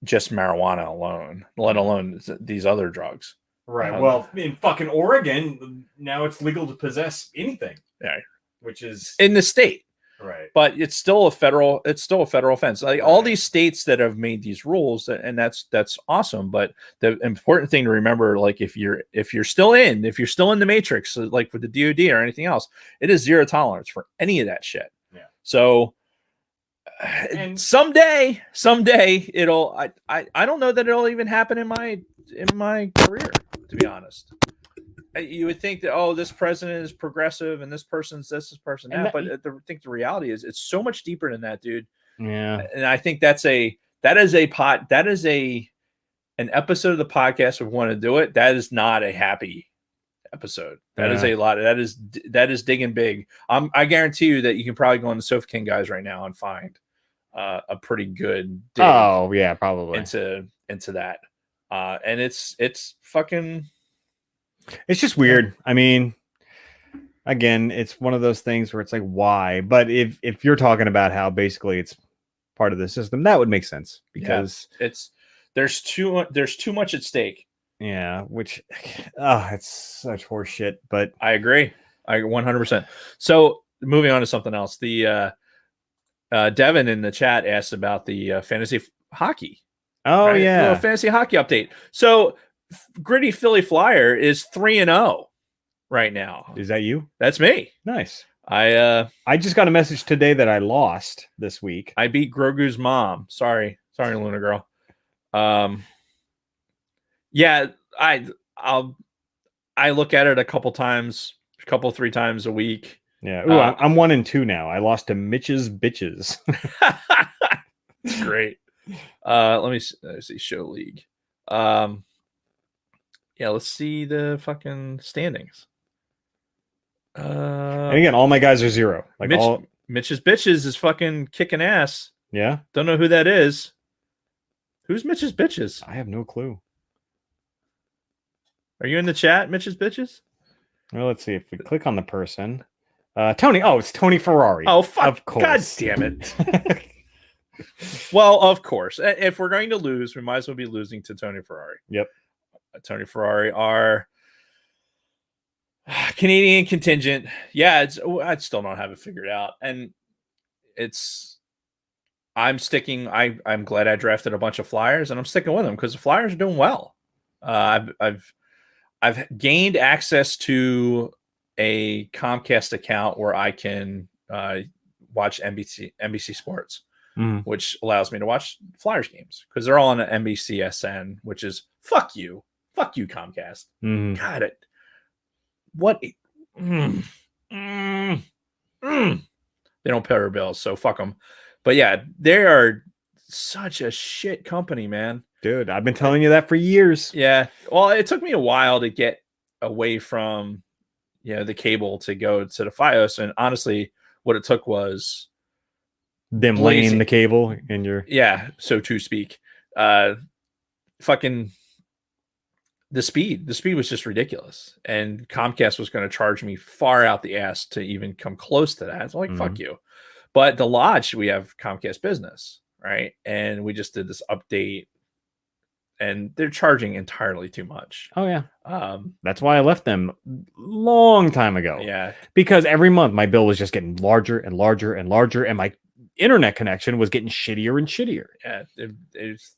just marijuana alone, let alone these other drugs. Right. Well, in fucking Oregon, now it's legal to possess anything. Yeah. Which is in the state. Right. But it's still a federal offense. Like all these states that have made these rules, and that's awesome. But the important thing to remember, like if you're still in the matrix, like with the DoD or anything else, it is zero tolerance for any of that shit. Yeah. So and someday it'll I don't know that it'll even happen in my career, to be honest. You would think that, oh, this president is progressive and this person's this person that, but I think the reality is it's so much deeper than that, dude. Yeah. And I think that is an episode of the podcast. If we want to do it, that is not a happy episode. That is a lot. That is digging big. I guarantee you that you can probably go on the Sofa King guys right now and find a pretty good dig. Oh yeah, probably into that. And it's fucking. It's just weird. I mean, again, it's one of those things where it's like, why? But if you're talking about how basically it's part of the system, that would make sense because there's too much at stake. Yeah, which it's such horse shit. But I agree. I 100%. So moving on to something else. The Devin in the chat asked about the fantasy hockey. Oh right? yeah, fantasy hockey update. So Gritty Philly Flyer is 3-0 right now. Is that you? That's me. Nice. I just got a message today that I lost this week. I beat Grogu's mom. Sorry, Luna girl. Yeah, I look at it a couple 3 times a week. Yeah. Ooh, I'm 1-2 now. I lost to Mitch's bitches. Great. Let me see show league. Yeah, let's see the fucking standings. And again, all my guys are 0. Like Mitch's bitches is fucking kicking ass. Yeah. Don't know who that is. Who's Mitch's bitches? I have no clue. Are you in the chat, Mitch's bitches? Well, let's see if we click on the person. Tony. Oh, it's Tony Ferrari. Oh, fuck. Of course. God damn it. Well, of course. If we're going to lose, we might as well be losing to Tony Ferrari. Yep. Tony Ferrari, our Canadian contingent. Yeah, I still don't have it figured out. And I'm sticking. I'm glad I drafted a bunch of Flyers, and I'm sticking with them because the Flyers are doing well. I've gained access to a Comcast account where I can watch NBC Sports, which allows me to watch Flyers games because they're all on an NBCSN, which is fuck you, Comcast. Got it. What? They don't pay our bills, so fuck them. But yeah, they are such a shit company, man. Dude, I've been telling you that for years. Yeah. Well, it took me a while to get away from, the cable to go to the Fios. And honestly, what it took was them laying the cable in your... Yeah, so to speak. Fucking the speed was just ridiculous. And Comcast was going to charge me far out the ass to even come close to that. It's like, fuck you. But the Lodge, we have Comcast Business, right? And we just did this update. And they're charging entirely too much. Oh yeah. That's why I left them long time ago. Yeah. Because every month my bill was just getting larger and larger and larger, and my internet connection was getting shittier and shittier. Yeah,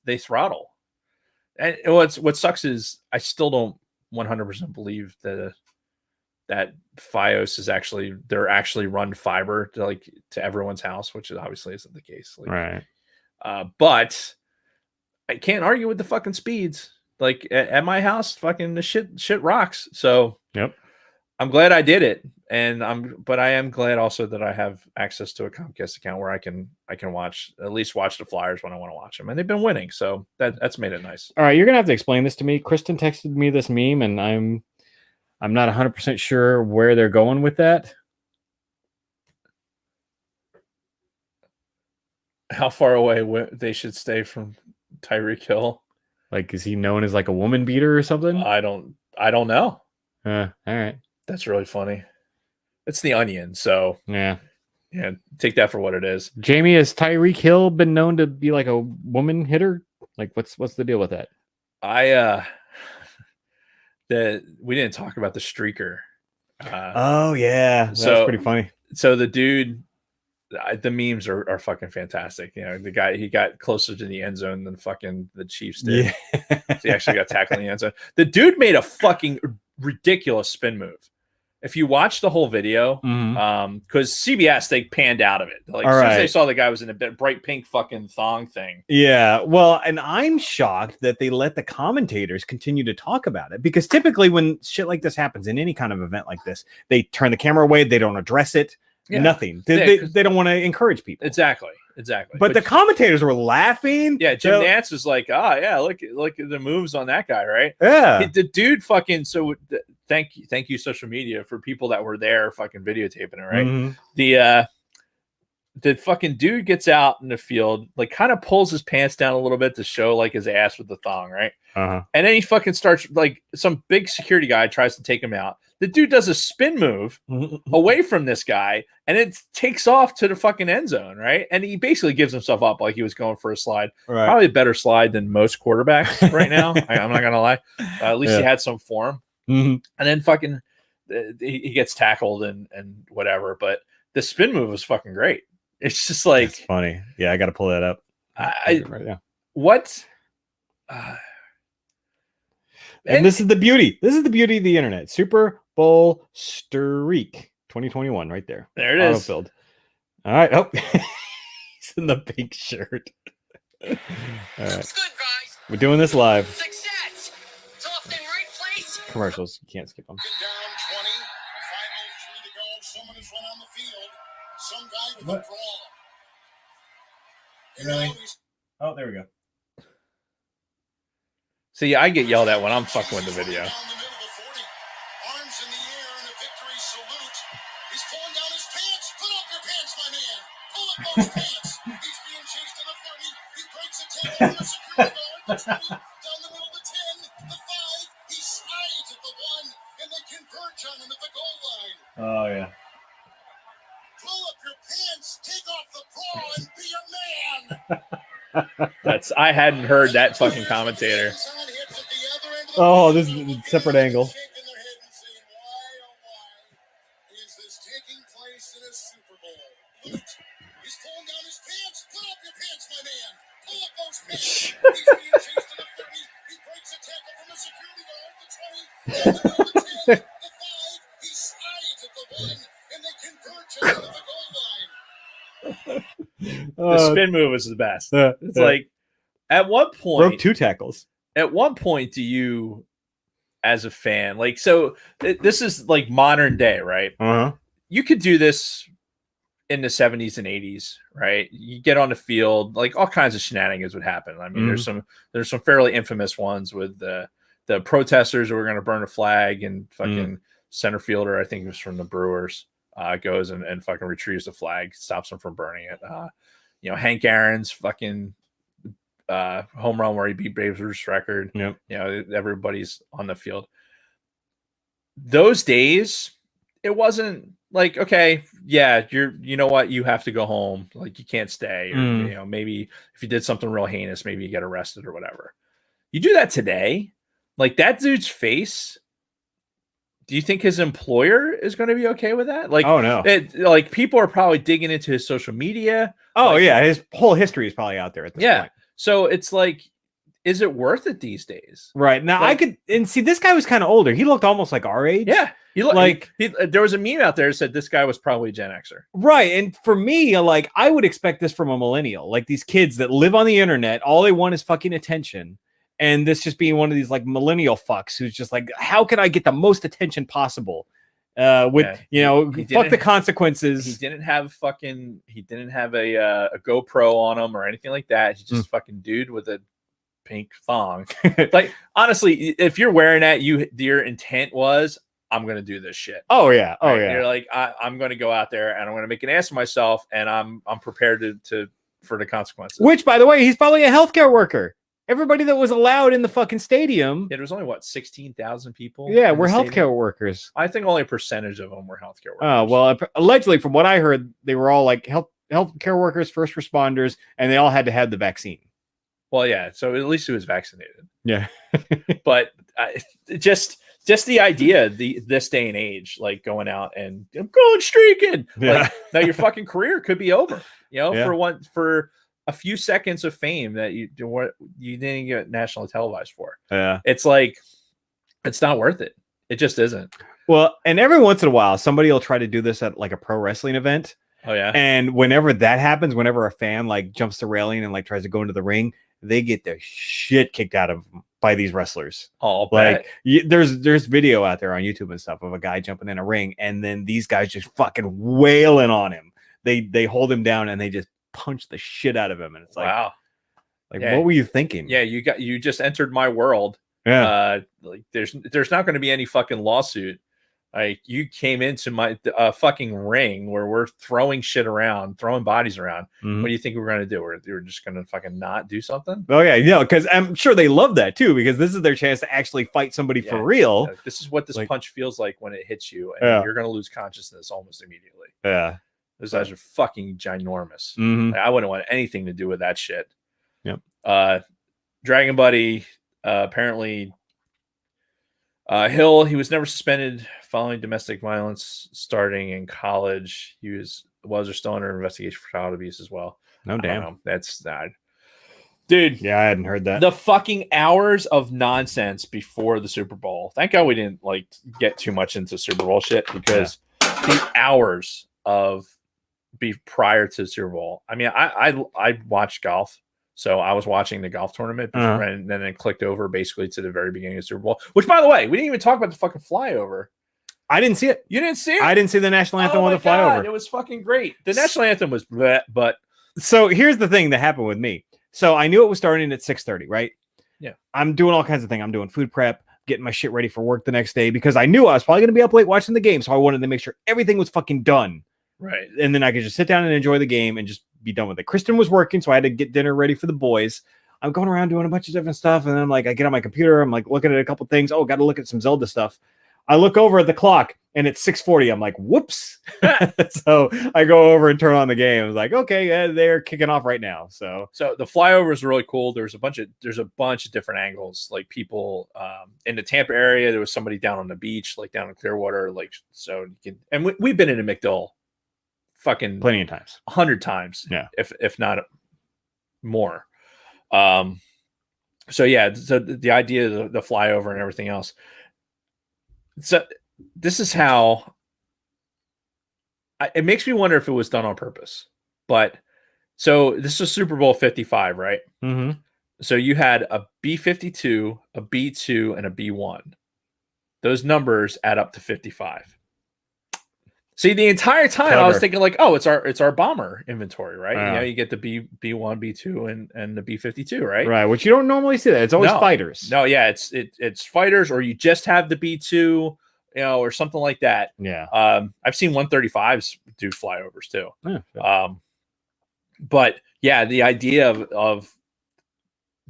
they throttle. And what sucks is I still don't 100% believe that Fios is they're actually run fiber to everyone's house, which obviously isn't the case. Right. But I can't argue with the fucking speeds. Like at my house, fucking the shit rocks. So yep. I'm glad I did it. But I am glad also that I have access to a Comcast account where I can watch the Flyers when I want to watch them. And they've been winning. So that's made it nice. All right. You're going to have to explain this to me. Kristen texted me this meme and I'm not 100% sure where they're going with that. How far away they should stay from Tyreek Hill? Like, is he known as like a woman beater or something? I don't know. All right. That's really funny. It's the Onion, so yeah, take that for what it is. Jamie, has Tyreek Hill been known to be like a woman hitter? Like, what's the deal with that? We didn't talk about the streaker. Oh yeah, that's pretty funny. So the dude, the memes are fucking fantastic. You know, the guy, he got closer to the end zone than fucking the Chiefs did. Yeah. So he actually got tackled in the end zone. The dude made a fucking ridiculous spin move. If you watch the whole video, because CBS, they panned out of it. Like, as soon as they saw the guy was in a bright pink fucking thong thing. Yeah. Well, and I'm shocked that they let the commentators continue to talk about it, because typically when shit like this happens in any kind of event like this, they turn the camera away. They don't address it. Yeah. Nothing. They don't want to encourage people. Exactly. But the commentators were laughing. Yeah, Jim Nantz was like, look at the moves on that guy, right? Yeah. The dude fucking, so thank you, social media, for people that were there fucking videotaping it, right? The fucking dude gets out in the field, like kind of pulls his pants down a little bit to show like his ass with the thong, right? And then he fucking starts, like, some big security guy tries to take him out. The dude does a spin move away from this guy, and it takes off to the fucking end zone, right? And he basically gives himself up like he was going for a slide. Right. Probably a better slide than most quarterbacks right now. I'm not gonna lie. At least he had some form. And then fucking he gets tackled and whatever. But the spin move was fucking great. It's just like, it's funny. Yeah, I got to pull that up. Right now. What? And this is the beauty. This is the beauty of the internet. Super Bowl streak 2021, right there. There it is. Autofilled. All right. Oh, he's in the pink shirt. All right. Looks good, guys. We're doing this live. Success. It's off in right place. Commercials. You can't skip them. Down 20. 5:03 to go. Someone has run on the field. Some guy with a draw. Really? Oh, there we go. See, I get yelled at when I'm fucking with the video. Arms in the air in a victory salute. He's pulling down his pants. Put up your pants, my man. Pull up those pants. He's being chased to the 30. He breaks a tackle from the security guard. The 20, down the middle of the 10, the 5. He slides at the 1, and they converge on him at the goal line. Oh, yeah. Pull up your pants. Take off the bra and be a man. I hadn't heard that fucking commentator. Oh, this is a separate angle. Is this taking place in a Super Bowl? He's pulling down his pants. Put up your pants, my man. Pull up those pants. He's being chased to the 30. He breaks a tackle from the security guard. The 20, the 10, the 5. He slides at the 1, and they converge on the goal line. The spin move is the best. It's like, at what point broke 2 tackles. At what point do you, as a fan, like, so this is like modern day, right? You could do this in the 70s and 80s, right? You get on the field, like all kinds of shenanigans would happen. I mean, there's some fairly infamous ones with the protesters who were going to burn a flag, and fucking center fielder, I think it was from the Brewers, goes and fucking retrieves the flag, stops them from burning it. Hank Aaron's fucking home run where he beat Babe Ruth's record. Yep. Everybody's on the field. Those days, it wasn't like, okay, yeah, you know what, you have to go home, like you can't stay, or maybe if you did something real heinous, maybe you get arrested or whatever. You do that today, like that dude's face. Do you think his employer is going to be okay with that? Like, oh no, like people are probably digging into his social media. Oh yeah, his whole history is probably out there at this point. So it's like, is it worth it these days? Right now, like, I could see this guy was kind of older. He looked almost like our age. Yeah, he looked like there was a meme out there that said this guy was probably a Gen Xer. Right, and for me, like I would expect this from a millennial, like these kids that live on the internet, all they want is fucking attention. And this just being one of these like millennial fucks who's just like, how can I get the most attention possible? Fuck the consequences. He didn't have a GoPro on him or anything like that. He's just fucking dude with a pink thong. Like, honestly, if you're wearing that, your intent was, I'm gonna do this shit. Oh yeah. Oh right? yeah. You're like, I'm gonna go out there and I'm gonna make an ass of myself, and I'm prepared for the consequences. Which, by the way, he's probably a healthcare worker. Everybody that was allowed in the fucking stadium. Yeah, there was only 16,000 people. Yeah, we're healthcare workers. I think only a percentage of them were healthcare workers. Oh, well, allegedly, from what I heard, they were all like healthcare workers, first responders, and they all had to have the vaccine. Well, yeah. So at least he was vaccinated. Yeah. But just the idea, this day and age, like going out and I'm going streaking, Yeah. like now your fucking career could be over. Yeah. For a few seconds of fame that you didn't get nationally televised for. Yeah. It's like it's not worth it. It just isn't. Well, and every once in a while, somebody will try to do this at like a pro wrestling event. Oh yeah. And whenever that happens, whenever a fan like jumps the railing and like tries to go into the ring, they get the shit kicked out of them by these wrestlers. Oh, like there's video out there on YouTube and stuff of a guy jumping in a ring, and then these guys just fucking wailing on him. They hold him down and they just punch the shit out of him, and it's like, wow. Like, yeah. What were you thinking? Yeah, you just entered my world. Yeah. Like there's not going to be any fucking lawsuit. Like you came into my fucking ring where we're throwing shit around, throwing bodies around. Mhm. What do you think we're going to do? We're just going to fucking not do something? Oh yeah, because I'm sure they love that too, because this is their chance to actually fight somebody for real. This is what this Like, punch feels like when it hits you, and you're going to lose consciousness almost immediately. Yeah. Those guys are fucking ginormous. Mhm. Like, I wouldn't want anything to do with that shit. Yep. Dragon Buddy, apparently, Hill, he was never suspended following domestic violence starting in college. He was or still under investigation for child abuse as well. No damn. That's not. Dude. Yeah, I hadn't heard that. The fucking hours of nonsense before the Super Bowl. Thank God we didn't like get too much into Super Bowl shit, because the hours of prior to the Super Bowl. I mean, I watched golf. So I was watching the golf tournament before, and then it clicked over basically to the very beginning of the Super Bowl, which, by the way, we didn't even talk about the fucking flyover. I didn't see it. You didn't see it? I didn't see the national anthem on the flyover. It was fucking great. The national anthem was bleh, but so here's the thing that happened with me. So I knew it was starting at 6:30, right? Yeah. I'm doing all kinds of things. I'm doing food prep, getting my shit ready for work the next day, because I knew I was probably going to be up late watching the game. So I wanted to make sure everything was fucking done. Right. And then I could just sit down and enjoy the game and just be done with it. Kristen was working, so I had to get dinner ready for the boys. I'm going around doing a bunch of different stuff. And then I'm like, I get on my computer. I'm like looking at a couple things. Oh, got to look at some Zelda stuff. I look over at the clock and it's 6:40. I'm like, whoops. So I go over and turn on the game. I was like, okay, they're kicking off right now. So the flyover is really cool. There's a bunch of different angles. Like people in the Tampa area, there was somebody down on the beach, like down in Clearwater. Like, so you can, and we've been in a McDowell fucking plenty of times, 100 times. Yeah. If not more. So yeah, so the idea of the flyover and everything else. So this is how it makes me wonder if it was done on purpose. But so this is Super Bowl 55, right? Mm-hmm. So you had a B-52, a B-2, and a B-1. Those numbers add up to 55. See, the entire time I was thinking like, oh, it's our bomber inventory, right? You know, you get the B1, B2, and the B-52, right? Right, which you don't normally see that. It's always fighters. No, yeah, it's fighters, or you just have the B2, you know, or something like that. Yeah. I've seen 135s do flyovers too. Yeah, sure. But yeah, the idea of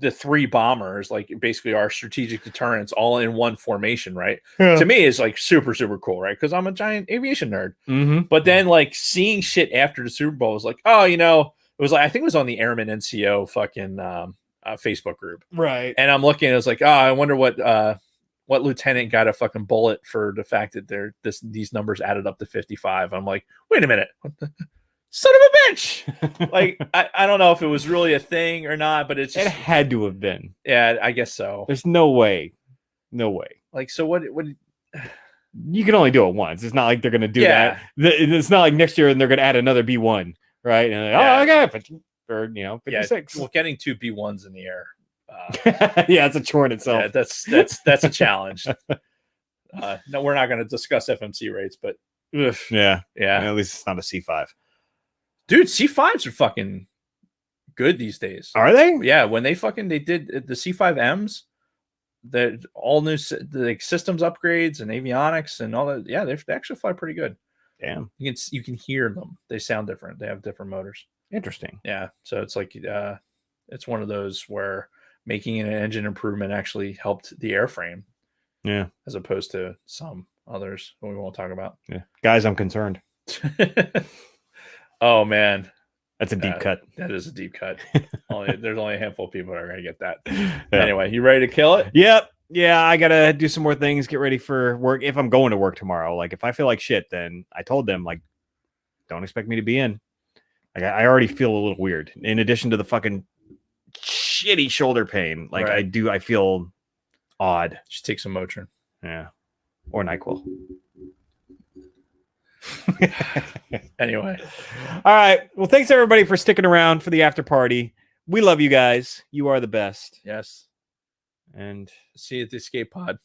the three bombers, like basically our strategic deterrents, all in one formation, right? Yeah. To me, is like super, super cool, right? Because I'm a giant aviation nerd. Mm-hmm. But then, like, seeing shit after the Super Bowl was like, oh, you know, it was like, I think it was on the Airman NCO fucking Facebook group, right? And I'm looking, it was like, oh, I wonder what lieutenant got a fucking bullet for the fact that these numbers added up to 55. I'm like, wait a minute. What the son of a bitch. Like, I don't know if it was really a thing or not, but it had to have been. Yeah, I guess so. There's no way. Like, so what you can only do it once. It's not like they're going to do that. It's not like next year and they're going to add another B1, right? And oh, okay, for 56. Well, getting two B1s in the air. Yeah, it's a chore in itself. Yeah, that's a challenge. No, we're not going to discuss FMC rates, but yeah. At least it's not a C5. Dude, C5s are fucking good these days. Are they? Yeah, when they did the C5Ms, the all new like systems upgrades and avionics and all that. Yeah, they actually fly pretty good. Damn. You can hear them. They sound different. They have different motors. Interesting. Yeah, so it's like it's one of those where making an engine improvement actually helped the airframe. Yeah, as opposed to some others we won't talk about. Yeah, guys, I'm concerned. Oh man, That's a deep cut. That is a deep cut. There's only a handful of people that are gonna get that. Yeah. Anyway, you ready to kill it? Yep. Yeah, I gotta do some more things, get ready for work. If I'm going to work tomorrow, like if I feel like shit, then I told them like, don't expect me to be in. Like I already feel a little weird. In addition to the fucking shitty shoulder pain, like Right. I feel odd. Just take some Motrin. Yeah, or NyQuil. Anyway, all right. Well, thanks everybody for sticking around for the after party. We love you guys. You are the best. yes. And See you at the escape pod.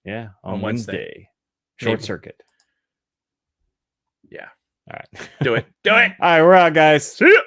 yeah, on On Wednesday. Wednesday. Short Maybe. circuit. Yeah. All right. Do it. Do it. All right, we're out, guys. See ya.